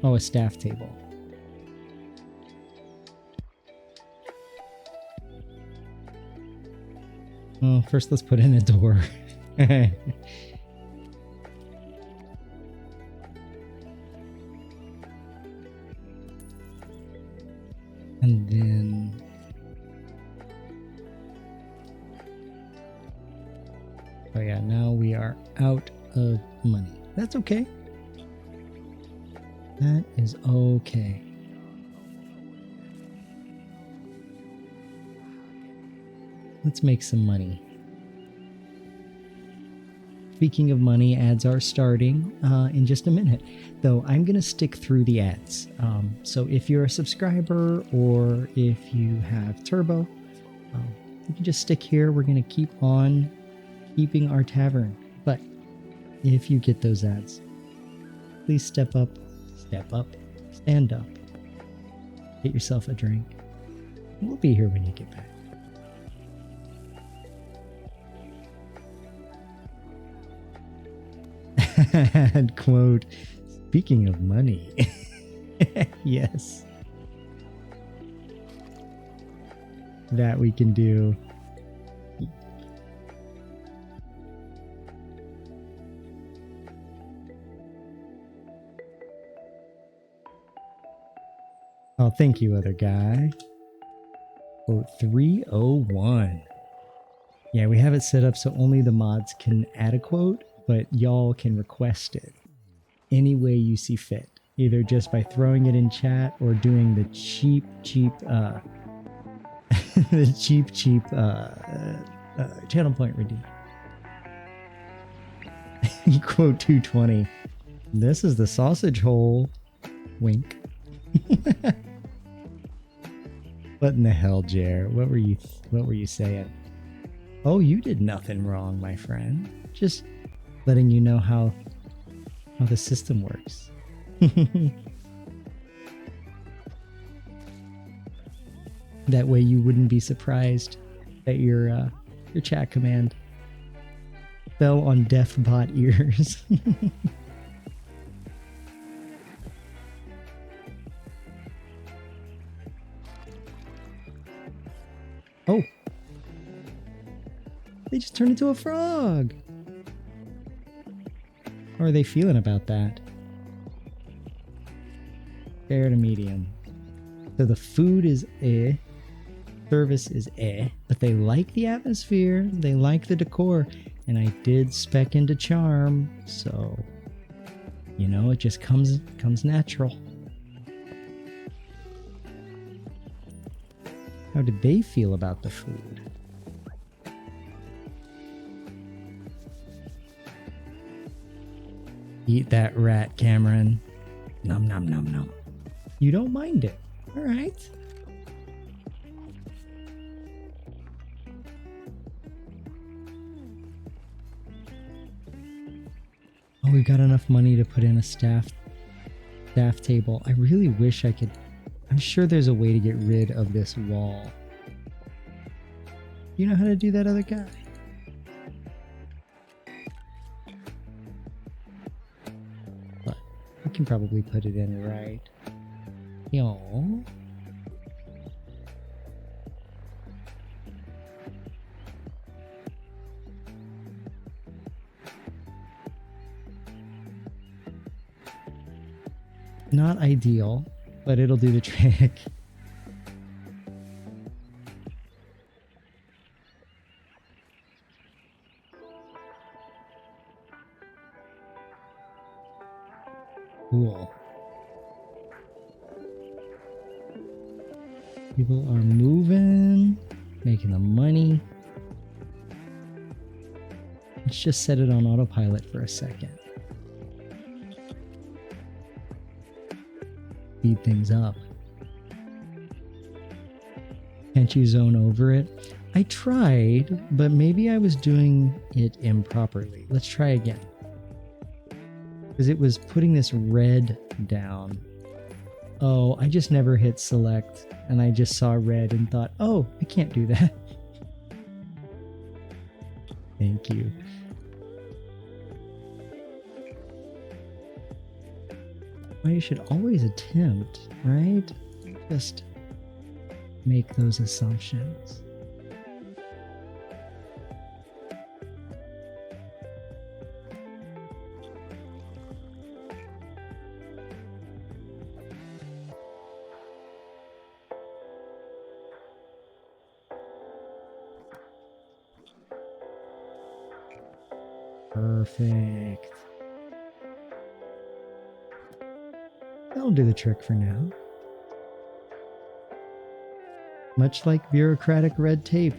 Oh, a staff table. Well, first let's put in a door. And then oh yeah, now we are out of money. That's okay. That is okay. Let's make some money. Speaking of money, ads are starting in just a minute, though I'm going to stick through the ads. So if you're a subscriber or if you have Turbo, you can just stick here. We're going to keep on keeping our tavern. But if you get those ads, please step up, stand up, get yourself a drink. We'll be here when you get back. And quote, speaking of money. Yes. That we can do. Oh, thank you, other guy. Quote 301. Yeah, we have it set up so only the mods can add a quote, but y'all can request it any way you see fit. Either just by throwing it in chat or doing the cheap channel point redeem. Quote 220. This is the sausage hole. Wink. What in the hell, Jer? What were you saying? Oh, you did nothing wrong, my friend. Just letting you know how the system works. That way you wouldn't be surprised that your chat command fell on deaf bot ears. Oh. They just turned into a frog. How are they feeling about that? Fair to medium. So the food is service is but they like the atmosphere, they like the decor, and I did spec into charm, so you know, it just comes natural. How did they feel about the food? Eat that rat, Cameron. Nom nom nom nom. You don't mind it. All right. Oh, we've got enough money to put in a staff table. I really wish I could. I'm sure there's a way to get rid of this wall. You know how to do that, other guy? But I can probably put it in right. Yo. Not ideal, but it'll do the trick. Cool. People are moving, making the money. Let's just set it on autopilot for a second. Speed things up. Can't you zone over it? I tried, but maybe I was doing it improperly. Let's try again. Because it was putting this red down. Oh, I just never hit select, and I just saw red and thought, oh, I can't do that. Thank you. Well, you should always attempt, right? Just make those assumptions. Perfect. That'll do the trick for now. Much like bureaucratic red tape,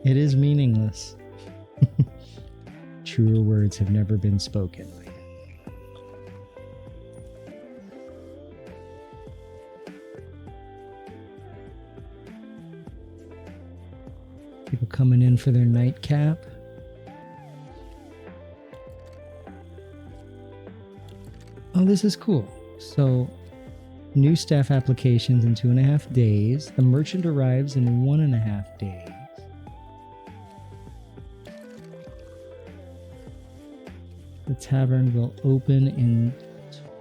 it is meaningless. Truer words have never been spoken. People coming in for their nightcap. Oh, this is cool. So, new staff applications in 2.5 days. The merchant arrives in 1.5 days. The tavern will open in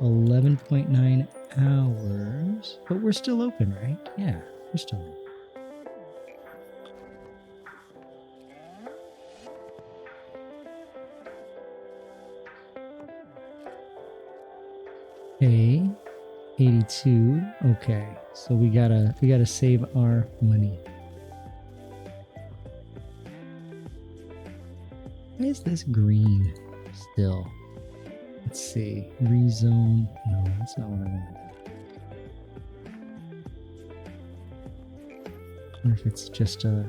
11.9 hours. But we're still open, right? Yeah, we're still open. Okay, 82. Okay, so we gotta save our money. Why is this green still? Let's see. Rezone. No, that's not what I want. I wonder if it's just a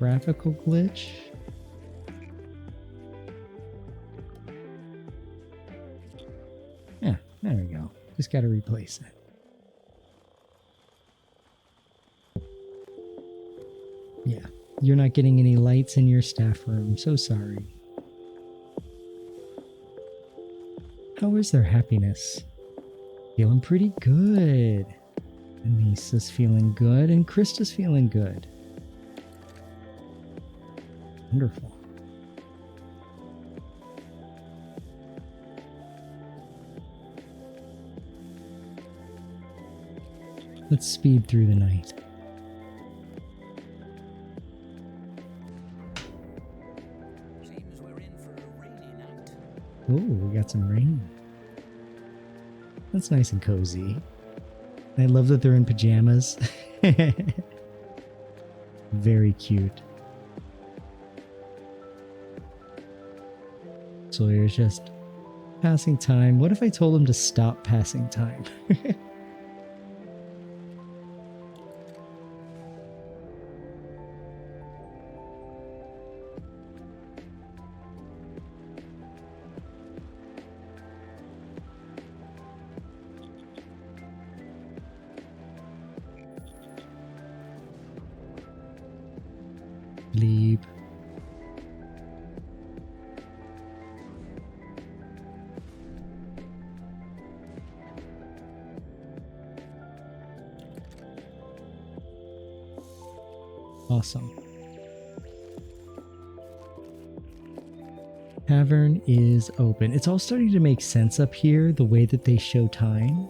graphical glitch. Yeah, there we go. Just got to replace it. Yeah, you're not getting any lights in your staff room. So sorry. How is their happiness? Feeling pretty good. Anissa's feeling good, and Krista's feeling good. Wonderful. Let's speed through the night. Seems we're in for a rainy night. Oh, we got some rain. That's nice and cozy. I love that they're in pajamas. Very cute. Sawyer's just passing time. What if I told him to stop passing time? Leave. Awesome. Tavern is open. It's all starting to make sense up here, the way that they show time.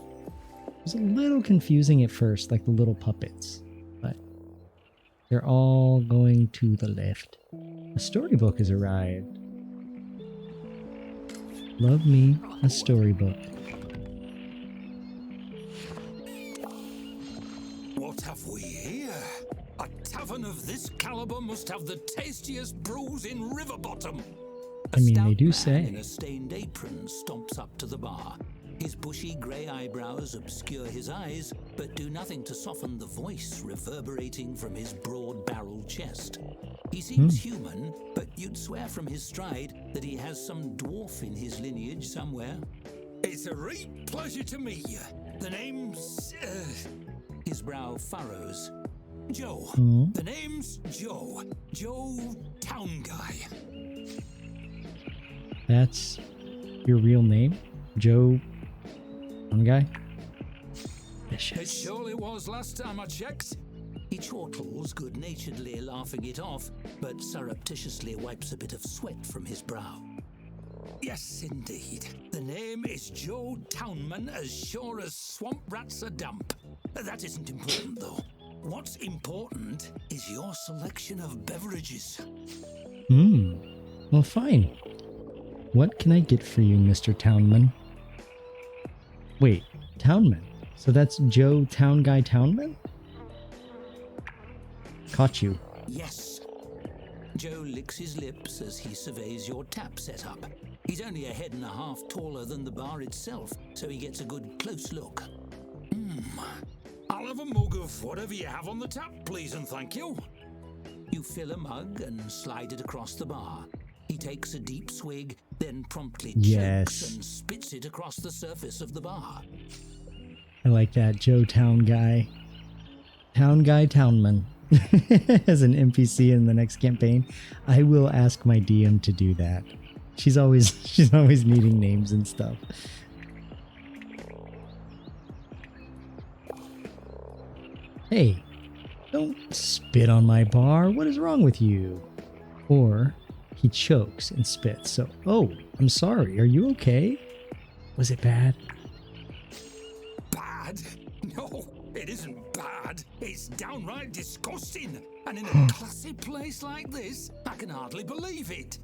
It was a little confusing at first, like the little puppets, but they're all going to the left. A storybook has arrived. Love me a storybook. What have we here? A tavern of this caliber must have the tastiest brews in Riverbottom. I mean, they do A say. stout man in a stained apron stomps up to the bar. His bushy grey eyebrows obscure his eyes, but do nothing to soften the voice reverberating from his broad-barreled chest. He seems human, but you'd swear from his stride that he has some dwarf in his lineage somewhere. It's a great pleasure to meet you. The name's... His brow furrows. Joe. The name's Joe. Joe Town Guy. That's your real name? Joe? One guy? It surely was last time I checked. He chortles good-naturedly, laughing it off, but surreptitiously wipes a bit of sweat from his brow. Yes, indeed. The name is Joe Townman, as sure as swamp rats are damp. That isn't important, though. What's important is your selection of beverages. Well, fine. What can I get for you, Mr. Townman? Wait, Townman? So that's Joe Town Guy Townman? Caught you. Yes. Joe licks his lips as he surveys your tap setup. He's only a head and a half taller than the bar itself, so he gets a good close look. I'll have a mug of whatever you have on the tap, please and thank you. You fill a mug and slide it across the bar. He takes a deep swig, then promptly chokes and spits it across the surface of the bar. I like that. Joe Town Guy. Town Guy Townman. As an NPC in the next campaign. I will ask my DM to do that. She's always needing names and stuff. Hey, don't spit on my bar. What is wrong with you? Or he chokes and spits. So, oh, I'm sorry. Are you okay? Was it bad? Bad? No, it isn't bad. It's downright disgusting. And in a classy place like this, I can hardly believe it.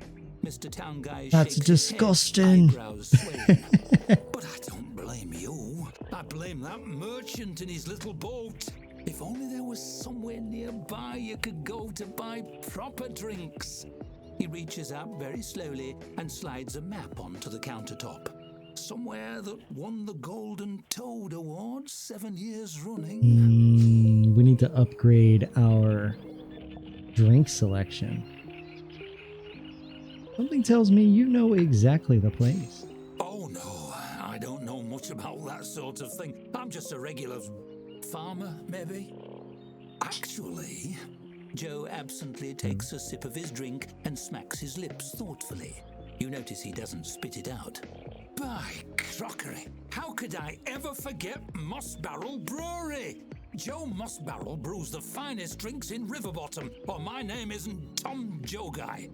Mr. Town Guy That's shakes disgusting. his head, eyebrows swaying. But I don't blame you. I blame that merchant in his little boat. If only there was somewhere nearby you could go to buy proper drinks. He reaches up very slowly and slides a map onto the countertop. Somewhere that won the Golden Toad Award 7 years running. We need to upgrade our drink selection. Something tells me you know exactly the place. Oh no, I don't know much about that sort of thing. I'm just a regular farmer, maybe. Actually, Joe absently takes a sip of his drink and smacks his lips thoughtfully. You notice he doesn't spit it out. By crockery, how could I ever forget Moss Barrel Brewery? Joe Moss Barrel brews the finest drinks in Riverbottom, or my name isn't Tom Joe Guy.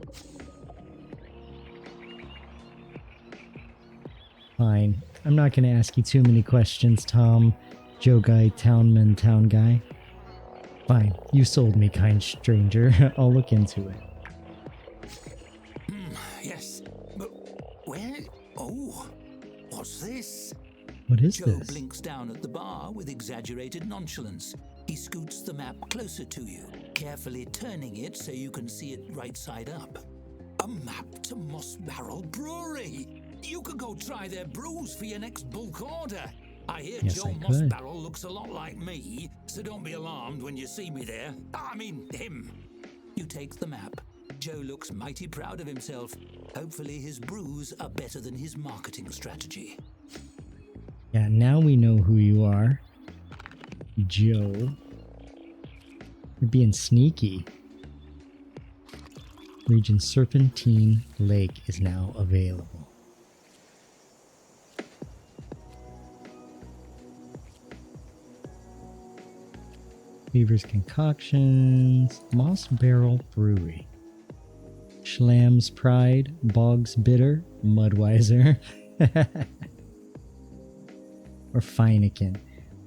Fine. I'm not going to ask you too many questions, Tom. Joe Guy, Townman, Town Guy. Fine. You sold me, kind stranger. I'll look into it. Yes, but where? Oh, what's this? What is Joe this? blinks down at the bar with exaggerated nonchalance. He scoots the map closer to you, carefully turning it so you can see it right side up. A map to Moss Barrel Brewery. You could go try their brews for your next bulk order. I hear Yes, Joe I Moss could. Barrel looks a lot like me, so don't be alarmed when you see me there. I mean, him. You take the map. Joe looks mighty proud of himself. Hopefully his brews are better than his marketing strategy. Yeah, now we know who you are. Joe. You're being sneaky. Region Serpentine Lake is now available. Beaver's Concoctions, Moss Barrel Brewery, Schlam's Pride, Bog's Bitter, Mudweiser, or Feineken.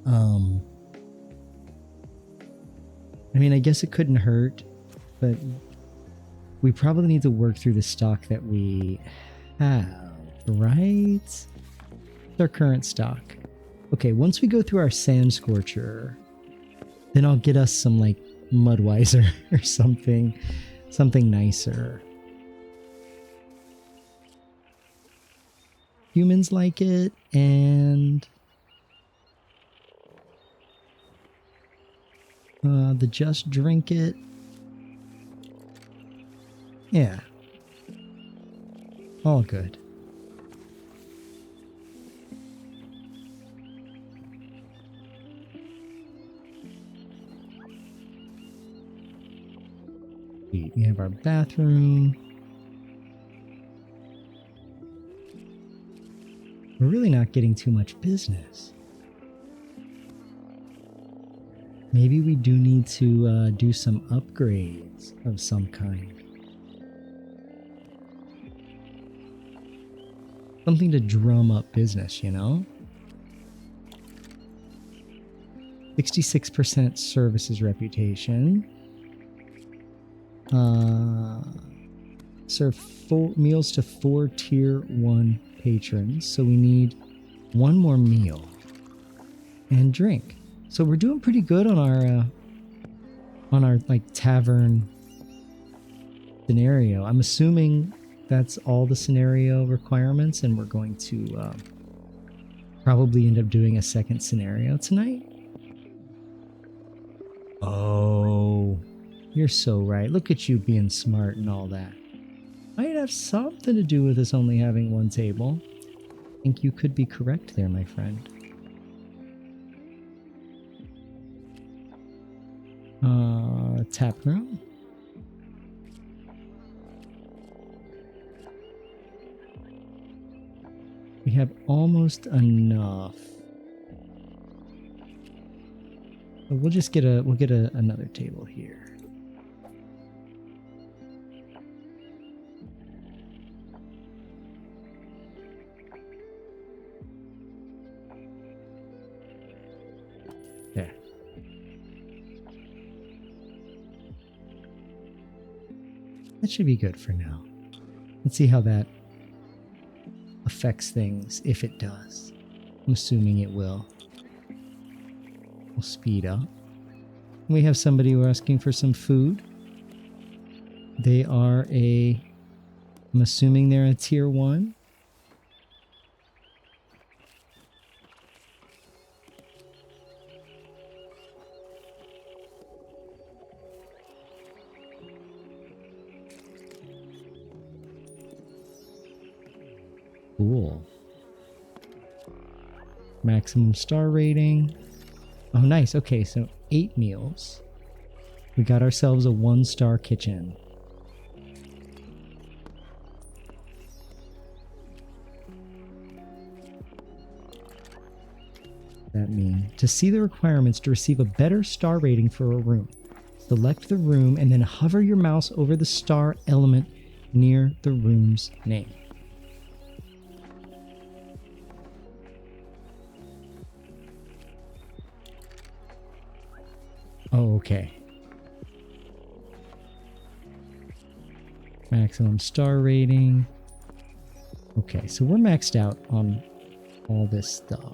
I mean, I guess it couldn't hurt, but we probably need to work through the stock that we have, right? Our current stock. Okay, once we go through our Sand Scorcher, then I'll get us some like Mudweiser or something nicer. Humans like it, and the Just Drink It. Yeah. All good. We have our bathroom. We're really not getting too much business. Maybe we do need to do some upgrades of some kind. Something to drum up business, you know? 66% services reputation. Serve 4 meals to 4 tier 1 patrons. So we need one more meal and drink. So we're doing pretty good on our like tavern scenario. I'm assuming that's all the scenario requirements, and we're going to probably end up doing a second scenario tonight. Oh, you're so right. Look at you being smart and all that. Might have something to do with us only having one table. I think you could be correct there, my friend. Tap room. We have almost enough. But we'll just get another table here. There. That should be good for now. Let's see how that affects things, if it does. I'm assuming it will. We'll speed up. We have somebody who are asking for some food. They are I'm assuming they're a tier 1. Cool. Maximum star rating. Oh, nice. Okay, so 8 meals. We got ourselves a 1-star kitchen. That means to see the requirements to receive a better star rating for a room. Select the room and then hover your mouse over the star element near the room's name. Oh, okay. Maximum star rating. Okay, so we're maxed out on all this stuff.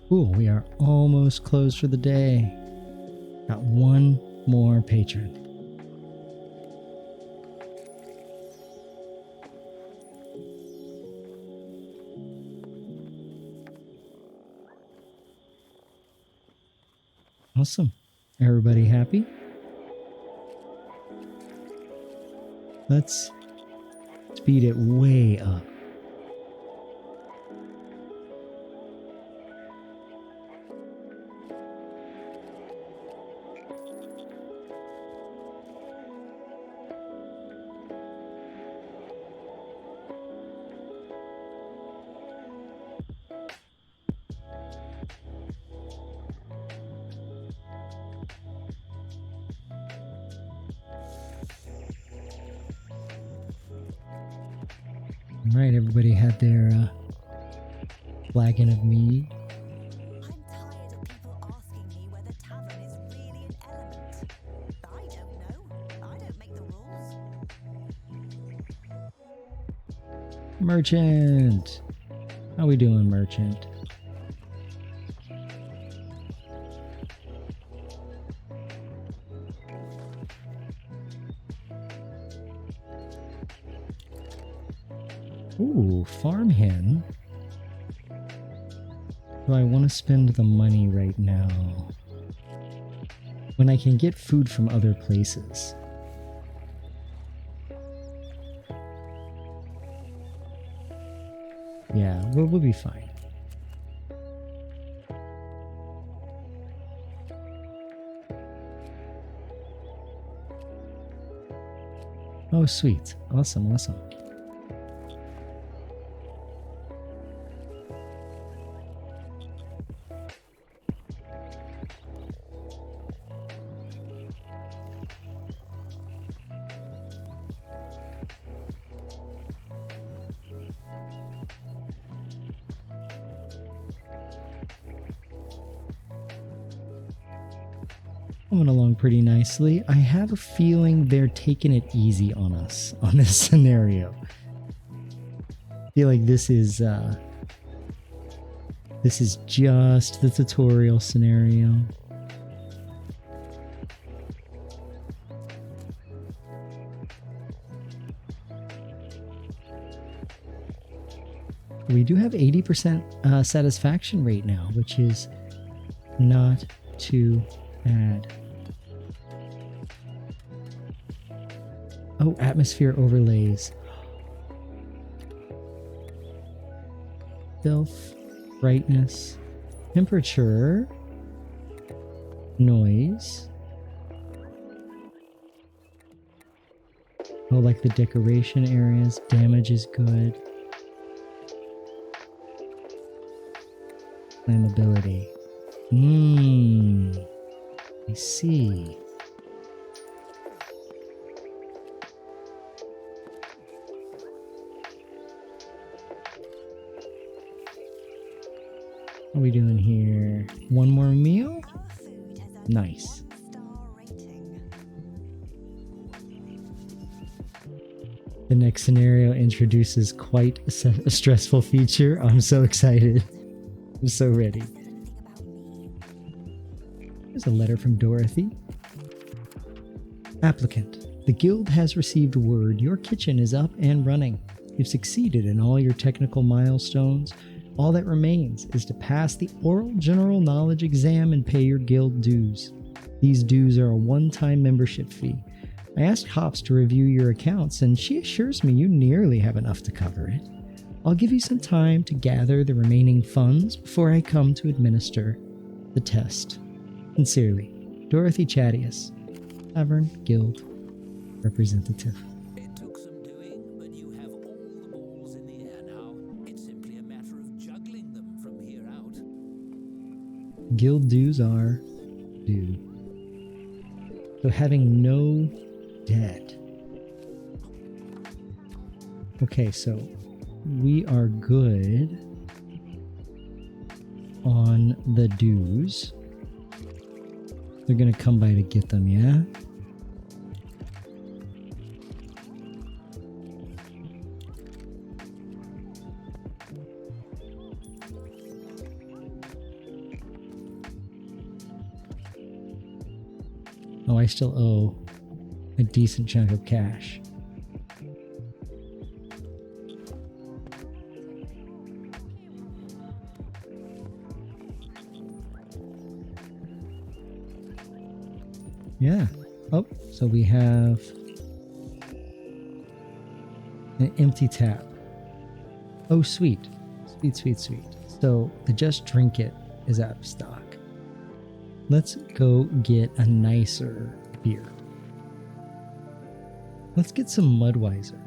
Cool, we are almost closed for the day. Got one more patron. Awesome. Everybody happy? Let's speed it way up. All right, everybody had their flagon of mead. I'm tired of people asking me whether tavern is really an element. I don't know. I don't make the rules. Merchant! How we doing, merchant? Ooh, farm hen. Do I want to spend the money right now? When I can get food from other places. Yeah, we'll be fine. Oh, sweet. Awesome, awesome. Coming along pretty nicely. I have a feeling they're taking it easy on us on this scenario. I feel like this is just the tutorial scenario. We do have 80% satisfaction rate now, which is not too bad. Oh, atmosphere overlays. Filth, brightness, temperature, noise. Oh, like the decoration areas. Damage is good. Flammability. I see. What are we doing here? One more meal? Our food has a Nice. 1-star rating. The next scenario introduces quite a stressful feature. I'm so excited. I'm so ready. Anything about me? There's a letter from Dorothy. Applicant, the guild has received word your kitchen is up and running. You've succeeded in all your technical milestones. All that remains is to pass the oral general knowledge exam and pay your guild dues. These dues are a one-time membership fee. I asked Hops to review your accounts, and she assures me you nearly have enough to cover it. I'll give you some time to gather the remaining funds before I come to administer the test. Sincerely, Dorothy Chadius, Tavern Guild Representative. It took some doing, but you have all the balls in the air now. It's simply a matter of juggling them from here out. Guild dues are due. So having no debt. Okay, so we are good on the dues. They're gonna come by to get them, yeah? Oh, I still owe a decent chunk of cash. Yeah. Oh, so we have an empty tap. Oh, sweet. Sweet, sweet, sweet. So the Just Drink It is out of stock. Let's go get a nicer beer. Let's get some Mudweiser.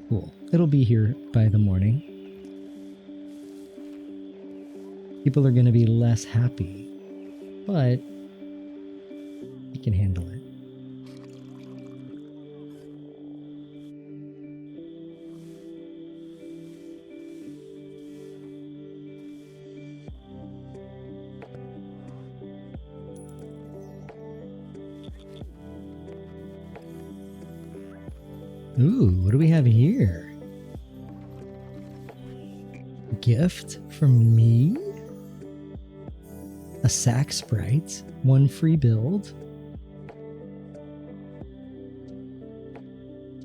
Cool. It'll be here by the morning. People are going to be less happy, but we can handle it. Ooh, what do we have here? Gift from me? A sack sprite, one free build.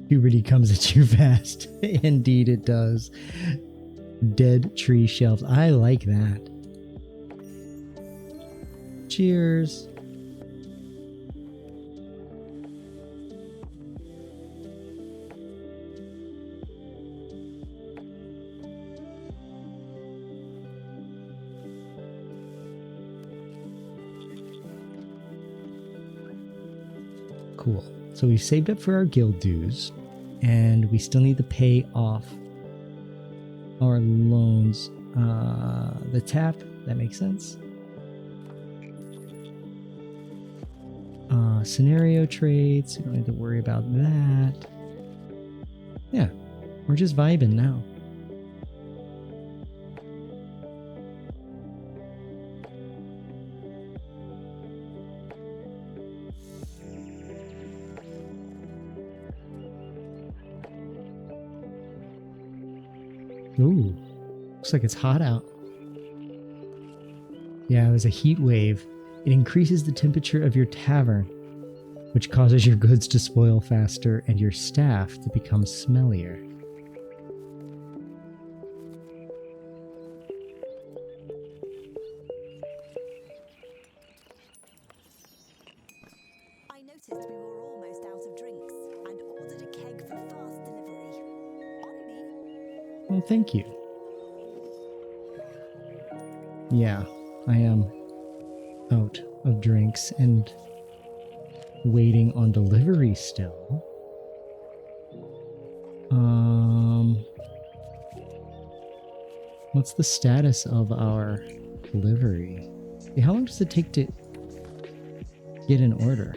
Puberty comes at you fast. Indeed it does. Dead tree shelves. I like that. Cheers. Cool. So we've saved up for our guild dues, and we still need to pay off our loans. The tap, that makes sense. Scenario trades, we don't need to worry about that. Yeah, we're just vibing now. Ooh, looks like it's hot out. Yeah, it was a heat wave. It increases the temperature of your tavern, which causes your goods to spoil faster and your staff to become smellier. I noticed we were almost out of drinks and ordered a keg for fast delivery. On me. Well, thank you. Yeah, I am out of drinks and waiting on delivery still. What's the status of our delivery? Hey, how long does it take to get an order?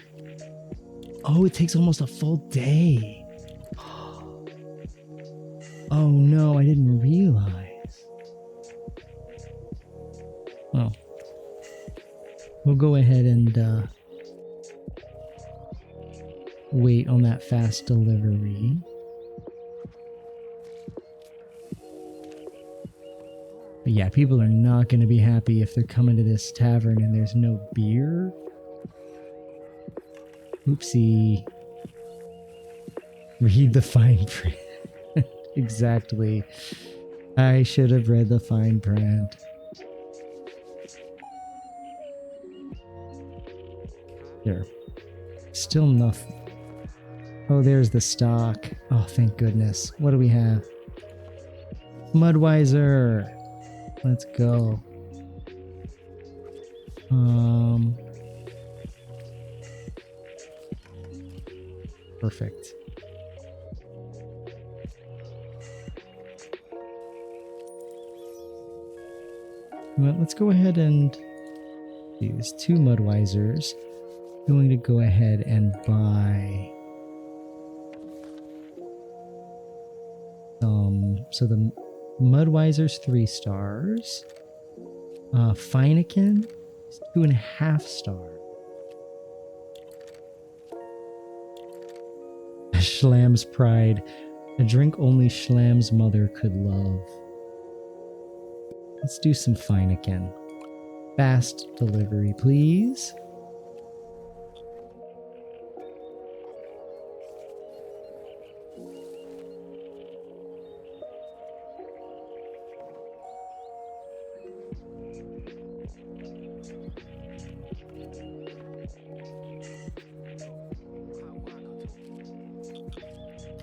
Oh, it takes almost a full day. Oh no, I didn't realize. Well, we'll go ahead and wait on that fast delivery. But yeah, people are not going to be happy if they're coming to this tavern and there's no beer. Oopsie. Read the fine print. Exactly. I should have read the fine print. There. Still nothing. Oh, there's the stock. Oh, thank goodness. What do we have? Mudweiser. Let's go. Perfect. Well, let's go ahead and use 2 Mudweisers. Going to go ahead and buy so the Mudweiser's 3 stars. Feineken is 2.5 stars. Schlam's Pride, a drink only Schlam's mother could love. Let's do some Feineken. Fast delivery, please.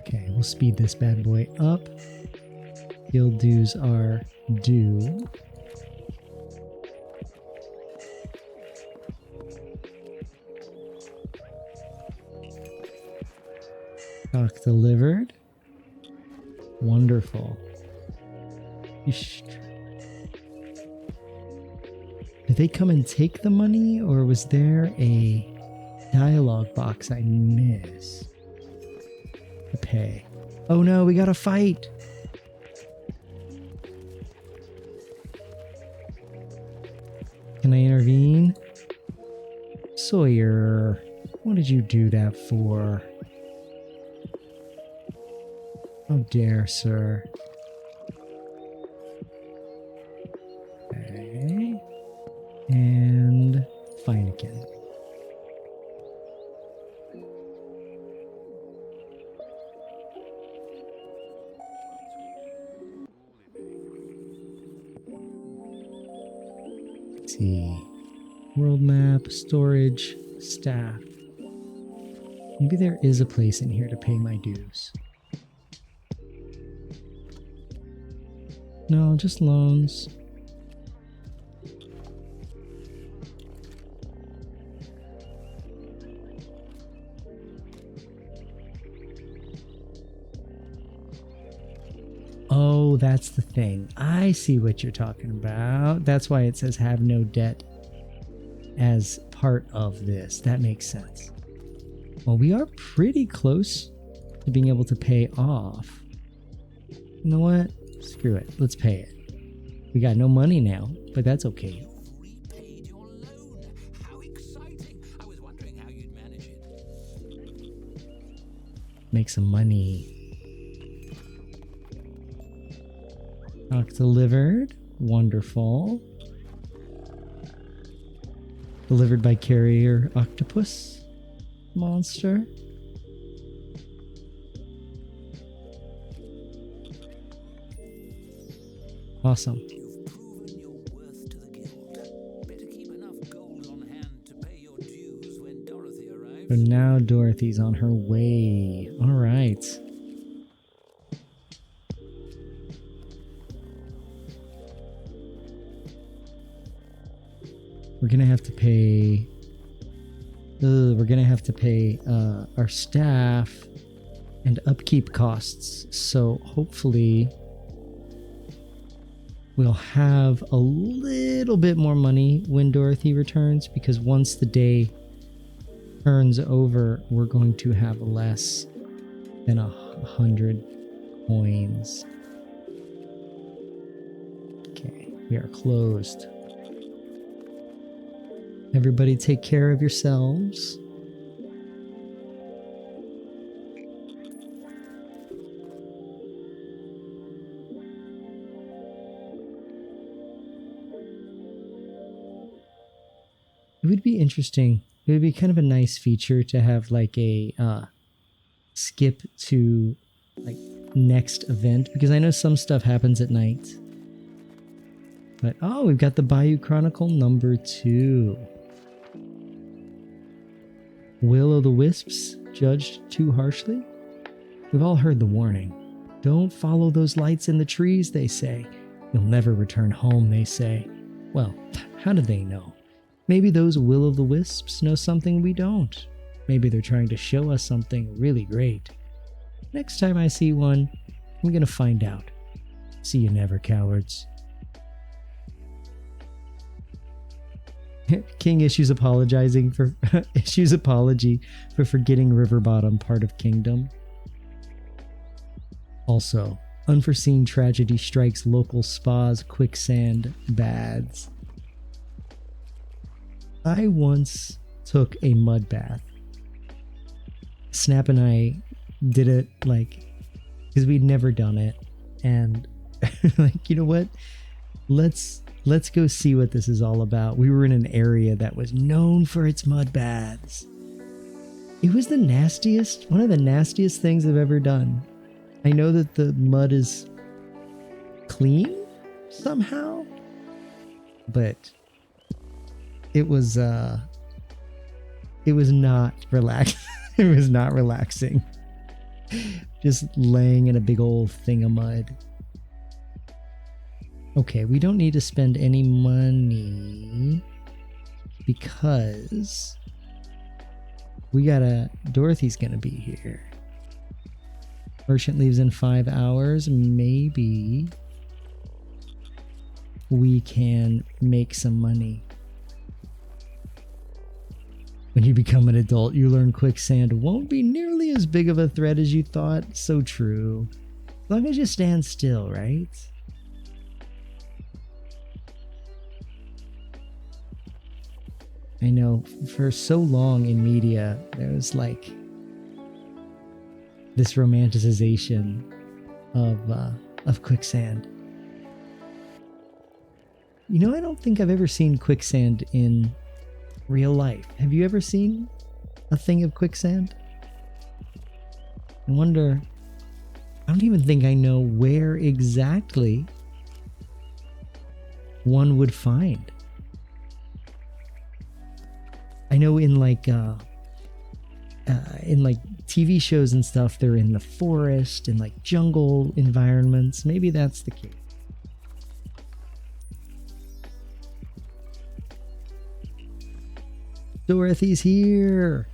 Okay, we'll speed this bad boy up. Guild dues are due. Stock delivered. Wonderful. Did they come and take the money, or was there a dialogue box I missed? To pay. Oh no, we gotta fight. Can I intervene? Sawyer, what did you do that for? How dare, sir. Okay. And Feineken. Let's see. World map, storage, staff. Maybe there is a place in here to pay my dues. No, just loans. Oh, that's the thing. I see what you're talking about. That's why it says have no debt as part of this. That makes sense. Well, we are pretty close to being able to pay off. You know what? Screw it. Let's pay it. We got no money now, but that's okay. Repaid your loan. How exciting. I was wondering how you'd manage it. Make some money. Delivered. Wonderful. Delivered by carrier octopus monster. Awesome. You've proven your worth to the guild. Better keep enough gold on hand to pay your dues when Dorothy arrives. So now Dorothy's on her way. All right. We're gonna have to pay. We're gonna have to pay our staff and upkeep costs. So hopefully we'll have a little bit more money when Dorothy returns, because once the day turns over, we're going to have less than 100 coins. Okay, we are closed. Everybody take care of yourselves. It would be interesting. It would be kind of a nice feature to have like a skip to like next event, because I know some stuff happens at night. But oh, we've got the Bayou Chronicle number 2. Will-o'-the-wisps judged too harshly? We've all heard the warning. Don't follow those lights in the trees, they say. You'll never return home, they say. Well, how do they know? Maybe those will-o'-the-wisps know something we don't. Maybe they're trying to show us something really great. Next time I see one, I'm gonna find out. See you never, cowards. King issues apology for forgetting Riverbottom, part of Kingdom. Also, unforeseen tragedy strikes local spas, quicksand baths. I once took a mud bath. Snap and I did it because we'd never done it, and you know what? Let's go see what this is all about. We were in an area that was known for its mud baths. It was one of the nastiest things I've ever done. I know that the mud is clean somehow, but it was not relaxing. It was not relaxing. Just laying in a big old thing of mud. Okay, we don't need to spend any money because Dorothy's gonna be here. Merchant leaves in 5 hours. Maybe we can make some money. When you become an adult, you learn quicksand won't be nearly as big of a threat as you thought. So true. As long as you stand still, right? I know for so long in media, there was this romanticization of quicksand. You know, I don't think I've ever seen quicksand in real life. Have you ever seen a thing of quicksand? I wonder, I don't even think I know where exactly one would find. I know in TV shows and stuff, they're in the forest and jungle environments. Maybe that's the case. Dorothy's here.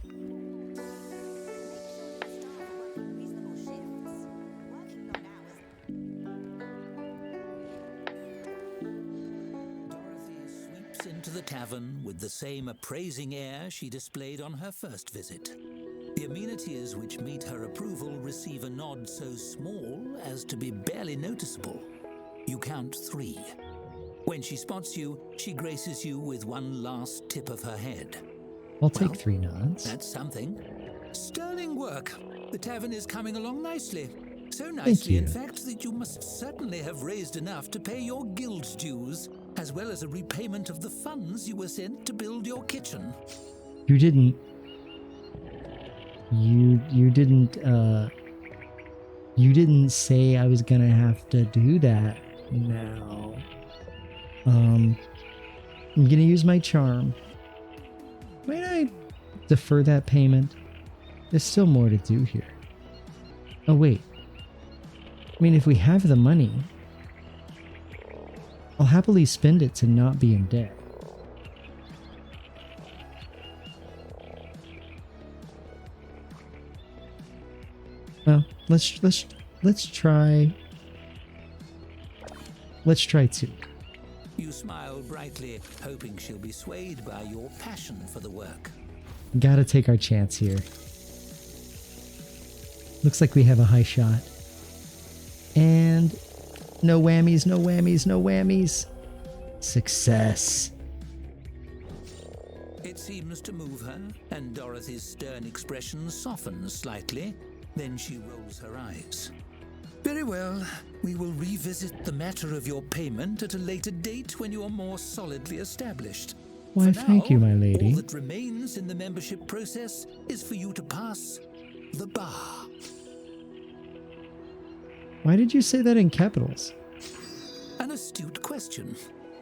Into the tavern with the same appraising air she displayed on her first visit. The amenities which meet her approval receive a nod so small as to be barely noticeable. You count 3. When she spots you, she graces you with one last tip of her head. I'll take 3 nods. That's something. Sterling work. The tavern is coming along nicely. So nicely, you. in fact, that you must certainly have raised enough to pay your guild dues, as well as a repayment of the funds you were sent to build your kitchen. You didn't. You didn't. You didn't say I was gonna have to do that. Now. I'm gonna use my charm. Might I defer that payment? There's still more to do here. Oh wait. I mean, if we have the money, I'll happily spend it to not be in debt. Well, let's try. Let's try 2. You smile brightly, hoping she'll be swayed by your passion for the work. Gotta take our chance here. Looks like we have a high shot. And no whammies, no whammies, no whammies. Success. It seems to move her, and Dorothy's stern expression softens slightly. Then she rolls her eyes. Very well. We will revisit the matter of your payment at a later date when you are more solidly established. Why, For thank now, you, my lady. All that remains in the membership process is for you to pass the bar. Why did you say that in capitals? An astute question.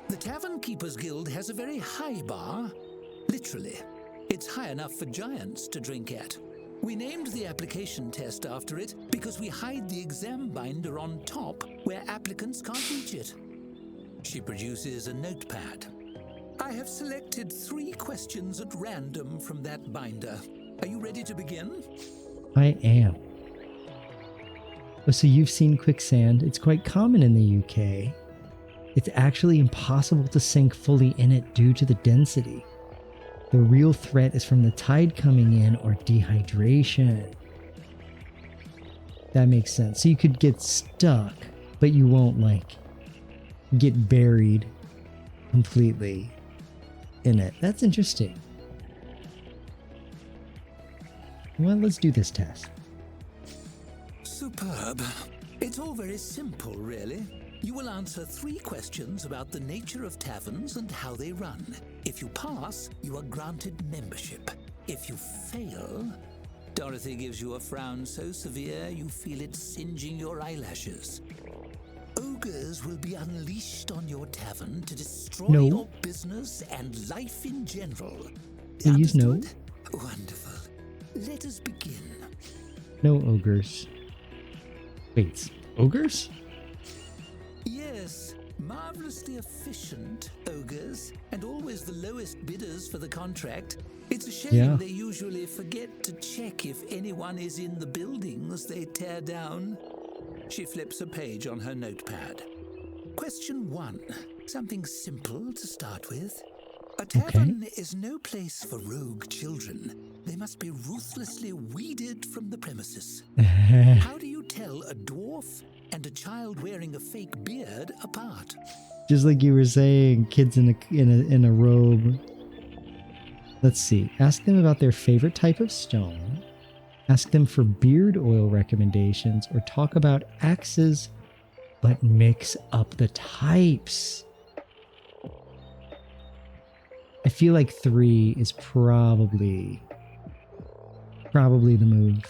The Tavern Keepers Guild has a very high bar. Literally. It's high enough for giants to drink at. We named the application test after it because we hide the exam binder on top where applicants can't reach it. She produces a notepad. I have selected 3 questions at random from that binder. Are you ready to begin? I am. Oh, so you've seen quicksand. It's quite common in the UK. It's actually impossible to sink fully in it due to the density. The real threat is from the tide coming in or dehydration. That makes sense. So you could get stuck, but you won't, like, get buried completely in it. That's interesting. Well, let's do this test. Superb. It's all very simple, really. You will answer 3 questions about the nature of taverns and how they run. If you pass, you are granted membership. If you fail... Dorothy gives you a frown so severe you feel it singeing your eyelashes. Ogres will be unleashed on your tavern to destroy No. your business and life in general. Please, no. Understood? Wonderful. Let us begin. No ogres. Wait, ogres? Yes, marvelously efficient ogres, and always the lowest bidders for the contract. It's a shame Yeah. they usually forget to check if anyone is in the buildings they tear down. She flips a page on her notepad. Question 1. Something simple to start with. A tavern is no place for rogue children. They must be ruthlessly weeded from the premises. How do you tell a dwarf and a child wearing a fake beard apart? Just like you were saying, kids in a robe. Let's see. Ask them about their favorite type of stone. Ask them for beard oil recommendations, or talk about axes, but mix up the types. I feel like 3 is probably the move.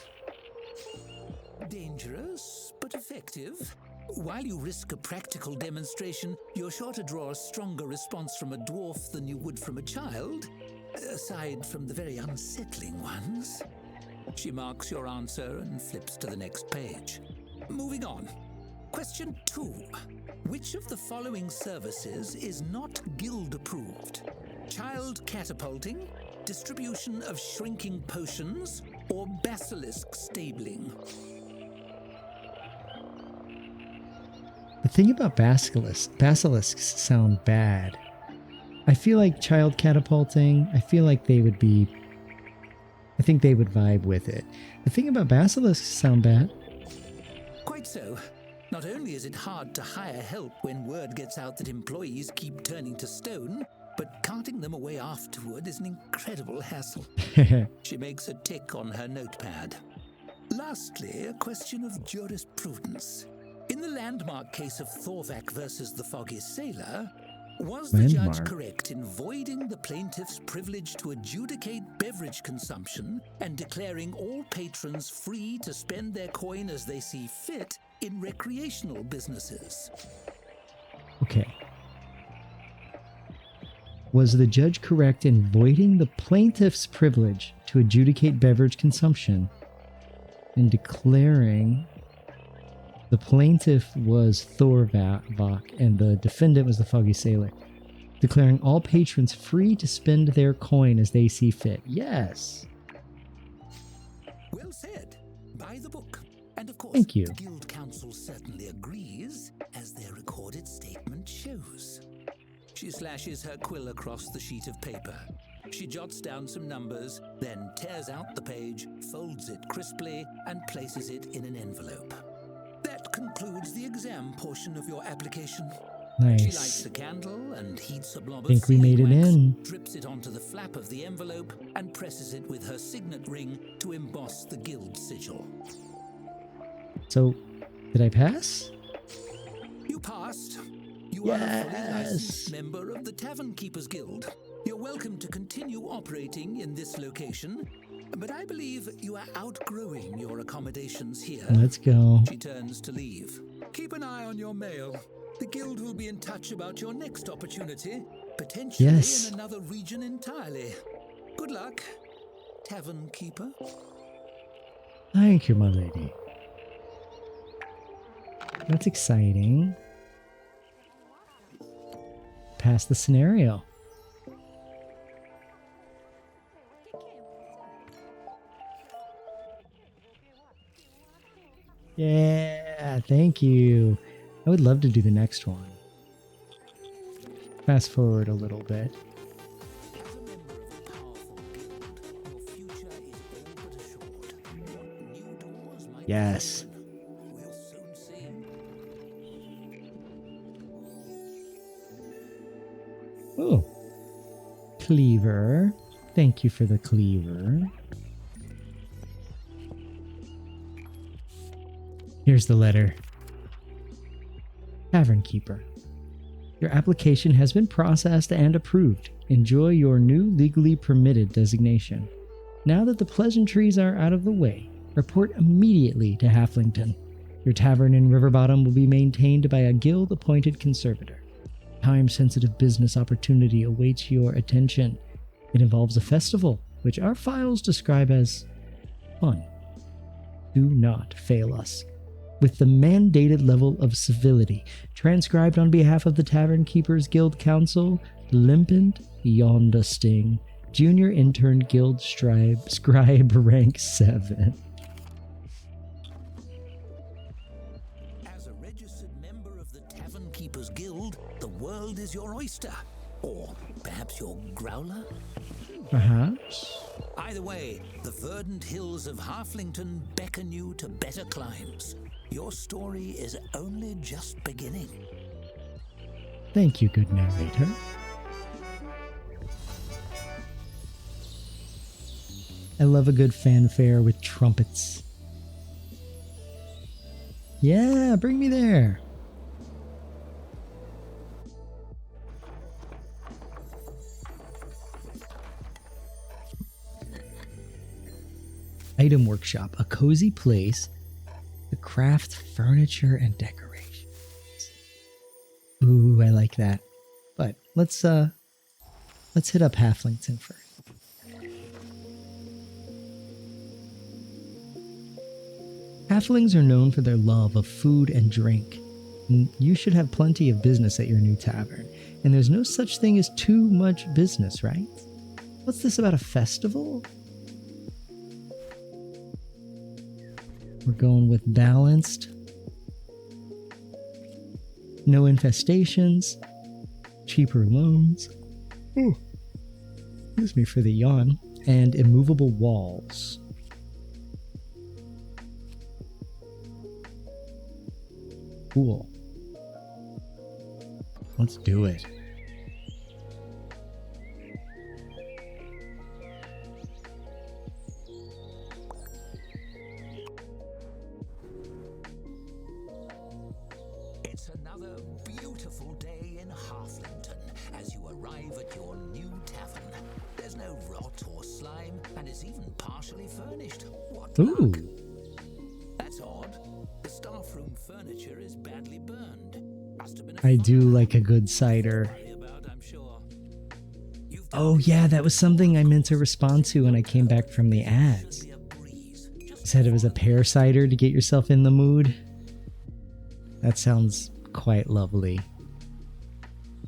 Dangerous, but effective. While you risk a practical demonstration, you're sure to draw a stronger response from a dwarf than you would from a child, aside from the very unsettling ones. She marks your answer and flips to the next page. Moving on. Question 2. Which of the following services is not guild approved? Child catapulting, distribution of shrinking potions, or basilisk stabling? The thing about basilisks sound bad. I feel like child catapulting, I think they would vibe with it. The thing about basilisks sound bad. Quite so. Not only is it hard to hire help when word gets out that employees keep turning to stone, but carting them away afterward is an incredible hassle. She makes a tick on her notepad. Lastly, a question of jurisprudence. In the landmark case of Thorvak versus the Foggy Sailor, was the judge Landmark? correct in voiding the plaintiff's privilege to adjudicate beverage consumption and declaring all patrons free to spend their coin as they see fit in recreational businesses? Okay. Was the judge correct in voiding the plaintiff's privilege to adjudicate beverage consumption and declaring the plaintiff was Thorvak and the defendant was the Foggy Sailor, declaring all patrons free to spend their coin as they see fit? Yes. Well said. By the book. And of course, Thank you. the Guild Council certainly agrees, as their recorded statement shows. She slashes her quill across the sheet of paper. She jots down some numbers, then tears out the page, folds it crisply, and places it in an envelope. That concludes the exam portion of your application. She lights Nice. a candle and heats a blob of Think we made it sealing wax, in. drips it onto the flap of the envelope, and presses it with her signet ring to emboss the guild sigil. So, did I pass? You passed. You are a fully Yes. licensed member of the Tavern Keepers Guild. You're welcome to continue operating in this location, but I believe you are outgrowing your accommodations here. Let's go. She turns to leave. Keep an eye on your mail. The guild will be in touch about your next opportunity, potentially Yes. in another region entirely. Good luck, Tavern Keeper. Thank you, my lady. That's exciting. Pass the scenario. Yeah, thank you. I would love to do the next one. Fast forward a little bit. As a member of a powerful guild, your future is all but assured. What new doors might Yes. open? We'll soon see. Oh. Cleaver. Thank you for the cleaver. Here's the letter. Tavern Keeper. Your application has been processed and approved. Enjoy your new legally permitted designation. Now that the pleasantries are out of the way, report immediately to Halflington. Your tavern in Riverbottom will be maintained by a guild-appointed conservator. Time-sensitive business opportunity awaits your attention. It involves a festival, which our files describe as fun. Do not fail us. With the mandated level of civility, transcribed on behalf of the Tavern Keepers Guild Council, Limpant Yondasting, Junior Intern Guild Scribe Rank 7. As a registered member of the Tavern Keepers Guild, the world is your oyster. Or perhaps your growler? Perhaps. Either way, the verdant hills of Halflington beckon you to better climes. Your story is only just beginning. Thank you, good narrator. I love a good fanfare with trumpets. Yeah, bring me there. Item Workshop, a cozy place to craft furniture and decorations. Ooh, I like that. But let's hit up Halflington first. Halflings are known for their love of food and drink. And you should have plenty of business at your new tavern. And there's no such thing as too much business, right? What's this about a festival? We're going with balanced. No infestations. Cheaper loans. Ooh. Excuse me for the yawn. And immovable walls. Cool. Let's do it. It's another beautiful day in Halflington as you arrive at your new tavern. There's no rot or slime, and it's even partially furnished. What luck! Ooh. That's odd. The staff room furniture is badly burned. Must have been I do like a good cider. I'm sure. Oh yeah, that was something I meant to respond to when I came back from the ads. Said it was a pear cider to get yourself in the mood. That sounds quite lovely.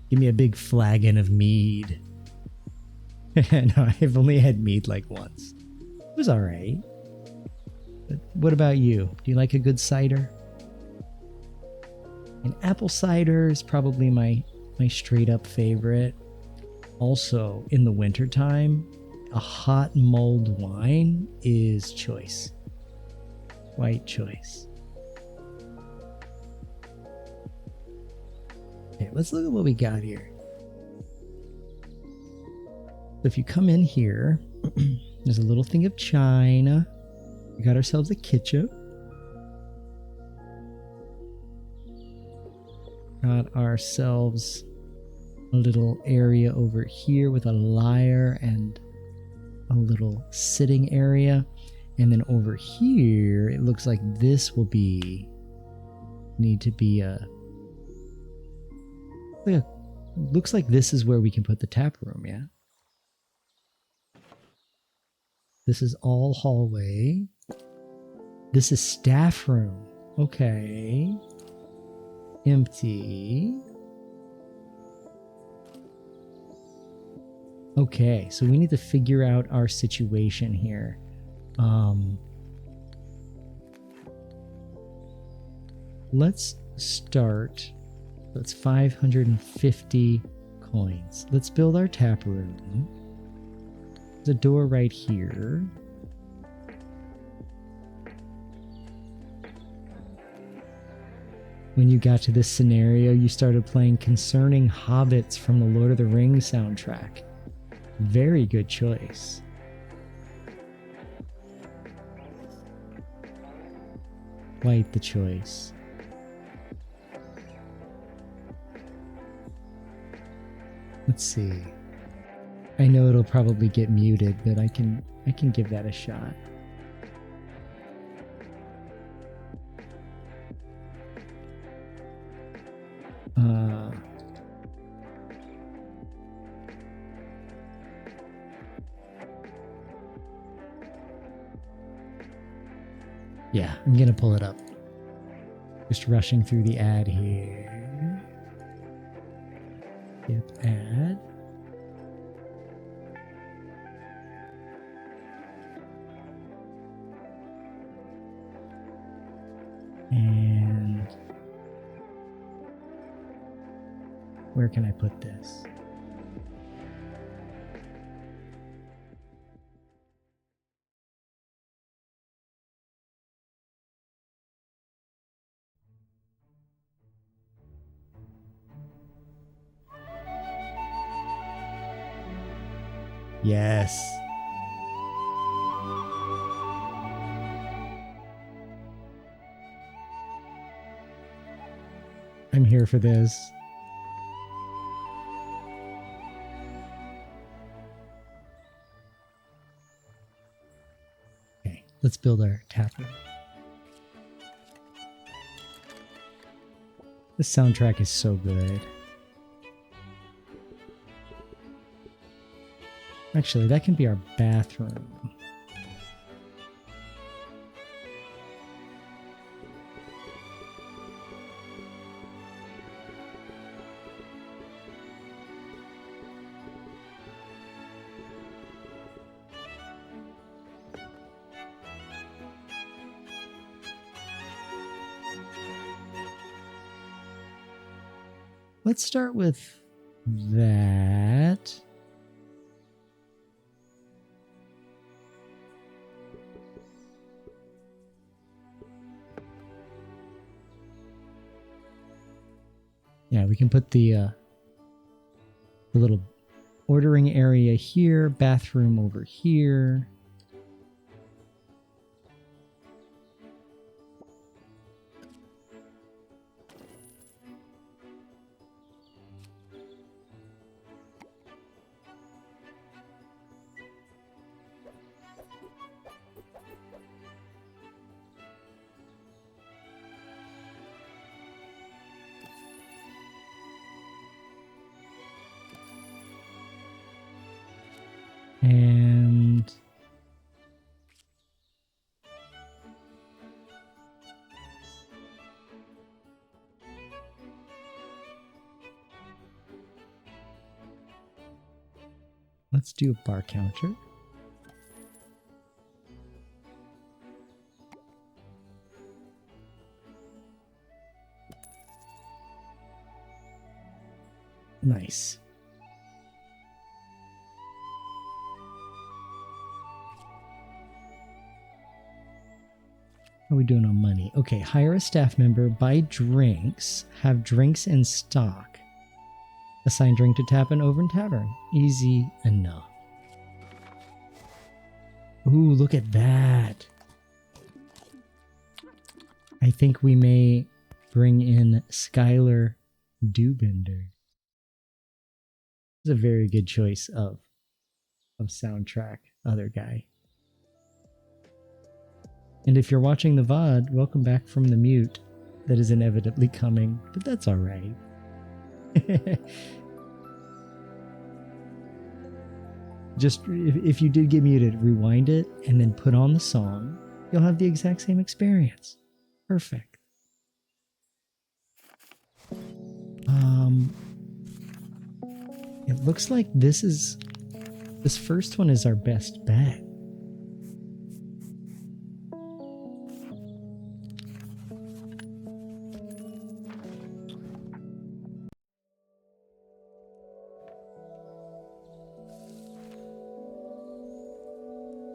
Give me a big flagon of mead. No, I've only had mead like once. It was alright. But what about you? Do you like a good cider? An apple cider is probably my straight up favorite. Also, in the wintertime, a hot mulled wine is choice. Quite choice. Okay, let's look at what we got here. So if you come in here, there's a little thing of china. We got ourselves a ketchup. Got ourselves a little area over here with a lyre and a little sitting area. And then over here, it looks like this will need to be looks like this is where we can put the tap room, yeah? This is all hallway. This is staff room. Okay. Empty. Okay, so we need to figure out our situation here. Let's start. That's 550 coins. Let's build our tap room. There's a door right here. When you got to this scenario, you started playing Concerning Hobbits from the Lord of the Rings soundtrack. Very good choice. Quite the choice. Let's see. I know it'll probably get muted, but I can give that a shot. Yeah, I'm gonna pull it up. Just rushing through the ad here. Skip ad. And where can I put this? Yes. I'm here for this. Okay, let's build our tap room. This soundtrack is so good. Actually, that can be our bathroom. Let's start with that. Yeah, we can put the little ordering area here, bathroom over here. And let's do a bar counter. Nice. How are we doing on money? Okay, hire a staff member, buy drinks, have drinks in stock, assign drink to tap and over in tavern. Easy enough. Ooh, look at that. I think we may bring in Skylar Dubender. It's a very good choice of soundtrack, other guy. And if you're watching the VOD, welcome back from the mute that is inevitably coming, but that's all right. Just if you did get muted, rewind it and then put on the song. You'll have the exact same experience. Perfect. It looks like this first one is our best bet.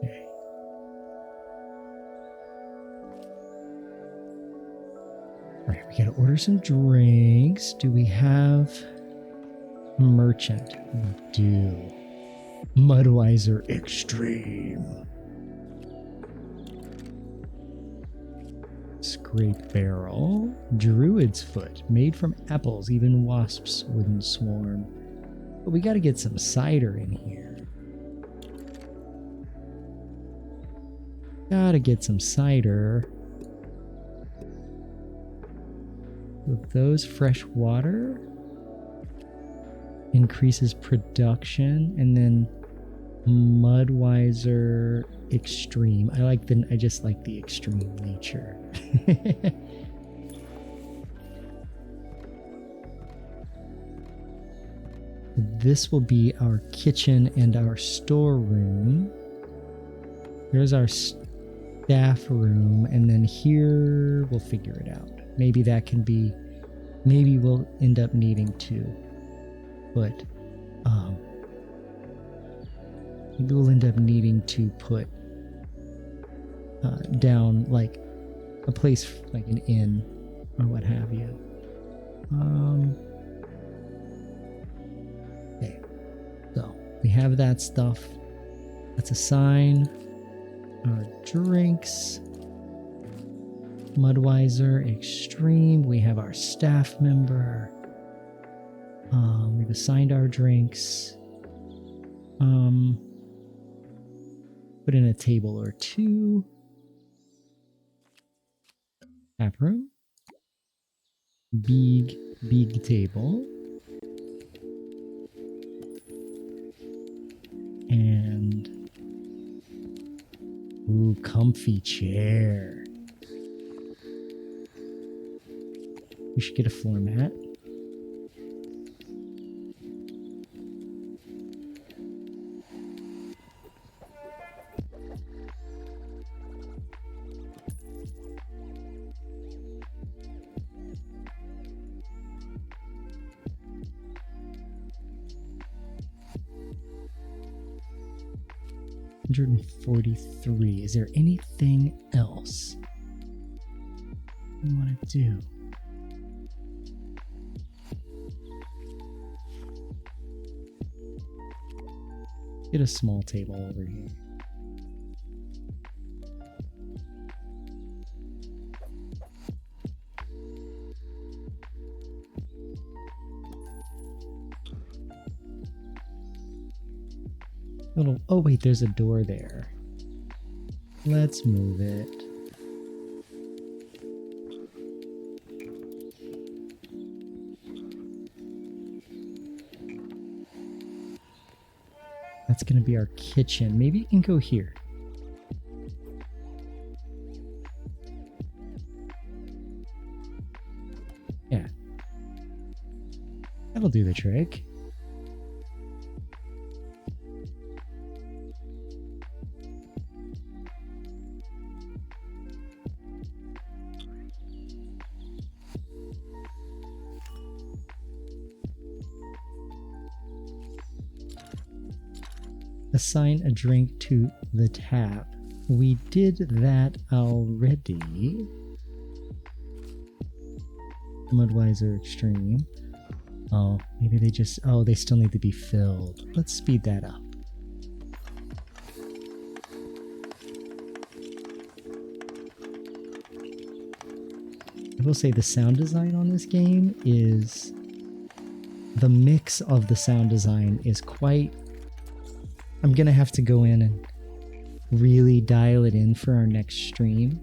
Okay. All right, we gotta order some drinks. Do we have a merchant? We do. Mudweiser Extreme. Scrape Barrel. Druid's Foot. Made from apples, even wasps wouldn't swarm. But we gotta get some cider in here. Gotta get some cider. With those, fresh water increases production, and then Mudweiser Extreme. I just like the extreme nature. This will be our kitchen and our storeroom. Here's our staff room, and then here we'll figure it out. Maybe that can be, maybe we'll end up needing to put, maybe we'll end up needing to put down like a place like an inn or what have you. Okay, so we have that stuff. Let's assign our drinks. Mudweiser Extreme. We have our staff member. We've assigned our drinks. Put in a table or two. Tap room. Big table. And ooh, comfy chair. We should get a floor mat. $143. Is there anything else we want to do? Get a small table over here. Oh wait, there's a door there. Let's move it. I That's going to be our kitchen. Maybe it can go here. Yeah. That'll do the trick. Assign a drink to the tab. We did that already. Mudweiser Extreme. Oh, maybe they just... Oh, they still need to be filled. Let's speed that up. I will say the sound design on this game is... The mix of the sound design is quite... I'm going to have to go in and really dial it in for our next stream.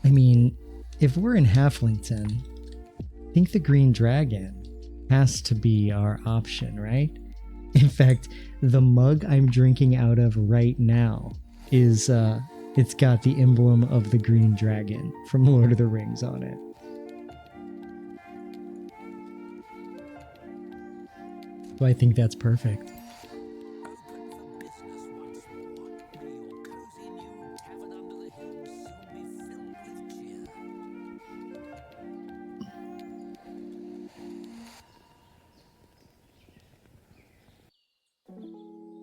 I mean, if we're in Halflington, I think the Green Dragon has to be our option, right? In fact, the mug I'm drinking out of right now is, it's got the emblem of the Green Dragon from Lord of the Rings on it. So I think that's perfect. Open for business once more. May your cozy new tavern under the hills soon be filled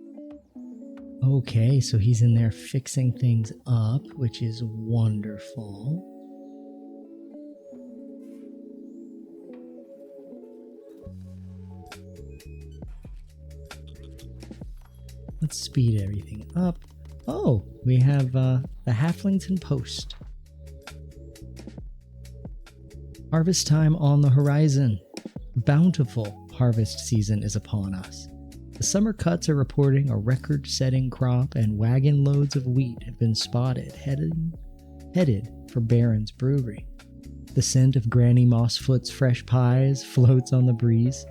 with cheer. Okay, so he's in there fixing things up, which is wonderful. Let's speed everything up. Oh, we have the Halflington Post. Harvest time on the horizon. Bountiful harvest season is upon us. The summer cuts are reporting a record-setting crop, and wagon loads of wheat have been spotted headed for Baron's Brewery. The scent of Granny Mossfoot's fresh pies floats on the breeze.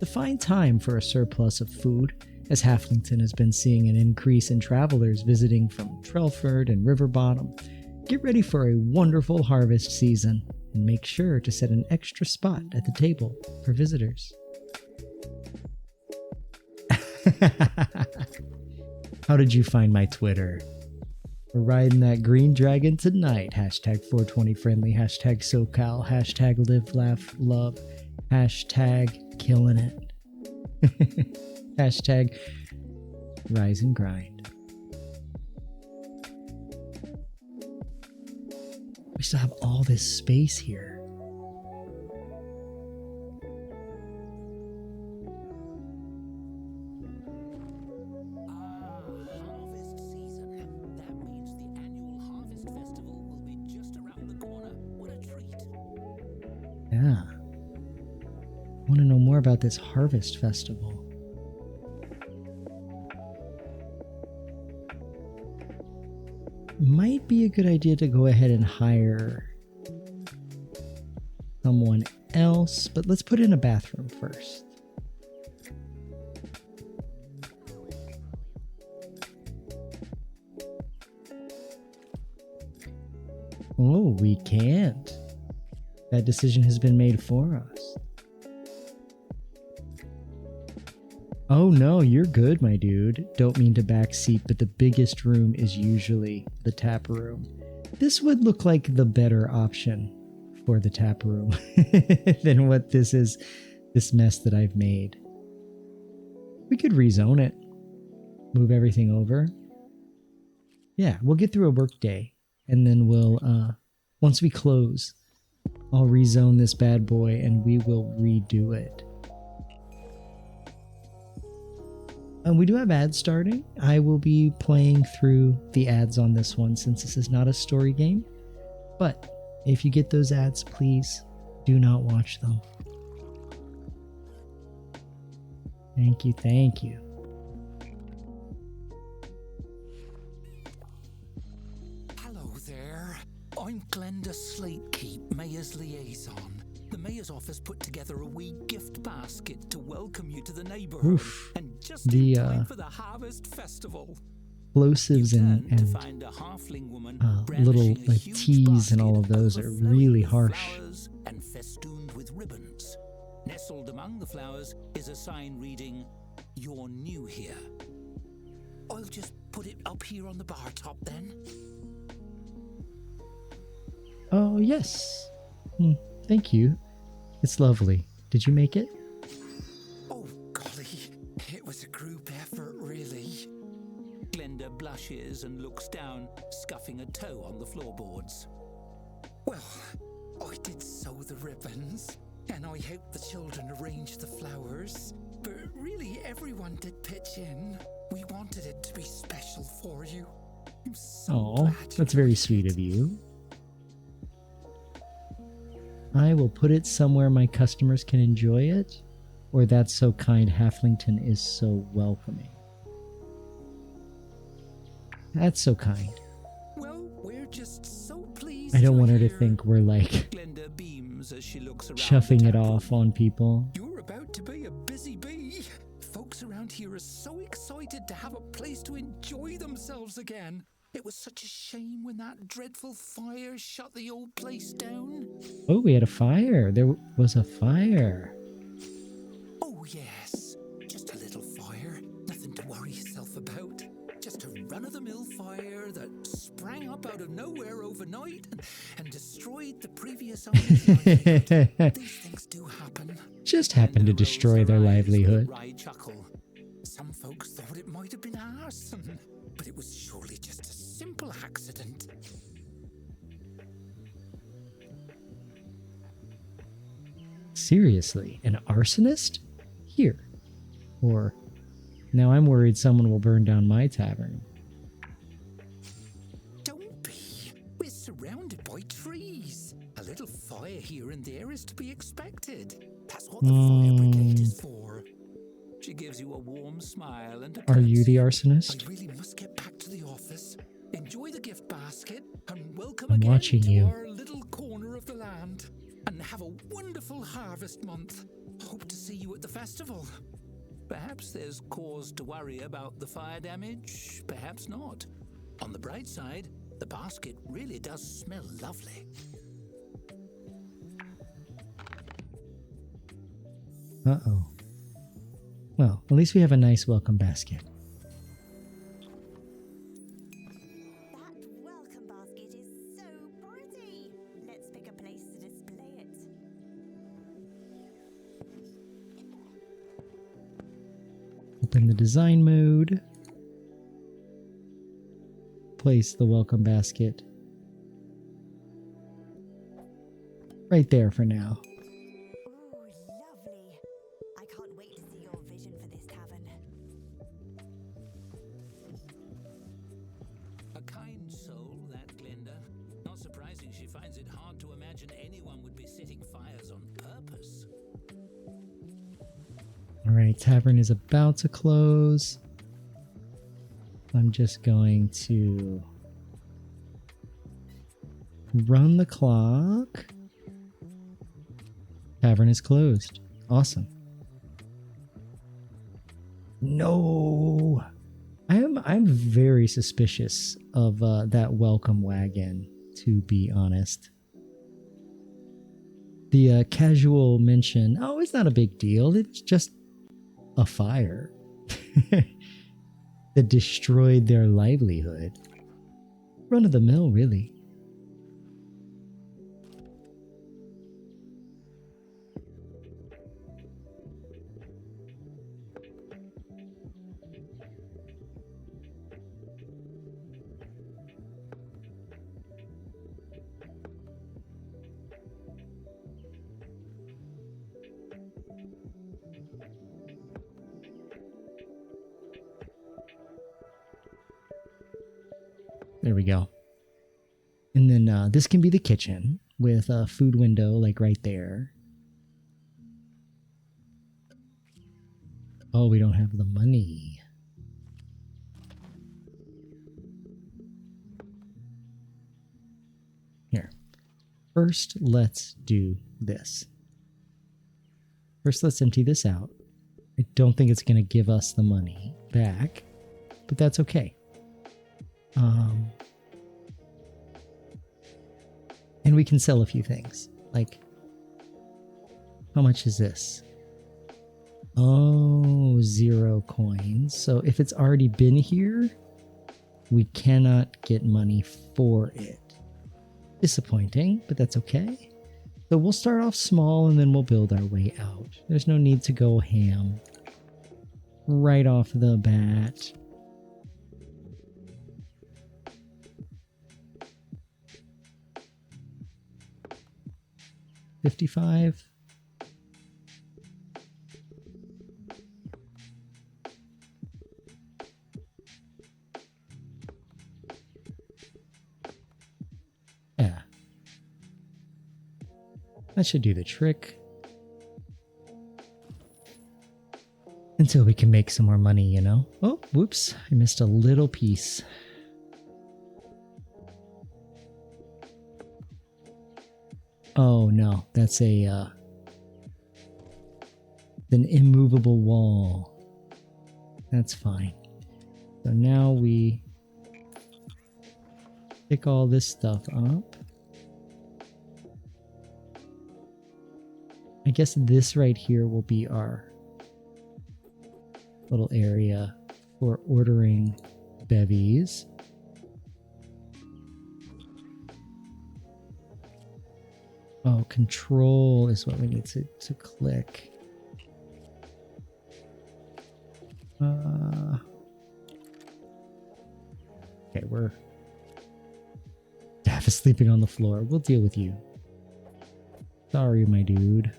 The fine time for a surplus of food, as Halflington has been seeing an increase in travelers visiting from Trelford and Riverbottom. Get ready for a wonderful harvest season, and make sure to set an extra spot at the table for visitors. How did you find my Twitter? We're riding that green dragon tonight. Hashtag 420 friendly. Hashtag SoCal. Hashtag live, laugh, love. Hashtag killing it. Hashtag rise and grind. We still have all this space here. Harvest season. That means the annual Harvest Festival will be just around the corner. What a treat. Yeah. I want to know more about this harvest festival. Might be a good idea to go ahead and hire someone else, but let's put in a bathroom first. Oh, we can't. That decision has been made for us. Oh no, you're good, my dude. Don't mean to backseat, but the biggest room is usually the tap room. This would look like the better option for the tap room than what this is, this mess that I've made. We could rezone it. Move everything over. Yeah, we'll get through a work day, and then we'll, once we close, I'll rezone this bad boy and we will redo it. We do have ads starting. I will be playing through the ads on this one since this is not a story game. But if you get those ads, please do not watch them. Thank you, thank you. Hello there. I'm Glenda Slatekeep, Mayor's Liaison. The mayor's office put together a wee gift basket to welcome you to the neighborhood. Oof. And just The, in time for the harvest festival. Explosives You and, turn to find a halfling woman little brandishing a like huge T's and all of basket those are overflowing really with harsh. flowers and festooned with ribbons. Nestled among the flowers is a sign reading, "You're new here." I'll just put it up here on the bar top then. Oh, yes. Thank you. It's lovely. Did you make it? Oh, golly, it was a group effort, really. Glenda blushes and looks down, scuffing a toe on the floorboards. Well, I did sew the ribbons, and I helped the children arrange the flowers, but really everyone did pitch in. We wanted it to be special for you. I'm so Oh, glad you that's very liked sweet it. of you. I will put it somewhere my customers can enjoy it, or that's so kind Halflington is so welcoming. That's so kind. Well, we're just so pleased I don't you're want her to here. think we're like Glenda beams as she looks around chuffing the it tap off room. on people. You're about to be a busy bee. Folks around here are so excited to have a place to enjoy themselves again. It was such a shame when that dreadful fire shut the old place down. Oh, we had a fire. There was a fire. Oh, yes. Just a little fire. Nothing to worry yourself about. Just a run-of-the-mill fire that sprang up out of nowhere overnight and destroyed the previous owner's livelihood. These things do happen. Just happened to Glenda rolls destroy her their eyes with a livelihood. wry chuckle. Some folks thought it might have been arson, but it was surely just a simple accident. Seriously, an arsonist? Here. Or, now I'm worried someone will burn down my tavern. Don't be. We're surrounded by trees. A little fire here and there is to be expected. That's what the fire brigade is for. She gives you a warm smile and a Are you the curtsy. arsonist? I really must get back to the office. Enjoy the gift basket and welcome I'm again watching to you. our little corner of the land. And have a wonderful harvest month. Hope to see you at the festival. Perhaps there's cause to worry about the fire damage, perhaps not. On the bright side, the basket really does smell lovely. Uh-oh. Well, at least we have a nice welcome basket. That welcome basket is so pretty. Let's pick a place to display it. Open the design mode. Place the welcome basket right there for now. Ooh, lovely. I can't wait to see your vision for this tavern. A kind soul, that Glenda. Not surprising she finds it hard to imagine anyone would be setting fires on purpose. Alright, tavern is about to close. I'm just going to run the clock. Tavern is closed. Awesome. No. I'm very suspicious of that welcome wagon, to be honest. The casual mention, oh, it's not a big deal. It's just a fire that destroyed their livelihood. Run of the mill, really. There we go. And then this can be the kitchen with a food window like right there. Oh, we don't have the money. Here. First, let's do this. First, let's empty this out. I don't think it's going to give us the money back, but that's okay. And we can sell a few things. Like, how much is this? Oh, 0 coins. So if it's already been here, we cannot get money for it. Disappointing, but that's okay. So we'll start off small and then we'll build our way out. There's no need to go ham right off the bat. $55. Yeah. That should do the trick. Until we can make some more money, you know? Oh, whoops. I missed a little piece. Oh, no. That's an immovable wall. That's fine. So now we pick all this stuff up. I guess this right here will be our little area for ordering bevies. Oh, control is what we need to click. Okay, we're Dav is sleeping on the floor. We'll deal with you. Sorry, my dude.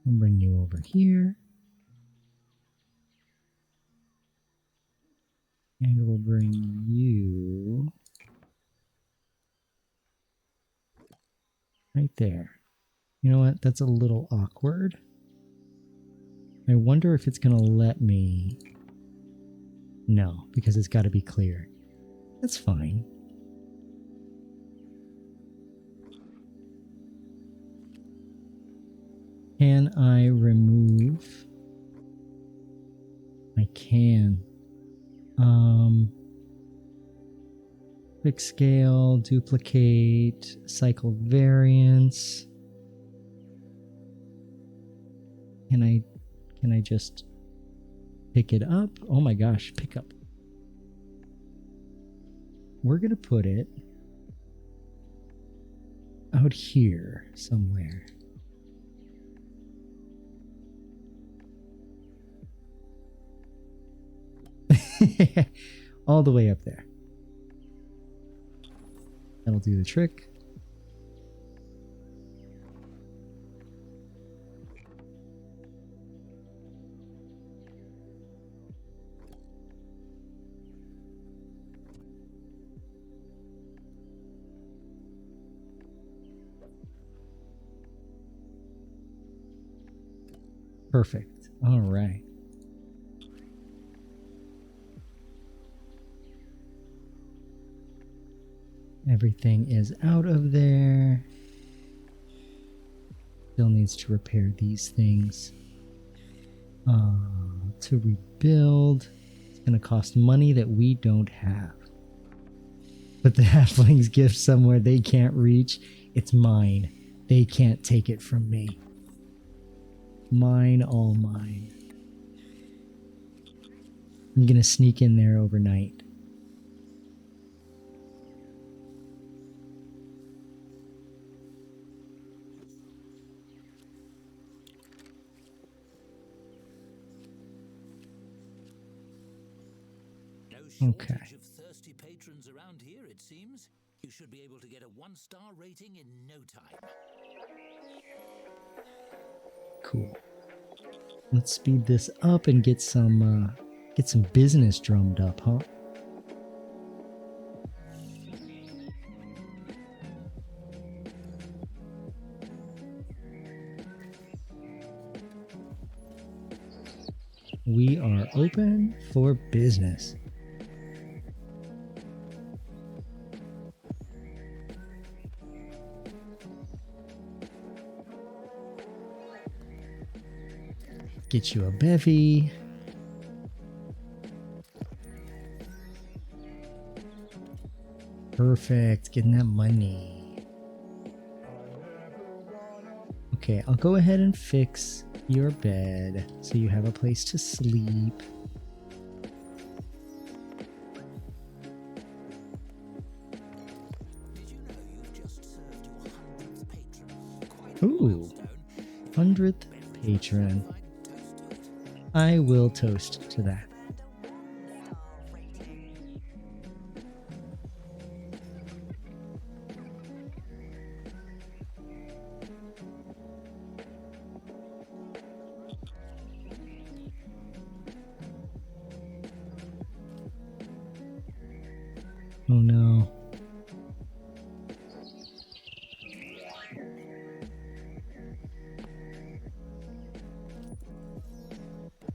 I'll bring you over here. And we'll bring you right there. You know what? That's a little awkward. I wonder if it's going to let me. No, because it's got to be clear. That's fine. Can I remove? I can. Quick scale, duplicate, cycle variance. Can I just pick it up? Oh my gosh, pick up. We're gonna put it out here somewhere. All the way up there. That'll do the trick. Perfect. All right. Everything is out of there. Still needs to repair these things. To rebuild, it's going to cost money that we don't have. But the halfling's gift somewhere they can't reach. It's mine. They can't take it from me. Mine, all mine. I'm going to sneak in there overnight. Okay. Of thirsty patrons around here, it seems. You should be able to get a 1-star rating in no time. Cool. Let's speed this up and get some business drummed up, huh? we are open for business. Get you a bevy. Perfect. Getting that money. Okay, I'll go ahead and fix your bed so you have a place to sleep. Did you know you've just served your 100th patron? Quite a Ooh, milestone. 100th patron. I'd toast to it. I will toast to that. Star rating. Oh no.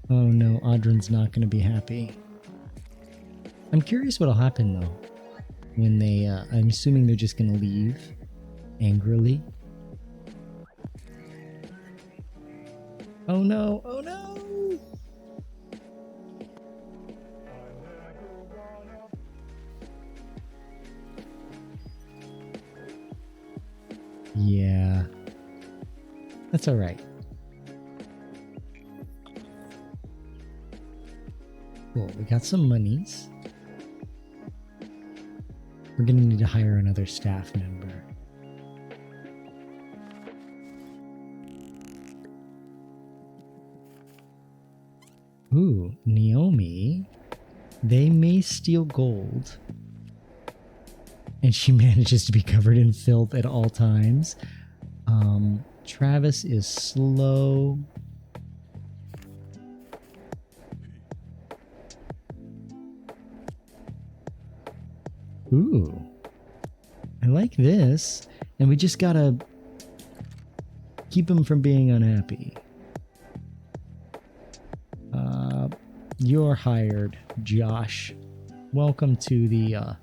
Oh no, Audrin's not going to be happy. I'm curious what'll happen though. When they, I'm assuming they're just going to leave angrily. Oh no, oh no! Yeah. That's alright. Cool, we got some monies. We're gonna need to hire another staff member. Ooh, Naomi. They may steal gold. And she manages to be covered in filth at all times. Travis is slow. Ooh. I like this. And we just gotta keep him from being unhappy. You're hired, Josh. Welcome to the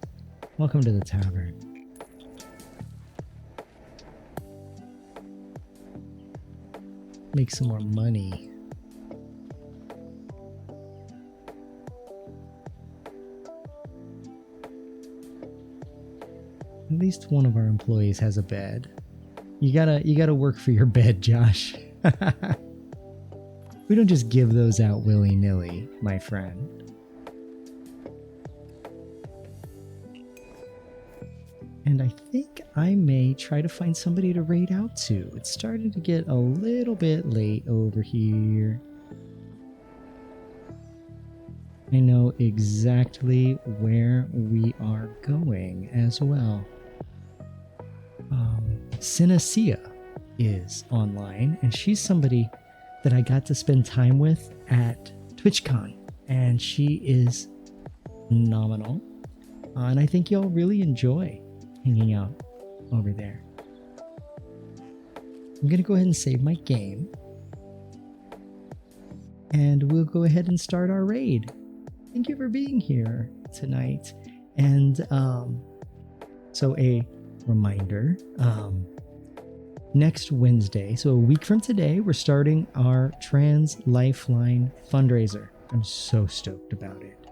tavern. Make some more money. At least one of our employees has a bed. You gotta work for your bed, Josh. We don't just give those out willy-nilly, my friend. And I think I may try to find somebody to raid out to. It's starting to get a little bit late over here. I know exactly where we are going as well. Synacia is online, and she's somebody that I got to spend time with at TwitchCon, and she is phenomenal. And I think you'll really enjoy hanging out over there. I'm gonna go ahead and save my game, and we'll go ahead and start our raid. Thank you for being here tonight. And so a reminder, next Wednesday, so a week from today, we're starting our Trans Lifeline fundraiser. I'm so stoked about it.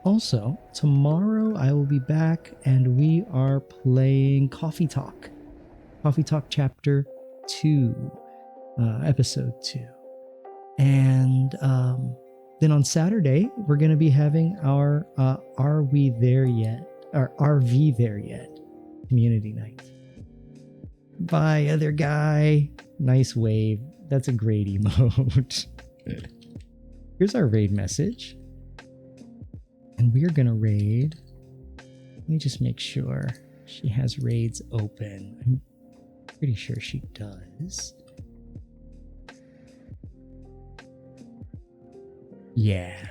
Also, tomorrow I will be back and we are playing Coffee Talk. Coffee Talk Chapter 2, Episode 2. And then on Saturday, we're going to be having our Are We There Yet? Or RV There Yet? Community night. Bye, other guy. Nice wave. That's a great emote. Here's our raid message. And we are going to raid. Let me just make sure she has raids open. I'm pretty sure she does. Yeah.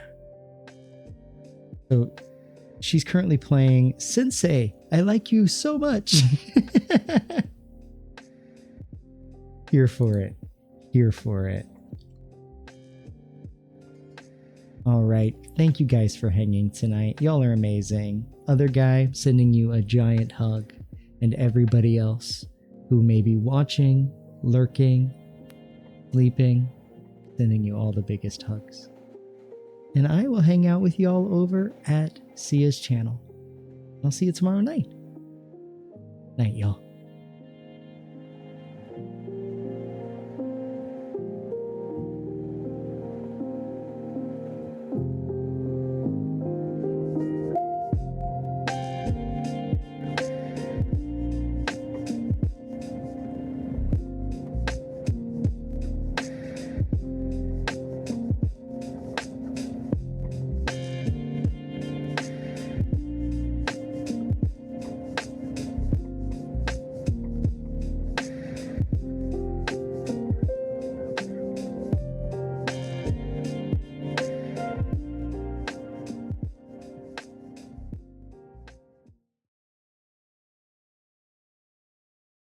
So she's currently playing Sensei. I like you so much. Here for it. Here for it. All right. Thank you guys for hanging tonight. Y'all are amazing. Other guy, sending you a giant hug. And everybody else who may be watching, lurking, sleeping, sending you all the biggest hugs. And I will hang out with y'all over at Sia's channel. I'll see you tomorrow night. Night, y'all.